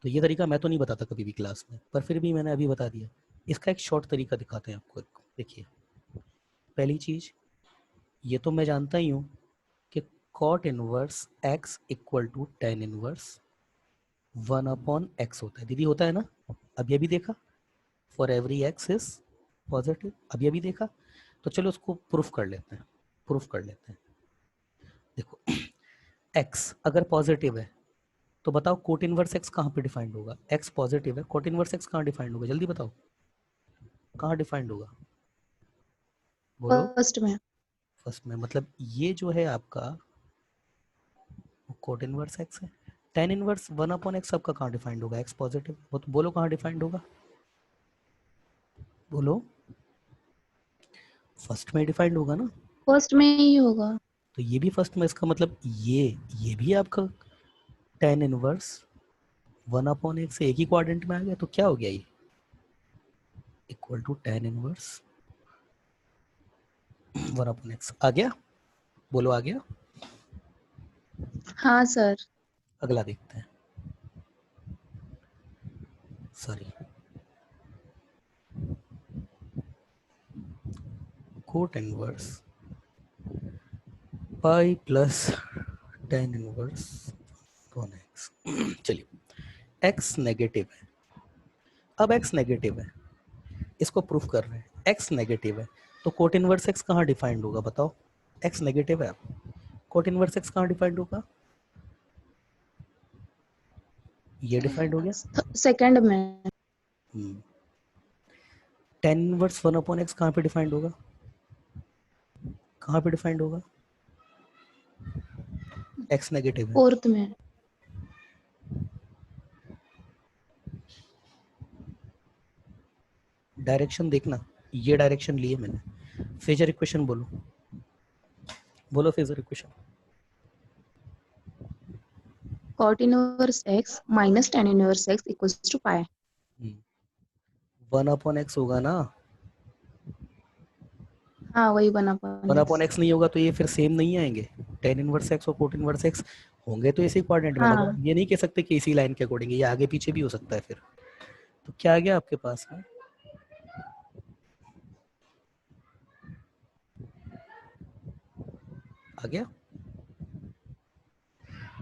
तो ये तरीका मैं तो नहीं बताता कभी भी क्लास में, पर फिर भी मैंने अभी बता दिया। इसका एक शॉर्ट तरीका दिखाते हैं आपको। देखिए पहली चीज, ये तो मैं जानता ही हूँ कि cot inverse x equal to tan inverse 1/x होता है। दीदी होता है ना? अब ये भी देखा, for every x is positive, अब ये भी देखा। तो चलो उसको प्रूफ कर लेते हैं, प्रूफ कर लेते हैं। देखो x अगर पॉजिटिव है तो बताओ कोट इनवर्स x कहाँ पे डिफाइंड होगा? x पॉजिटिव है, कोट इनवर्स x कहाँ डिफाइंड होगा? जल्दी बताओ कहाँ डिफाइंड होगा, बोलो। फर्स्ट में। फर्स्ट में, मतलब ये जो है आपका कोट इनवर्स x है। टेन इनवर्स 1/x सबका कहाँ डिफाइंड होगा? x पॉजिटिव, वो तो बोलो कहाँ डिफाइंड होगा, बोलो। फर्स्ट में डिफाइंड होगा ना, फर्स्ट में ही होगा। तो ये भी फर्स्ट में, इसका मतलब ये भी आपका टेन इनवर्स 1/x से एक ही क्वाड्रेंट में आ गया, तो क्या हो गया ये, equal to tan inverse 1/x आ गया, बोलो आ गया। हाँ सर। अगला देखते हैं, sorry, cot inverse pi plus tan inverse 1x। चलिए x नेगेटिव है, अब x नेगेटिव है, इसको प्रूफ कर रहे हैं, x नेगेटिव है, तो कोट इनवर्स x कहाँ डिफाइंड होगा बताओ? x नेगेटिव है, कोट इनवर्स x कहाँ डिफाइंड होगा? ये डिफाइंड हो गया। सेकंड में। टेन इनवर्स 1/x कहाँ पे डिफाइंड होगा? कहाँ पे डिफाइंड होगा? x नेगेटिव है, फोर्थ में। डायरेक्शन देखना, ये डायरेक्शन लिए मैंने। फेजर इक्वेशन बोलो, बोलो फेजर equation. Cot inverse x minus tan inverse x equals to pi. 1/x होगा ना, हाँ वही बना one upon upon x। X नहीं होगा तो ये फिर सेम नहीं आएंगे। टेन इनवर्स एक्स और कोट इनवर्स एक्स होंगे तो इसी क्वाड्रेंट में, मगर हाँ ये नहीं कह सकते कि इसी लाइन के अकॉर्डिंग, ये आगे पीछे भी हो सकता है फिर। तो क्या आ गया आपके पास में, आ गया,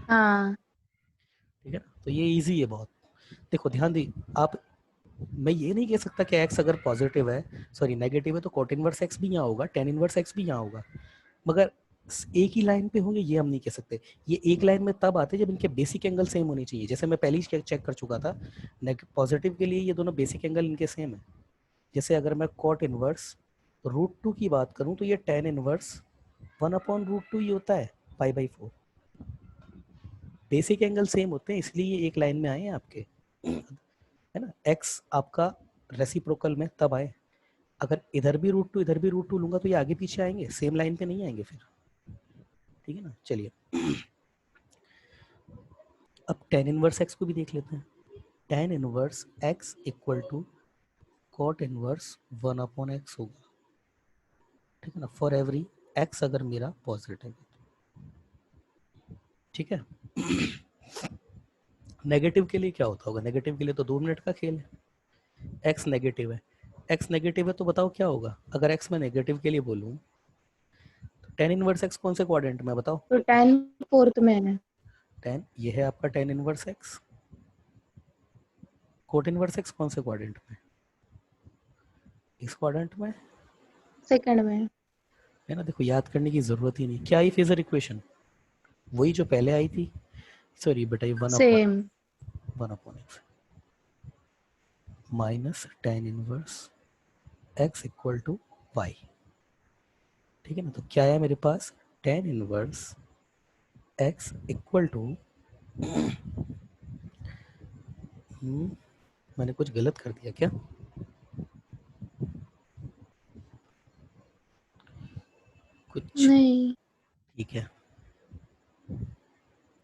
हाँ। ठीक है ना? तो ये इजी है बहुत। देखो ध्यान दी आप, मैं ये नहीं कह सकता कि एक्स अगर पॉजिटिव है, सॉरी नेगेटिव है, तो कोट इनवर्स एक्स भी यहाँ होगा, टेन इनवर्स एक्स भी यहाँ होगा, मगर एक ही लाइन पे होंगे ये हम नहीं कह सकते। ये एक लाइन में तब आते हैं जब इनके बेसिक एंगल सेम होने चाहिए, जैसे मैं पहले ही चेक कर चुका था, पॉजिटिव के लिए ये दोनों बेसिक एंगल इनके सेम है। जैसे अगर मैं कॉट इनवर्स √2 की बात करूं तो ये टेन इनवर्स 1/√2 ही होता है, π/4। बेसिक एंगल सेम होते हैं इसलिए ये एक लाइन में आए हैं आपके, है ना। एक्स आपका रेसिप्रोकल में तब आए, अगर इधर भी √2 इधर भी √2 लूंगा तो ये आगे पीछे आएंगे, सेम लाइन पे नहीं आएंगे फिर, ठीक है ना। चलिए अब टेन इनवर्स एक्स को भी देख लेते हैं। Tan inverse x equal to cot inverse 1/x होगा, ठीक है ना, फॉर एवरी एक्स अगर मेरा पॉजिटिव है, ठीक है। नेगेटिव के लिए क्या होता होगा? नेगेटिव के लिए तो 2 मिनट का खेल है। एक्स नेगेटिव है, एक्स नेगेटिव है तो बताओ क्या होगा? अगर एक्स मैं नेगेटिव के लिए बोलूँ टेन इनवर्स एक्स कौन से क्वाड्रेंट में बताओ? तो 10 फोर्थ में है। 10, ये है आपका ten inverse x. Coat inverse x कौन से क्वाड्रेंट में? इस क्वाड्रेंट में सेकंड में। है ना। देखो याद करने की जरूरत ही नहीं। क्या आई फेजर इक्वेशन? वही जो पहले आई थी। सॉरी बेटा, ये same. One upon x minus tan inverse x equal to y. ठीक है ना। तो क्या है मेरे पास? Tan inverse x equal to, मैंने कुछ गलत कर दिया क्या? कुछ नहीं। ठीक है।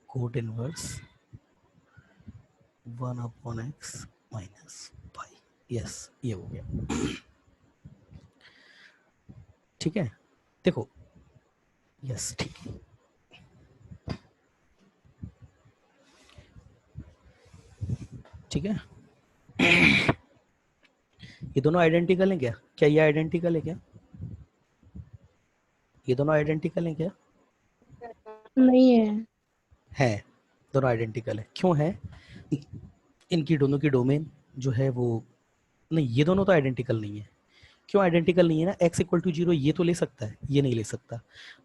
Cot inverse one upon x minus पाई। यस, ये हो गया। ठीक है। देखो, यस ठीक है। ठीक है। ये दोनों आइडेंटिकल हैं क्या? क्या ये आइडेंटिकल है क्या? ये दोनों आइडेंटिकल हैं क्या? नहीं है। है। दोनों आइडेंटिकल है। क्यों है? इनकी दोनों की डोमेन जो है वो, नहीं ये दोनों तो आइडेंटिकल नहीं है। क्यों आइडेंटिकल नहीं है ना? x इक्वल टू जीरो ये तो ले सकता है, ये नहीं ले सकता।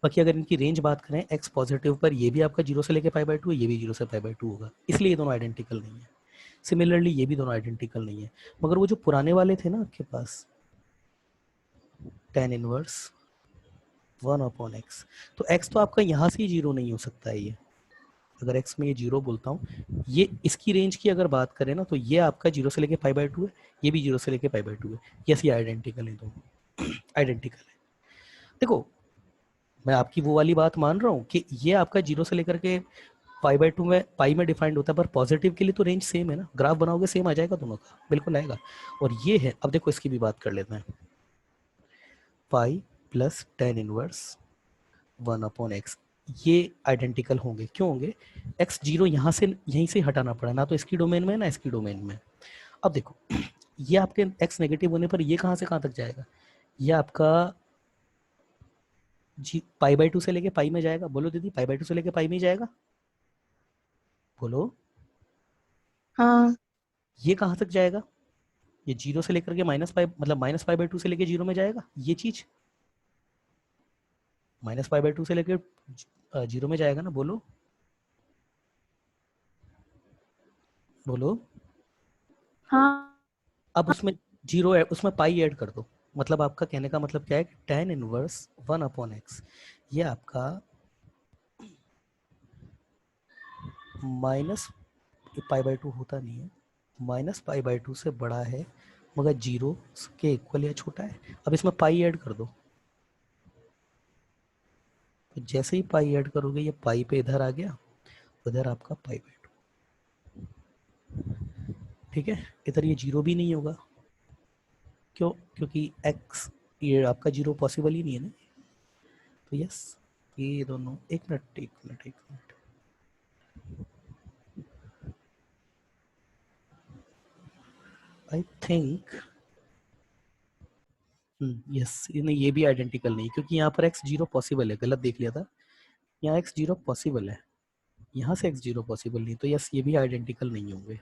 बाकी अगर इनकी रेंज बात करें x पॉजिटिव पर, ये भी आपका जीरो से लेके पाई बाय टू है, ये भी जीरो से पाई बाय टू होगा, इसलिए ये दोनों आइडेंटिकल नहीं है। सिमिलरली ये भी दोनों आइडेंटिकल नहीं है। मगर वो जो पुराने वाले थे ना आपके पास, tan inverse one upon x, तो x तो आपका यहाँ से ही जीरो नहीं हो सकता है। ये अगर x में ये जीरो बोलता हूँ, ये इसकी रेंज की अगर बात करें ना, तो ये आपका जीरो से लेके पाई बाय टू है, ये भी जीरो से लेके पाई बाय टू है। यस, ये आइडेंटिकल है दोनों। आइडेंटिकल है। देखो, मैं आपकी वो वाली बात मान रहा हूँ कि ये आपका जीरो से लेकर के पाई बाय टू में, पाई में डिफाइंड होता है, पर पॉजिटिव के लिए तो रेंज सेम है ना। ग्राफ बनाओगे सेम आ जाएगा दोनों का, बिल्कुल आएगा। और ये है, अब देखो इसकी भी बात कर लेते हैं। पाई plus tan inverse one upon x, ये आइडेंटिकल होंगे। क्यों होंगे? एक्स जीरो यहाँ से यहीं से हटाना पड़ा ना, तो इसकी डोमेन में ना इसकी डोमेन में। अब देखो, ये आपके एक्स नेगेटिव होने पर ये कहाँ से कहाँ तक जाएगा? ये आपका जी पाई बाय टू से लेके पाई में जाएगा। बोलो दीदी, पाई बाय टू से लेके पाई में जाएगा? बोलो। हाँ। ये कहाँ तक जाएगा? ये जीरो से लेकर के माइनस पाई, मतलब माइनस पाई बाय टू से लेके जीरो में जाएगा ये चीज। माइनस पाई बाय टू से लेके जीरो में जाएगा ना। बोलो बोलो। हाँ। अब उसमें जीरो है, उसमें पाई ऐड कर दो। मतलब आपका कहने का मतलब क्या है? Ten inverse one upon x, ये आपका माइनस पाई बाय टू होता नहीं है, माइनस पाई बाय टू से बड़ा है, मगर जीरो के इक्वल या छोटा है। अब इसमें पाई ऐड कर दो। तो जैसे ही पाई ऐड करोगे, ये पाई पे इधर आ गया, उधर आपका पाई बाय टू। ठीक है। इधर ये जीरो भी नहीं होगा। क्यों? क्योंकि एक्स, ये आपका जीरो पॉसिबल ही नहीं है ना। तो यस, ये दोनों, एक मिनट एक मिनट एक मिनट, आई थिंक यस, नहीं ये भी आइडेंटिकल नहीं, क्योंकि यहाँ पर एक्स जीरो पॉसिबल है, गलत देख लिया था। यहाँ एक्स जीरो पॉसिबल है, यहाँ से एक्स जीरो पॉसिबल नहीं, तो यस ये भी आइडेंटिकल नहीं होंगे।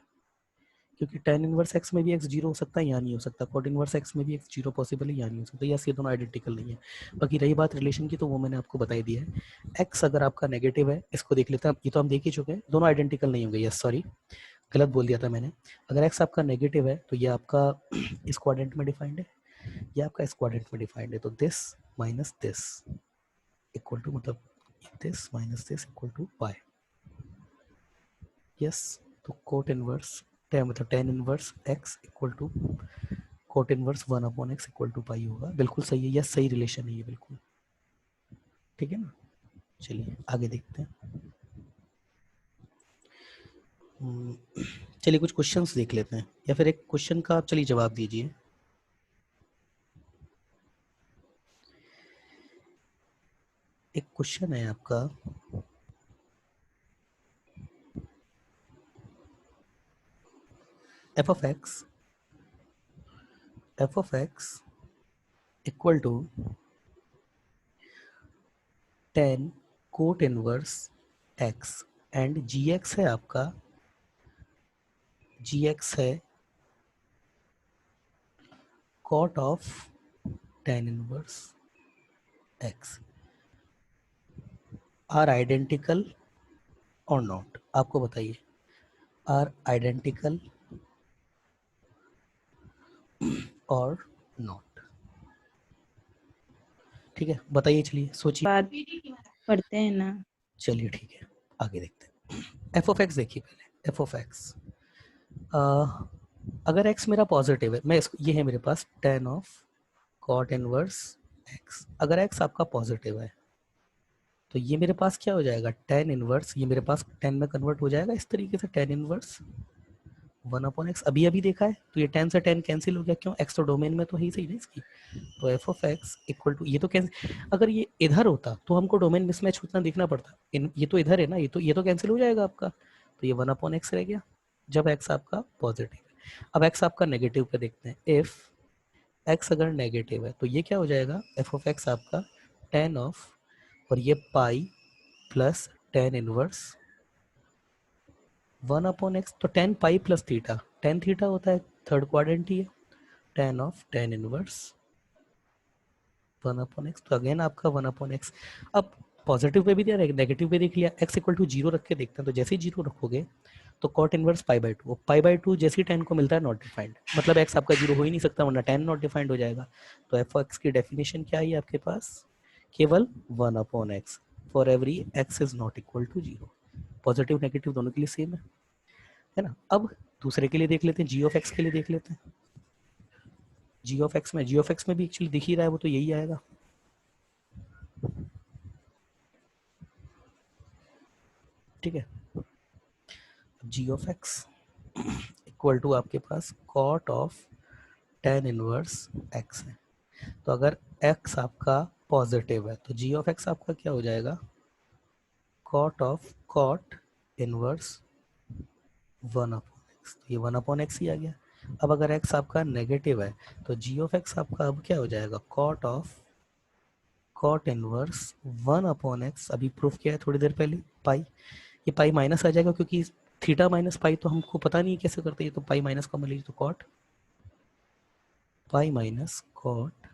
क्योंकि टेन इनवर्स एक्स में भी एक्स जीरो हो सकता है, यहाँ नहीं हो सकता। कॉट इनवर्स एक्स में भी एक्स जीरो पॉसिबल है, यहाँ नहीं हो सकता। यस, ये दोनों आइडेंटिकल नहीं है। बाकी रही बात रिलेशन की, तो वो मैंने आपको बताई दी है। एक्स अगर आपका नेगेटिव है, इसको देख लेते हैं। ये तो हम देख ही चुके हैं, दोनों आइडेंटिकल नहीं होंगे। यस सॉरी, गलत बोल दिया था मैंने। अगर एक्स आपका नेगेटिव है, तो ये आपका इस क्वाड्रेंट में डिफाइंड है, ये आपका इस क्वाड्रेंट में डिफाइंड है। तो this minus this equal to, मतलब this minus this equal to pi. Yes, तो कोट इनवर्स मतलब tan inverse x equal to cot inverse one upon x equal to pi होगा। बिल्कुल सही है, यस सही रिलेशन है ये, बिल्कुल ठीक है ना। चलिए आगे देखते हैं। चलिए कुछ क्वेश्चंस देख लेते हैं, या फिर एक क्वेश्चन का आप चलिए जवाब दीजिए। एक क्वेश्चन है आपका, f of x equal to 10 cot inverse x and gx है आपका, gx है cot of 10 inverse x are identical और नॉट, आपको बताइए आर आइडेंटिकल और नॉट। ठीक है, बताइए, चलिए सोचिए। बात पढ़ते हैं ना। चलिए ठीक है, आगे देखते हैं। एफ ऑफ एक्स देखिए पहले, एफ ऑफ एक्स अगर x मेरा पॉजिटिव है, मैं इसको, ये है मेरे पास tan of cot inverse x, अगर x आपका पॉजिटिव है तो ये मेरे पास क्या हो जाएगा, tan इनवर्स, ये मेरे पास tan में कन्वर्ट हो जाएगा इस तरीके से, tan इनवर्स 1/x। अभी अभी देखा है तो ये tan से tan कैंसिल हो गया, क्यों, x तो डोमेन में तो है ही सही ना इसकी, तो f of x equal to, ये तो कैंसिल, अगर ये इधर होता तो हमको डोमेन मिसमैच उतना देखना पड़ता, ये तो इधर है ना, ये तो कैंसिल हो जाएगा आपका, तो ये 1/x रह गया जब x आपका पॉजिटिव है। अब x आपका नेगेटिव पे देखते हैं, इफ x अगर नेगेटिव है तो ये क्या हो जाएगा, एफ ऑफ एक्स आपका tan ऑफ, और ये pi plus tan inverse 1/x, तो tan pi plus theta, tan theta होता है थर्ड क्वाड्रेंट ही है, tan of tan inverse 1/x, तो अगेन आपका 1/x। अब पॉजिटिव पे भी दिया, नेगेटिव पे देख लिया, x इक्वल टू 0 रख के देखते हैं, तो जैसे ही 0 रखोगे तो cot इनवर्स पाई/2, पाई/2 जैसे ही tan को मिलता है नॉट डिफाइंड, मतलब x आपका 0 हो ही नहीं सकता वरना tan नॉट डिफाइंड हो जाएगा। तो एफ एक्स की डेफिनेशन क्या है आपके पास, केवल 1/x for every x is not equal to 0। Positive negative दोनों के लिए सेम है ना। अब दूसरे के लिए देख लेते हैं, जी ऑफ एक्स के लिए देख लेते हैं। जी ऑफ एक्स में भी एक्चुअली दिख ही रहा है, वो तो यही आएगा, ठीक है। G of x equal to आपके पास cot of tan inverse x है, तो अगर x आपका पॉजिटिव है तो जी ऑफ एक्स आपका क्या हो जाएगा, cot of cot inverse 1/x, तो ये 1/x ही आ गया। अब अगर x आपका नेगेटिव है तो जी ऑफ एक्स आपका अब क्या हो जाएगा, cot of cot inverse 1/x, अभी प्रूफ किया है थोड़ी देर पहले, पाई, ये पाई माइनस आ जाएगा क्योंकि थीटा माइनस पाई तो हमको पता नहीं है कैसे करते हैं, तो पाई माइनस कॉमन लीजिए, तो cot pi minus cot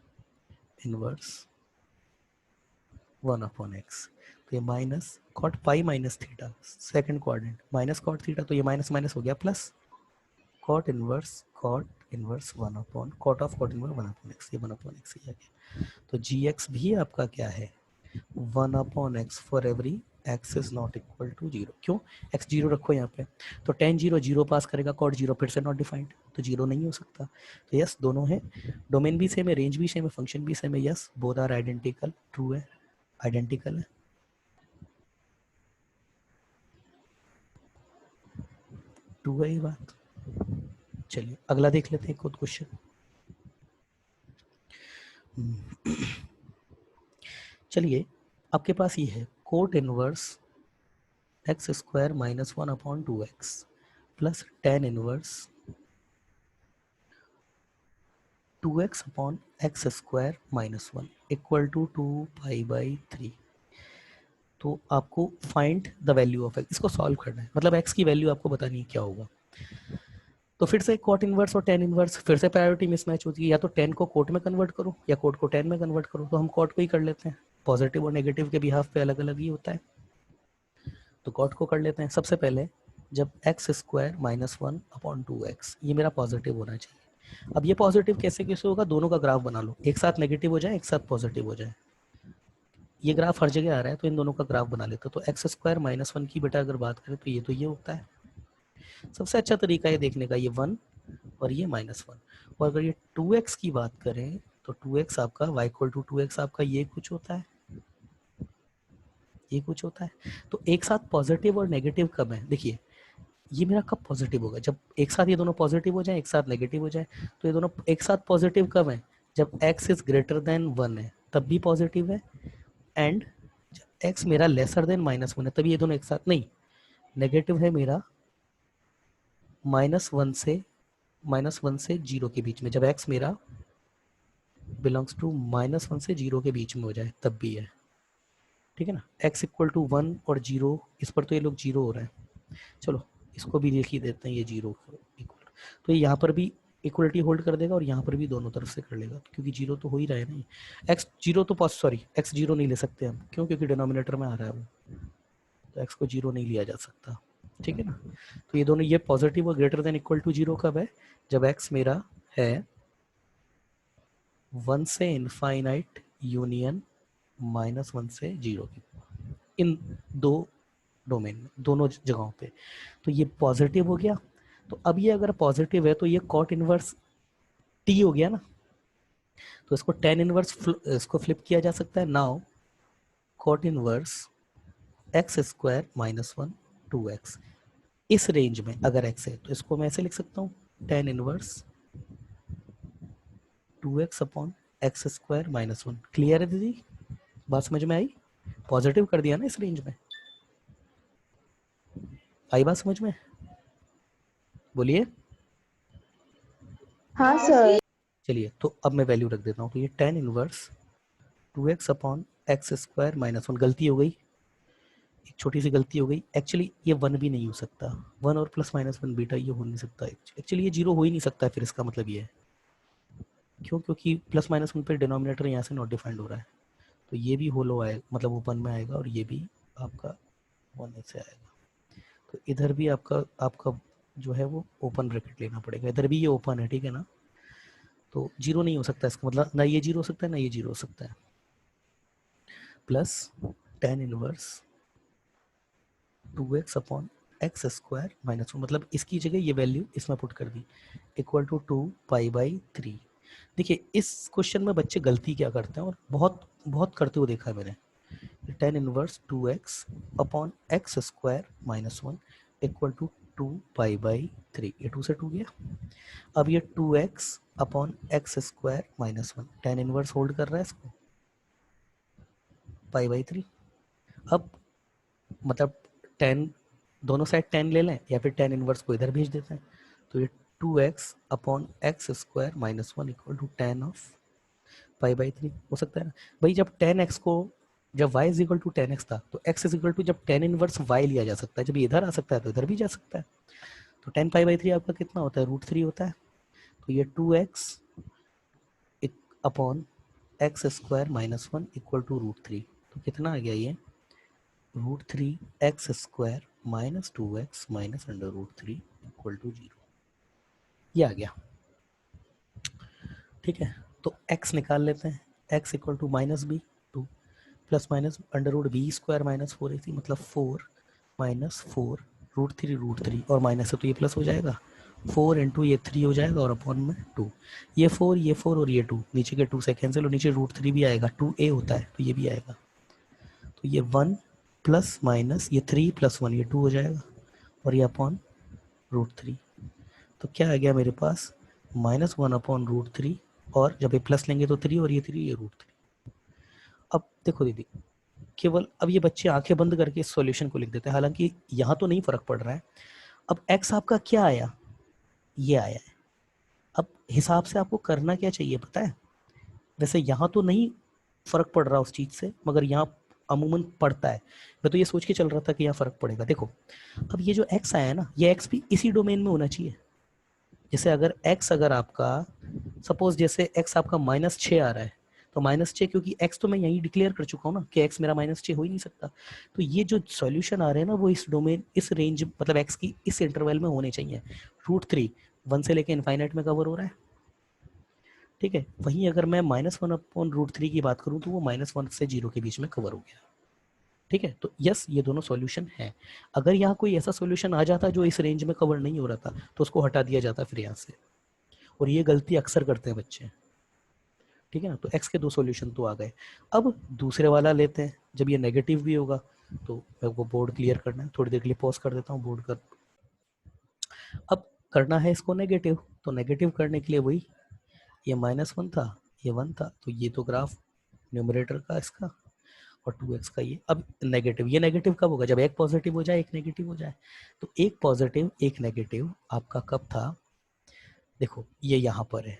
inverse 1/x, तो ये minus cot pi minus theta second quadrant minus cot theta, तो ये माइनस माइनस हो गया plus cot inverse 1 cot of cot inverse 1/x, ये 1/x ही आ गया। तो जी एक्स भी आपका क्या है, 1/x for every x is not equal to 0। क्यों, x 0 रखो यहाँ पे, तो tan 0 0 पास करेगा, cot 0 फिर से नॉट डिफाइंड, तो 0 नहीं हो सकता। तो यस, दोनों है, डोमेन भी सेम है, रेंज भी सेम है, फंक्शन भी सेम है, yes both are identical, true है, आइडेंटिकल है। ट्रू है ये बात। चलिए अगला देख लेते हैं खुद क्वेश्चन। चलिए आपके पास ये है cot inverse x square minus 1/2x plus tan inverse 2x upon x square minus 1 equal to 2π/3। तो आपको find the value of x, इसको सॉल्व करना है, मतलब एक्स की वैल्यू आपको बतानी है क्या होगा। तो फिर से कॉट इनवर्स और tan इनवर्स, फिर से प्रायोरिटी मिसमैच होती है, या तो tan को कोट में कन्वर्ट करो या कोट को tan में कन्वर्ट करो, तो हम कॉट को ही कर लेते हैं, पॉजिटिव और नेगेटिव के बिहाफ पे अलग अलग ही होता है, तो कॉट को कर लेते हैं। सबसे पहले जब एक्स स्क्वायर माइनस 1/2x, ये मेरा पॉजिटिव होना चाहिए। अब ये पॉजिटिव कैसे कैसे होगा, दोनों का ग्राफ बना लो, एक साथ नेगेटिव हो जाए एक साथ पॉजिटिव हो जाए, ये ग्राफ हर जगह आ रहा है तो इन दोनों का ग्राफ बना लेते, तो एक्स स्क्वायर माइनस 1 की बेटा अगर बात करें तो ये होता है। सबसे अच्छा तरीका है देखने का, ये 1 और ये -1, और अगर ये 2x की बात करें तो 2x आपका y इक्वल टू 2x आपका ये कुछ होता है, ये कुछ होता है। तो एक साथ पॉजिटिव और नेगेटिव कब है, देखिए ये मेरा कब पॉजिटिव होगा, जब एक साथ ये दोनों पॉजिटिव हो जाए एक साथ नेगेटिव हो जाए, तो ये दोनों एक साथ पॉजिटिव कब है, जब x इज ग्रेटर देन 1 है तब भी पॉजिटिव है, एंड जब x मेरा लेसर देन -1 है तभी ये दोनों एक साथ, नहीं नेगेटिव है मेरा -1 से 0 के बीच में, जब x मेरा बिलोंग्स टू -1 से 0 के बीच में हो जाए तब भी है। ठीक है ना, x इक्वल टू 1 और 0, इस पर तो ये लोग 0 हो रहे हैं, चलो इसको भी लिख ही देते हैं ये 0 इक्वल, तो ये यहाँ पर भी इक्वलिटी होल्ड कर देगा और यहाँ पर भी दोनों तरफ से कर लेगा, क्योंकि 0 तो हो ही रहा है नहीं, x 0 तो सॉरी x 0 नहीं ले सकते हम, क्यों, क्योंकि डिनोमिनेटर में आ रहा है वो, तो x को 0 नहीं लिया जा सकता, ठीक है ना। तो ये दोनों, ये पॉजिटिव और ग्रेटर देन इक्वल टू 0 कब है, जब x मेरा है 1 से इनफाइनाइट यूनियन -1 से 0 की, इन दो डोमेन में, दोनों जगहों पे, तो ये पॉजिटिव हो गया। तो अब ये अगर पॉजिटिव है तो ये कॉट इनवर्स टी हो गया ना, तो इसको टेन इनवर्स इसको फ्लिप किया जा सकता है। Now cot inverse x square -1 2x, इस रेंज में अगर x है तो इसको मैं ऐसे लिख सकता हूँ, ten inverse 2x upon x square -1। Clear है दीदी, बात समझ में आई? पॉजिटिव कर दिया ना इस रेंज में, आई बात समझ में? बोलिए। हाँ सर। चलिए तो अब मैं वैल्यू रख देता हूँ, तो ये ten inverse 2x upon x square -1, गलती हो गई, एक छोटी सी गलती हो गई, एक्चुअली ये 1 भी नहीं हो सकता, 1 और +-1 बीटा ये हो नहीं सकता, एक्चुअली ये 0 हो ही नहीं सकता है, फिर इसका मतलब ये है, क्यों, क्योंकि +-1 पे डिनोमिनेटर यहाँ से नॉट डिफाइंड हो रहा है, तो ये भी होलो आएगा, मतलब ओपन में आएगा, और ये भी आपका 1 से आएगा, तो इधर भी आपका आपका जो है वो ओपन ब्रैकेट लेना पड़ेगा, इधर भी ये ओपन है, ठीक है ना, तो 0 नहीं हो सकता, इसका मतलब ना ये 0 हो सकता है ना ये 0 हो सकता है, plus tan inverse 2x upon x square -1, मतलब इसकी जगह ये वैल्यू इसमें पुट कर दी, इक्वल टू 2π/3। देखिए इस क्वेश्चन में बच्चे गलती क्या करते हैं, और बहुत बहुत करते हुए देखा है मैंने, tan inverse 2x upon x square -1 equal to 2π/3, ये 2 से 2 गया, अब ये 2x upon x square -1, tan inverse hold कर रहा है इसको, π/3, अब मतलब 10 दोनों साइड 10 ले लें, या फिर 10 इनवर्स को इधर भेज देते हैं, तो ये 2x upon x square -1 equal to 10 of π/3 हो सकता है ना भाई, जब 10x को, जब y is equal to 10x था, तो x इज इक्वल टू जब 10 इनवर्स y लिया जा सकता है, जब इधर आ सकता है तो इधर भी जा सकता है, तो 10π/3 आपका कितना होता है, √3 होता है, तो ये 2x upon x square -1 equal to √3, तो कितना आ गया ये, √3x square -2x -√3 equal to 0, ये आ गया, ठीक है। तो x निकाल लेते हैं, x equal to -b 2 plus minus √b square -4ac, मतलब 4 -4 √3 और माइनस है तो ये प्लस हो जाएगा, 4 इंटू ये 3 हो जाएगा, और अपॉन में 2, ये 4 और ये 2, नीचे के 2 से कैंसिल, और नीचे √3 भी आएगा, 2a होता है तो ये भी आएगा, तो ये 1 प्लस माइनस ये 3 प्लस 1 ये 2 हो जाएगा, और ये अपॉन √3, तो क्या आ गया मेरे पास, -1 अपॉन √3, और जब ये प्लस लेंगे तो 3 और ये 3 ये √3। अब देखो दीदी, केवल अब ये बच्चे आंखें बंद करके इस सॉल्यूशन को लिख देते हैं, हालांकि यहाँ तो नहीं फर्क पड़ रहा है। अब x आपका क्या आया, ये आया है, अब हिसाब से आपको करना क्या चाहिए पता है, वैसे यहाँ तो नहीं फर्क पड़ रहा उस चीज से, मगर यहाँ अमूमन पड़ता है, मैं तो ये सोच के चल रहा था कि यहाँ फर्क पड़ेगा। देखो अब ये जो x आया है ना, ये x भी इसी डोमेन में होना चाहिए, जैसे अगर x अगर आपका सपोज जैसे x आपका -6 आ रहा है, तो -6 क्योंकि x तो मैं यही डिक्लेयर कर चुका हूँ ना कि x मेरा -6 हो ही नहीं सकता, तो ये जो सॉल्यूशन आ रहे हैं ना वो इस डोमेन, इस रेंज मतलब x की इस इंटरवल में होने चाहिए, √3 1 से लेके इनफाइनाइट में कवर हो रहा है, ठीक है। वहीं अगर मैं -1 अपॉन √3 की बात करूँ तो वो -1 से 0 के बीच में कवर हो गया, ठीक है। तो यस ये दोनों सॉल्यूशन है, अगर यहाँ कोई ऐसा सॉल्यूशन आ जाता जो इस रेंज में कवर नहीं हो रहा था तो उसको हटा दिया जाता फिर यहाँ से, और ये गलती अक्सर करते हैं बच्चे, ठीक है ना। तो x के 2 सॉल्यूशन तो आ गए, अब दूसरे वाला लेते हैं, जब ये नेगेटिव भी होगा तो मेरे को बोर्ड क्लियर करना है, थोड़ी देर के लिए पॉज कर देता हूँ बोर्ड कर, अब करना है इसको नेगेटिव, तो नेगेटिव करने के लिए वही, ये -1 था ये 1 था, तो ये तो ग्राफ न्यूमरेटर का इसका और 2x का ये, अब नेगेटिव, ये नेगेटिव कब होगा, जब एक पॉजिटिव हो जाए एक नेगेटिव हो जाए, तो एक पॉजिटिव एक नेगेटिव आपका कब था, देखो ये यहाँ पर है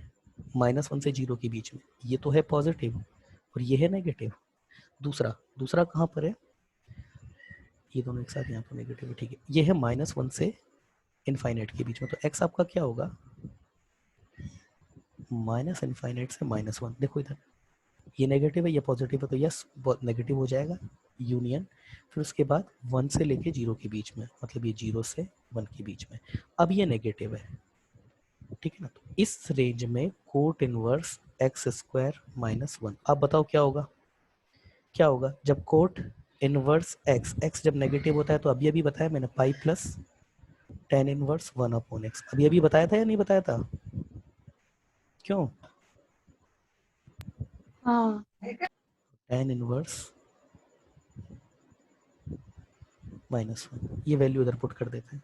-1 से 0 के बीच में, ये तो है पॉजिटिव और ये है नेगेटिव, दूसरा दूसरा कहाँ पर है, ये दोनों एक साथ यहाँ पर नेगेटिव है, ठीक है। ये है -1 से इनफाइनाइट के बीच में, तो x आपका क्या होगा, माइनस इनफाइनाइट से -1। देखो इधर ये नेगेटिव है, ये पॉजिटिव है, तो यस नेगेटिव हो जाएगा यूनियन। फिर उसके बाद 1 से लेके 0 के बीच में, मतलब ये 0 से 1 के बीच में। अब ये नेगेटिव है, ठीक है ना। तो इस रेंज में कोट इनवर्स एक्स स्क्वायर -1। अब बताओ क्या होगा, क्या होगा जब कोट इनवर्स एक्स, एक्स जब नेगेटिव होता है, तो अभी अभी बताया मैंने pi plus tan inverse 1/x, अभी अभी बताया था या नहीं बताया था, क्यों, हाँ tan इनवर्स -1, ये वैल्यू इधर पुट कर देते हैं।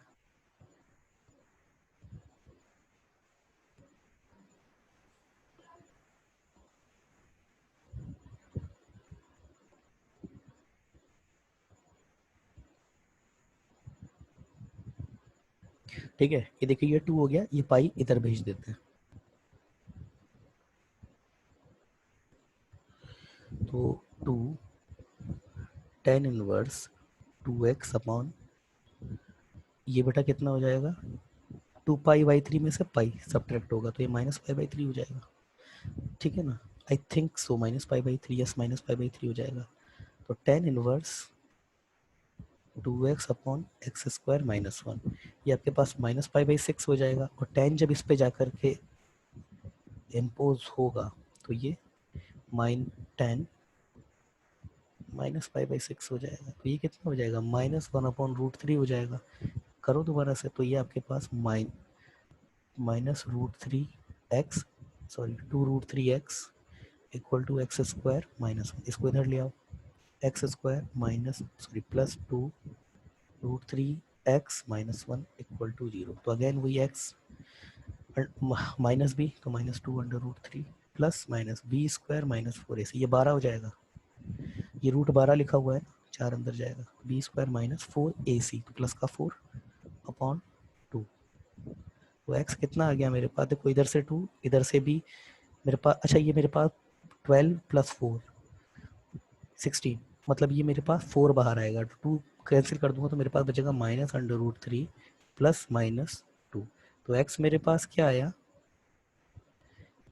ठीक है, ये देखिए ये 2 हो गया, ये पाई इधर भेज देते हैं। तो 2 tan इनवर्स 2x अपॉन, ये बेटा कितना हो जाएगा, 2π/3 में से पाई सब्ट्रैक्ट होगा, तो ये -π/3 हो जाएगा, ठीक है ना। आई थिंक सो -π/3, यस -π/3 हो जाएगा। तो tan inverse 2x upon x square -1, ये आपके पास -π/6 हो जाएगा, और tan जब इस पे जाकर के इम्पोज होगा, तो ये tan -π/6 हो जाएगा, तो ये कितना हो जाएगा, -1/√3 हो जाएगा। करो दोबारा से, तो ये आपके पास -√3x, sorry 2√3x equal to x square -1, इसको इधर ले आओ, x square minus sorry plus 2√3x-1 equal to 0। तो अगेन वही x माइनस b, तो -2/√3 plus minus B square -4ac, ये 12 हो जाएगा, ये √12 लिखा हुआ है, 4 अंदर जाएगा, बी स्क्वायर -4ac, तो प्लस का 4 अपॉन 2। तो x कितना आ गया मेरे पास, देखो इधर से 2, इधर से भी मेरे पास, अच्छा ये मेरे पास 12 + 4 16, मतलब ये मेरे पास 4 बाहर आएगा, 2 कैंसिल कर दूंगा तो मेरे पास बचेगा -√3 प्लस -2। तो x मेरे पास क्या आया,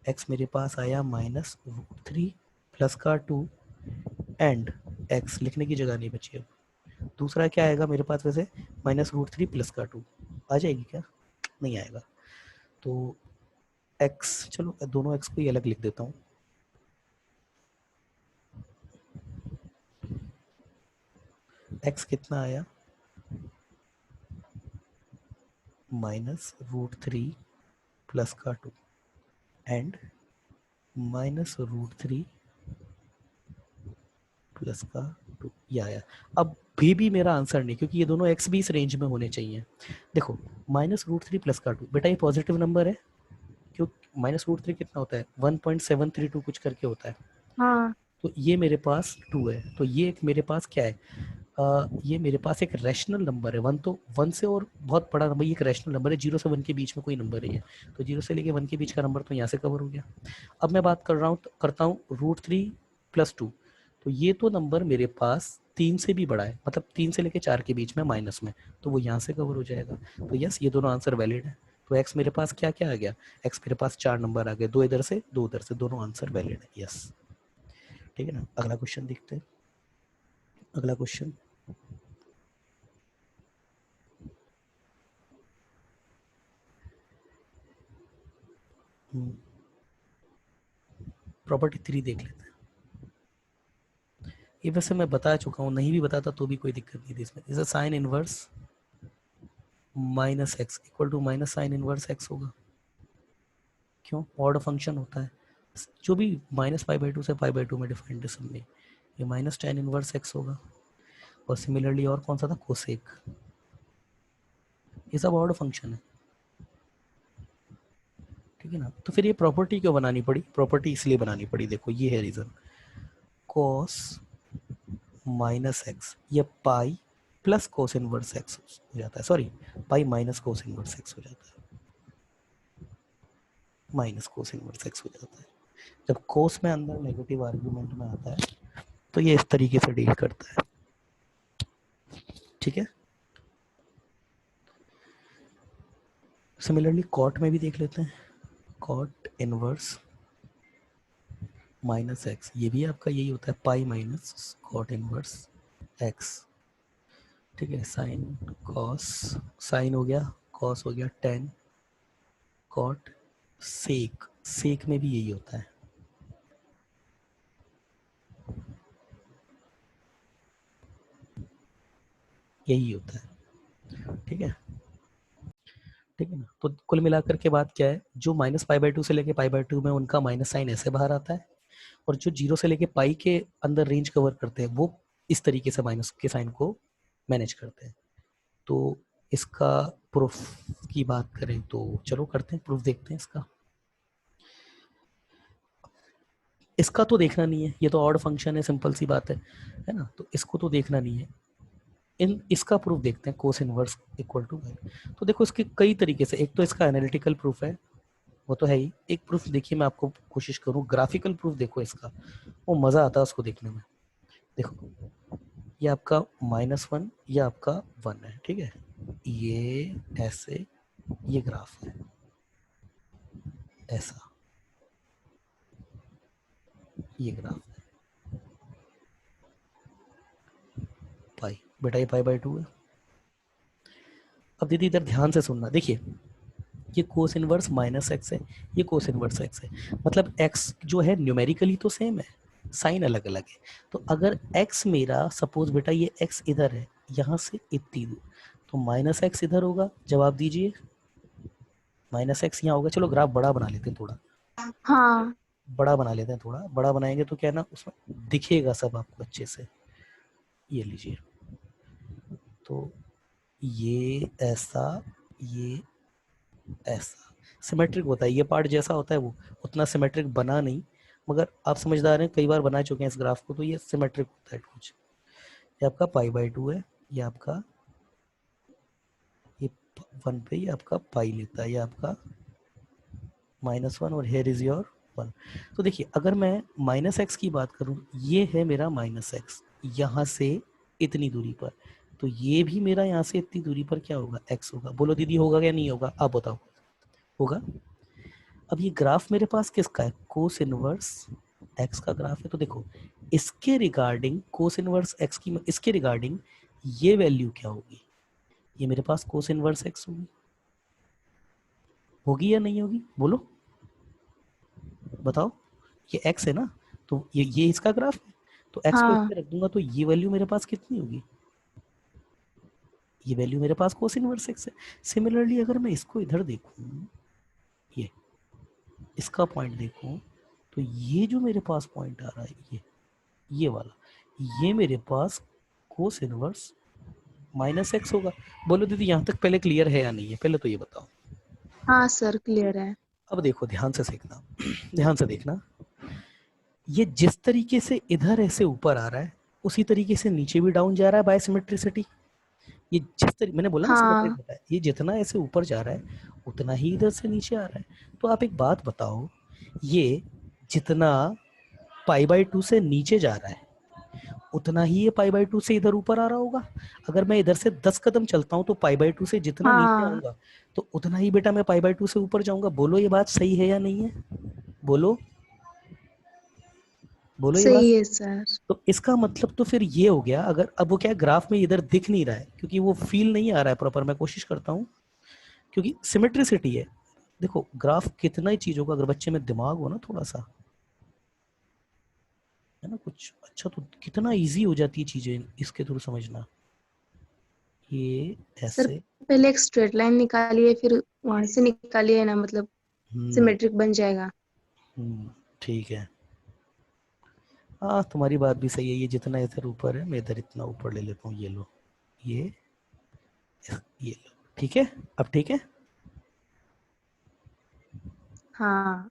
x मेरे पास आया -√3 प्लस का 2 एंड x लिखने की जगह नहीं बची। अब दूसरा क्या आएगा मेरे पास, वैसे -√3 प्लस का 2 आ जाएगी क्या, नहीं आएगा। तो x, चलो दोनों x को ही अलग लिख देता हूँ, x कितना आया -√3 प्लस का 2 एंड -√3 प्लस का 2, ये आया। अब भी मेरा आंसर नहीं, क्योंकि ये दोनों x भी इस रेंज में होने चाहिए। देखो -√3 प्लस का 2, बेटा ये पॉजिटिव नंबर है, क्यों, -√3 कितना होता है 1.732 कुछ करके होता है, हाँ तो ये मेरे पास 2 है, तो ये एक मेरे पास क्या है, ये मेरे पास एक रैशनल नंबर है। 1 तो 1 से और बहुत बड़ा नंबर, ये एक रैशनल नंबर है, 0 से 1 के बीच में कोई नंबर है ये, तो 0 से लेके 1 के बीच का नंबर तो यहाँ से कवर हो गया। अब मैं बात कर रहा हूँ, करता हूँ √3 + 2, तो ये तो नंबर मेरे पास 3 से भी बड़ा है, मतलब 3 से लेके 4 के बीच में माइनस में, तो वो यहाँ से कवर हो जाएगा। तो यस ये दोनों आंसर वैलिड है। तो एक्स मेरे पास क्या क्या आ गया, एक्स मेरे पास 4 नंबर आ गए, 2 इधर से 2 उधर से, दोनों आंसर वैलिड है, यस। ठीक है ना, अगला क्वेश्चन देखते हैं, अगला क्वेश्चन। प्रॉपर्टी 3 देख लेते हैं। ये वैसे मैं बता चुका हूँ, नहीं भी बताता तो भी कोई दिक्कत नहीं थी इसमें। Is sine inverse -x equal to minus sine inverse x होगा, क्यों, ऑड फंक्शन होता है, जो भी -π/2 से π/2 में डिफाइंड है सब में, ये -tan इनवर्स x होगा। और सिमिलरली और कौन सा था, कोसेक, ये सब ऑड फंक्शन है, ठीक है ना। तो फिर ये प्रॉपर्टी क्यों बनानी पड़ी, प्रॉपर्टी इसलिए बनानी पड़ी, देखो ये है रीजन, cos -x, ये pi plus cos inverse x हो जाता है, सॉरी पाई माइनस कोस इनवर्स x हो जाता है, माइनस कोस इनवर्स x हो जाता है। जब कोस में अंदर नेगेटिव आर्ग्यूमेंट में आता है तो ये इस तरीके से डील करता है, ठीक है। सिमिलरली कॉट में भी देख लेते हैं, कॉट इनवर्स माइनस एक्स, ये भी आपका यही होता है, pi minus cot inverse x, ठीक है। साइन कॉस, साइन हो गया, कॉस हो गया, टेन कॉट, सेक, सेक में भी यही होता है, यही होता है, ठीक है, ठीक है ना। तो कुल मिलाकर के बात क्या है, जो माइनस पाई बाई टू से लेके पाई बाई टू में उनका माइनस साइन ऐसे बाहर आता है, और जो जीरो से लेके पाई के अंदर रेंज कवर करते हैं वो इस तरीके से माइनस के साइन को मैनेज करते हैं। तो इसका प्रूफ की बात करें तो चलो करते हैं, प्रूफ देखते हैं इसका। इसका तो देखना नहीं है, ये तो ऑड फंक्शन है, सिंपल सी बात है ना, तो इसको तो देखना नहीं है। इसका प्रूफ देखते हैं, cos inverse equal to y. तो देखो इसके कई तरीके से, एक तो इसका एनालिटिकल प्रूफ है, वो तो है ही। एक प्रूफ देखिए, मैं आपको कोशिश करूं, ग्राफिकल प्रूफ देखो इसका, वो मजा आता है उसको देखने में। देखो ये आपका -1, ये आपका 1 है, ठीक है, ये ऐसे, ये ग्राफ है ऐसा, ये ग्राफ है, पाई बेटा, ये पाई बाई 2 है। अब दीदी इधर ध्यान से सुनना, देखिए ये कोस इनवर्स माइनस एक्स है, ये कोस इनवर्स एक्स है, मतलब एक्स जो है न्यूमेरिकली तो सेम है, साइन अलग अलग है। तो अगर एक्स मेरा, सपोज बेटा ये एक्स इधर है, यहाँ से इतनी दूर, तो माइनस एक्स इधर होगा, जवाब दीजिए, माइनस एक्स यहाँ होगा। चलो ग्राफ बड़ा बना लेते हैं थोड़ा, हाँ बड़ा बना लेते हैं थोड़ा, बड़ा बनाएंगे तो क्या है ना, उसमें दिखेगा सब आपको अच्छे से। ये लीजिए, तो ये ऐसा, ये ऐसा सिमेट्रिक होता है, ये पार्ट जैसा होता है वो उतना सिमेट्रिक बना नहीं, मगर आप समझदार हैं, कई बार बना चुके हैं इस ग्राफ को, तो ये सिमेट्रिक होता है कुछ। ये आपका पाई बाई 2 है, ये आपका, ये 1 पे ये आपका पाई लेता है, ये आपका -1, और हेयर इज योर 1। तो देखिए अगर मैं माइनस एक्स की बात करूं, ये है मेरा माइनस एक्स यहाँ से इतनी दूरी पर, तो ये भी मेरा यहाँ से इतनी दूरी पर क्या होगा, एक्स होगा। बोलो दीदी होगा क्या नहीं होगा, आप बताओ, होगा। अब ये ग्राफ मेरे पास किसका है, कोस इनवर्स एक्स का ग्राफ है। तो देखो इसके रिगार्डिंग कोस इनवर्स एक्स की, इसके रिगार्डिंग ये वैल्यू क्या होगी, ये मेरे पास कोस इनवर्स एक्स होगी, होगी या नहीं होगी, बोलो बताओ। ये एक्स है ना, तो ये इसका ग्राफ है, तो एक्स को इस हाँ पे रख दूंगा, तो ये वैल्यू मेरे पास कितनी होगी, ये वैल्यू मेरे पास कोस इनवर्स एक्स है। सिमिलरली अगर मैं इसको इधर देखूं, ये इसका पॉइंट देखूं, तो ये जो मेरे पास पॉइंट आ रहा है, ये वाला, ये मेरे पास कोस इनवर्स माइनस एक्स होगा। बोलो दीदी यहाँ तक पहले क्लियर है या नहीं है, पहले तो ये बताओ। हाँ सर क्लियर है। अब देखो ध्यान से सीखना, ध्यान से देखना, ये जिस तरीके से इधर ऐसे ऊपर आ रहा है, उसी तरीके से नीचे भी डाउन जा रहा है बाय सिमेट्रिसिटी। ये जिस तरीके, मैंने बोला ना सिमेट्रिक हाँ होता है, ये जितना ऐसे ऊपर जा रहा है उतना ही इधर से नीचे आ रहा है। तो आप एक बात बताओ, ये जितना पाई बाई 2 से नीचे जा रहा है, उतना ही ये पाई बाई 2 से इधर ऊपर आ रहा होगा। अगर मैं इधर से 10 कदम चलता हूँ तो पाई बाई 2 से जितना नीचे हाँ आऊंगा, तो उतना ही बेटा मैं पाई बाई 2 से ऊपर जाऊंगा। बोलो ये बात सही है या नहीं है, बोलो, बोलो ये बात। सही है सर। तो इसका मतलब तो फिर ये हो गया, अगर अब वो क्या है, ग्राफ में इधर दिख नहीं रहा है क्योंकि वो फील नहीं आ रहा है प्रॉपर, मैं कोशिश करता हूँ, क्योंकि सिमेट्रिसिटी है। देखो ग्राफ कितना ही चीज होगा, अगर बच्चे में दिमाग हो ना थोड़ा सा, है ना कुछ अच्छा, तो कितना इजी हो जाती है चीजें इसके थ्रू समझना। ये सर ऐसे, पहले एक स्ट्रेट लाइन निकालिए, फिर वहां से निकालिए ना, मतलब हम्म सिमेट्रिक बन जाएगा। ठीक है, हाँ तुम्हारी बात भी सही है। ये जितना इधर ऊपर है, मैं इधर इतना ऊपर ले लेता हूँ, ये लो, ये ये लो, ठीक है, अब ठीक है। हाँ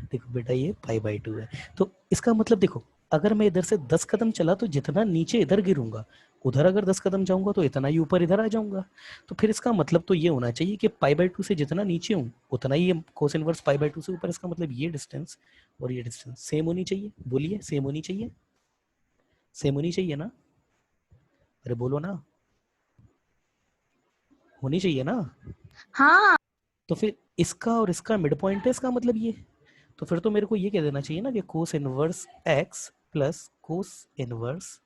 देखो बेटा ये पाई बाई 2 है, तो इसका मतलब देखो अगर मैं इधर से 10 कदम चला तो जितना नीचे इधर गिरूंगा, उधर अगर 10 कदम जाऊंगा तो इतना ही ऊपर इधर आ जाऊंगा। तो फिर इसका मतलब तो ये होना चाहिए कि पाई/2 से जितना नीचे हूँ उतना ही कोस इनवर्स पाई/2 से ऊपर। इसका मतलब ये डिस्टेंस और ये डिस्टेंस सेम होनी चाहिए। बोलिए, सेम होनी चाहिए, सेम होनी चाहिए ना? अरे बोलो ना, होनी चाहिए ना? हाँ तो फिर इसका और इसका मिड पॉइंट है, इसका मतलब ये। तो फिर तो मेरे को ये कह देना चाहिए ना कि cos inverse x plus cos inverse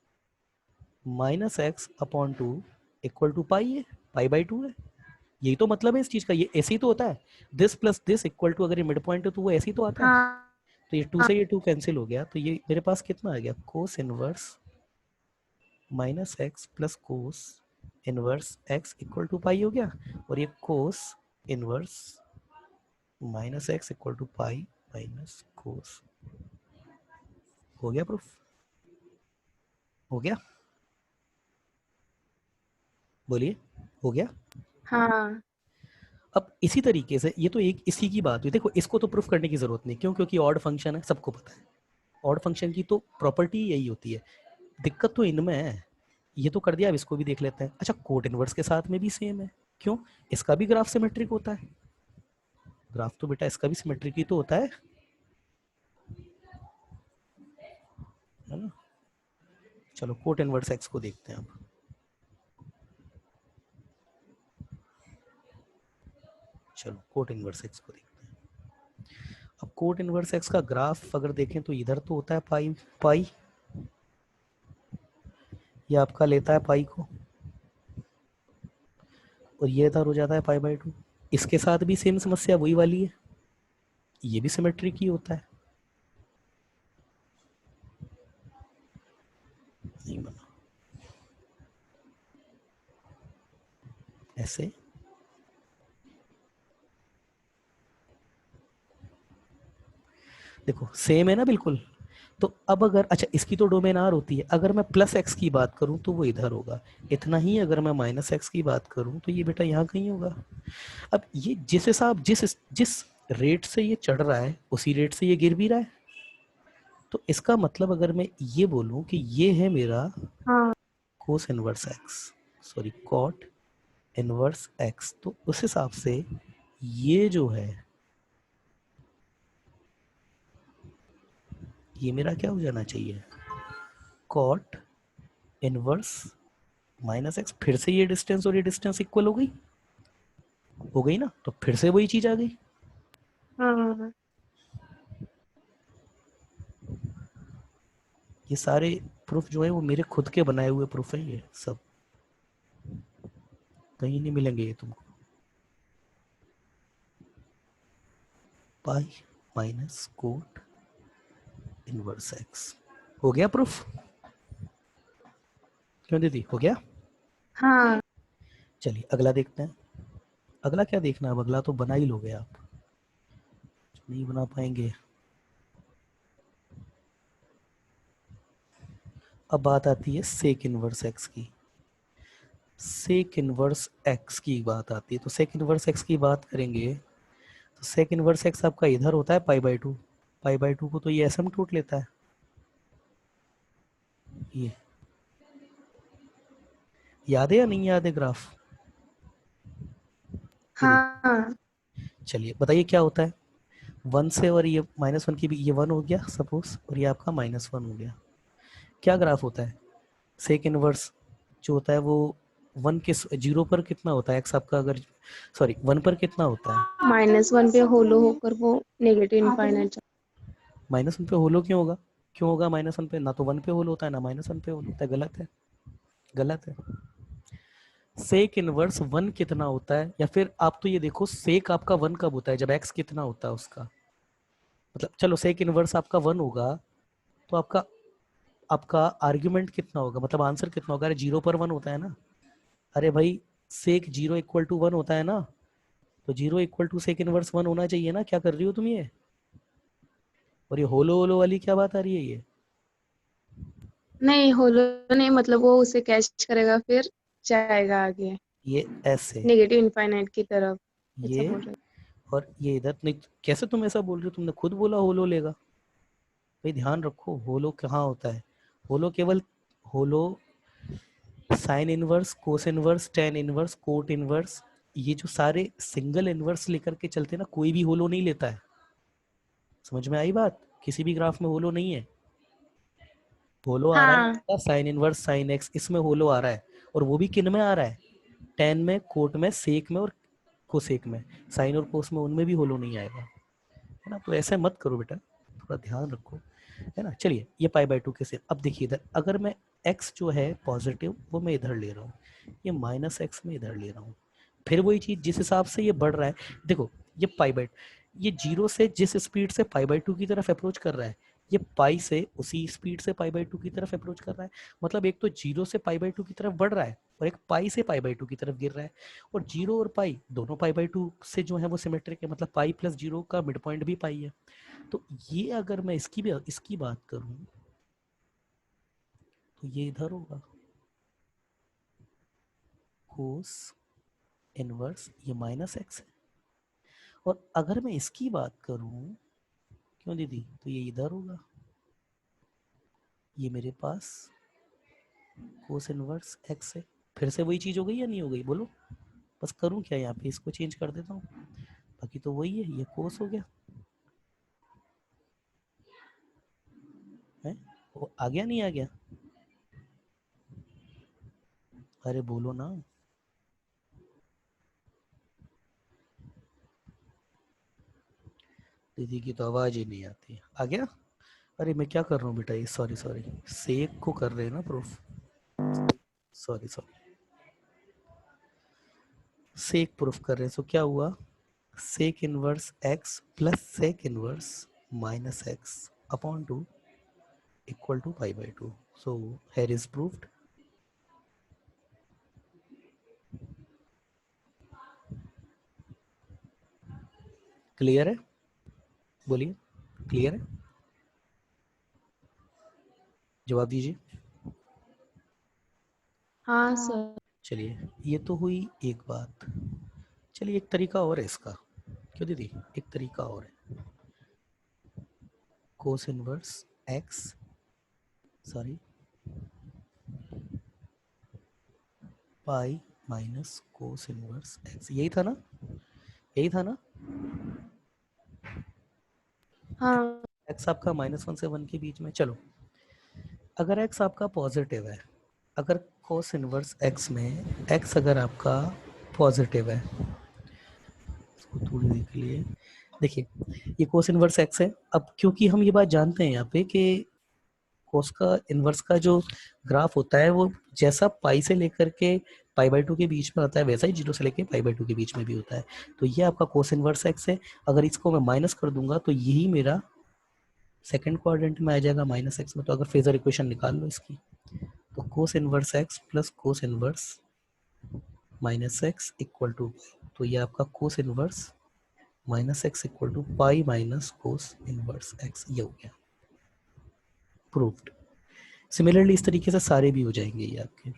minus x upon 2 equal to pi है, पाई/2 है। यही तो मतलब है इस चीज का, ये ऐसे ही तो होता है। This plus this equal to, अगर ये मिड पॉइंट है तो वो ऐसे ही तो आता है। हाँ तो ये 2 से ये 2 कैंसिल हो गया, तो ये मेरे पास कितना आ गया, cos inverse minus x plus cos inverse x equal to pi हो गया। और ये cos inverse minus x equal to pi minus cos. हो गया प्रूफ? हो गया? बोलिए, हो गया? हाँ अब इसी तरीके से ये तो एक इसी की बात हुई। देखो इसको तो प्रूफ करने की जरूरत नहीं, क्यों? क्योंकि ऑड फंक्शन है, सबको पता है। ऑड फंक्शन की तो प्रॉपर्टी यही होती है। दिक्कत तो इनमें है। ये तो कर दिया, अब इसको भी देख लेते हैं। अच्छा, कोट इनवर्स के साथ में भी सेम है। क्यों? इसका भी ग्राफ सिमेट्रिक होता है। ग्राफ तो बेटा इसका भी सिमेट्रिक ही तो होता है ना? चलो कोट इनवर्स एक्स को देखते हैं अब। चलो कोट इनवर्स एक्स को देखते हैं। अब कोट इनवर्स एक्स का ग्राफ अगर देखें तो इधर तो होता है पाई पाई, ये आपका लेता है पाई को, और ये इधर हो जाता है पाई/2। इसके साथ भी सेम समस्या वही वाली है, ये भी सिमेट्रिक ही होता है। नहीं बना ऐसे। देखो सेम है ना बिल्कुल। तो अब अगर, अच्छा इसकी तो डोमेन आर होती है, अगर मैं प्लस एक्स की बात करूं तो वो इधर होगा इतना ही। अगर मैं माइनस एक्स की बात करूं तो ये बेटा यहाँ कहीं होगा। अब ये जिस हिसाब जिस जिस रेट से ये चढ़ रहा है उसी रेट से ये गिर भी रहा है। तो इसका मतलब अगर मैं ये बोलूं कि ये है मेरा हाँ cos inverse x, sorry cot inverse x, तो उस हिसाब से ये जो है ये मेरा क्या हो जाना चाहिए, कॉट इनवर्स माइनस एक्स। फिर से ये डिस्टेंस और ये डिस्टेंस इक्वल हो गई, हो गई ना? तो फिर से वही चीज आ गई। हाँ ये सारे प्रूफ जो है वो मेरे खुद के बनाए हुए प्रूफ है, ये सब कहीं नहीं मिलेंगे ये तुमको। पाई माइनस कोट इनवर्स एक्स। हो गया प्रूफ? क्यों दीदी, हो गया? हाँ चलिए अगला देखते हैं। अगला क्या देखना है? अब अगला तो बना ही लोगे आप, नहीं बना पाएंगे। अब बात आती है सेक इनवर्स एक्स की। सेक इनवर्स एक्स की बात आती है, तो सेक इनवर्स एक्स की बात करेंगे तो सेक इनवर्स एक्स आपका इधर होता है पाई/2। पाई/2 को तो ये एसिम्पटोट लेता है, ये याद है या नहीं याद है ग्राफ? ये देखिए, हाँ चलिए बताइए क्या होता है। 1 से, और ये -1 की भी, ये 1 हो गया सपोज, और ये आपका -1 हो गया। क्या ग्राफ होता है सेक इनवर्स जो होता है वो 1 के 0 पर कितना होता है एक्स आपका, अगर सॉरी 1 पर कितना होता है? -1 पे होलो होकर वो नेगेटिव इनफाइनाइट -1 पे होलो क्यों होगा? क्यों होगा -1 पे? ना तो 1 पे होल होता है ना -1 पे होल होता है। गलत है, गलत है। सेक इनवर्स 1 कितना होता है? या फिर आप तो ये देखो सेक आपका 1 कब होता है, जब एक्स कितना होता है उसका। मतलब चलो सेक इनवर्स आपका 1 होगा, तो आपका आपका आर्ग्यूमेंट कितना होगा, मतलब आंसर कितना होगा? अरे 0 पर 1 होता है ना। अरे भाई सेक 0 इक्वल टू 1 होता है ना, तो 0 इक्वल टू सेक इनवर्स 1 होना चाहिए ना। क्या कर रही हो तुम ये? और ये होलो होलो वाली क्या बात आ रही है ये? नहीं होलो नहीं, मतलब वो उसे कैच करेगा फिर जाएगा आगे ये ऐसे, नेगेटिव इनफाइनाइट की तरफ, ऐसा ये बोल रहे और ये इधर नहीं। कैसे तुम ऐसा बोल रहे हो? तुमने खुद बोला होलो लेगा। भाई ध्यान रखो, होलो कहाँ होता है, होलो केवल होलो sine inverse, cos inverse, tan inverse, cot inverse, ये जो सारे सिंगल इनवर्स लेकर के चलते हैं ना, कोई भी होलो नहीं लेता है। समझ में आई बात? किसी भी ग्राफ में होलो नहीं है। होलो आ रहा हाँ है साइन इनवर्स साइन एक्स, इसमें होलो आ रहा है, और वो भी किन में आ रहा है, टेन में, कोट में, सेक में और कोसेक में। साइन और कोस में उनमें भी होलो नहीं आएगा, है ना। तो ऐसे मत करो बेटा, थोड़ा ध्यान रखो, है ना। चलिए ये पाई बाय 2 कैसे, अब देखिए इधर अगर मैं x जो है पॉजिटिव वो मैं इधर ले रहा हूँ, ये माइनस एक्स में इधर ले रहा हूँ, फिर वही चीज जिस हिसाब से ये बढ़ रहा है, देखो ये पाई बाय, ये जीरो से जिस स्पीड से पाई बाय 2 की तरफ अप्रोच कर रहा है, ये पाई से उसी स्पीड से पाई बाय 2 की तरफ अप्रोच कर रहा है। मतलब एक तो जीरो से पाई बाय 2 की तरफ बढ़ रहा है, और एक पाई से पाई बाय 2 की तरफ गिर रहा है। और जीरो और पाई दोनों पाई बाय 2 से जो है वो सिमेट्रिक है, मतलब पाई प्लस जीरो का मिड पॉइंट भी पाई है। तो ये अगर मैं इसकी बात करूं तो ये इधर होगा कोस इनवर्स, ये माइनस एक्स है। और अगर मैं इसकी बात करूं, क्यों दीदी, तो ये इधर होगा, ये मेरे पास कोस इनवर्स एक्स है। फिर से वही चीज हो गई या नहीं हो गई, बोलो। बस करूं क्या यहाँ पे, इसको चेंज कर देता हूँ, बाकी तो वही है, ये कोस हो गया है। वो आ गया नहीं आ गया, अरे बोलो ना। दीदी की तो आवाज ही नहीं आती, आ गया। अरे मैं क्या कर रहा हूँ बेटा, ये सॉरी सॉरी, सेक को कर रहे हैं ना proof, sorry sorry, sec proof कर रहे हैं। सो क्या हुआ, sec inverse x plus sec inverse minus x upon 2 equal to pi by 2। So here is proved. Clear है, बोलिए, क्लियर है, जवाब दीजिए। हाँ सर। चलिए ये तो हुई एक बात। चलिए एक तरीका और है इसका, क्यों दीदी, एक तरीका और है। कोस इनवर्स एक्स, सॉरी पाई माइनस कोस इनवर्स एक्स, यही था ना, यही था ना। हाँ एक्स आपका -1 से 1 के बीच में, चलो अगर एक्स आपका पॉजिटिव है, अगर कोस इनवर्स एक्स में एक्स अगर आपका पॉजिटिव है, इसको थोड़ी देर के लिए देखिए, ये कोस इनवर्स एक्स है। अब क्योंकि हम ये बात जानते हैं यहाँ पे कि कोस का इनवर्स का जो ग्राफ होता है वो जैसा पाई से लेकर के पाई बाई 2 के बीच में होता है, वैसा ही जीरो से लेकर पाई बाई 2 के बीच में भी होता है। तो ये आपका कोस इनवर्स एक्स है। अगर इसको मैं माइनस कर दूंगा तो यही मेरा सेकंड क्वाड्रेंट में आ जाएगा माइनस एक्स में। तो अगर फेजर इक्वेशन निकाल लो इसकी, तो cos inverse x plus cos inverse minus x equal to, तो ये आपका cos inverse minus x equal to pi minus cos inverse x, ये हो गया प्रूव्ड। सिमिलरली इस तरीके से सारे भी हो जाएंगे ये आपके।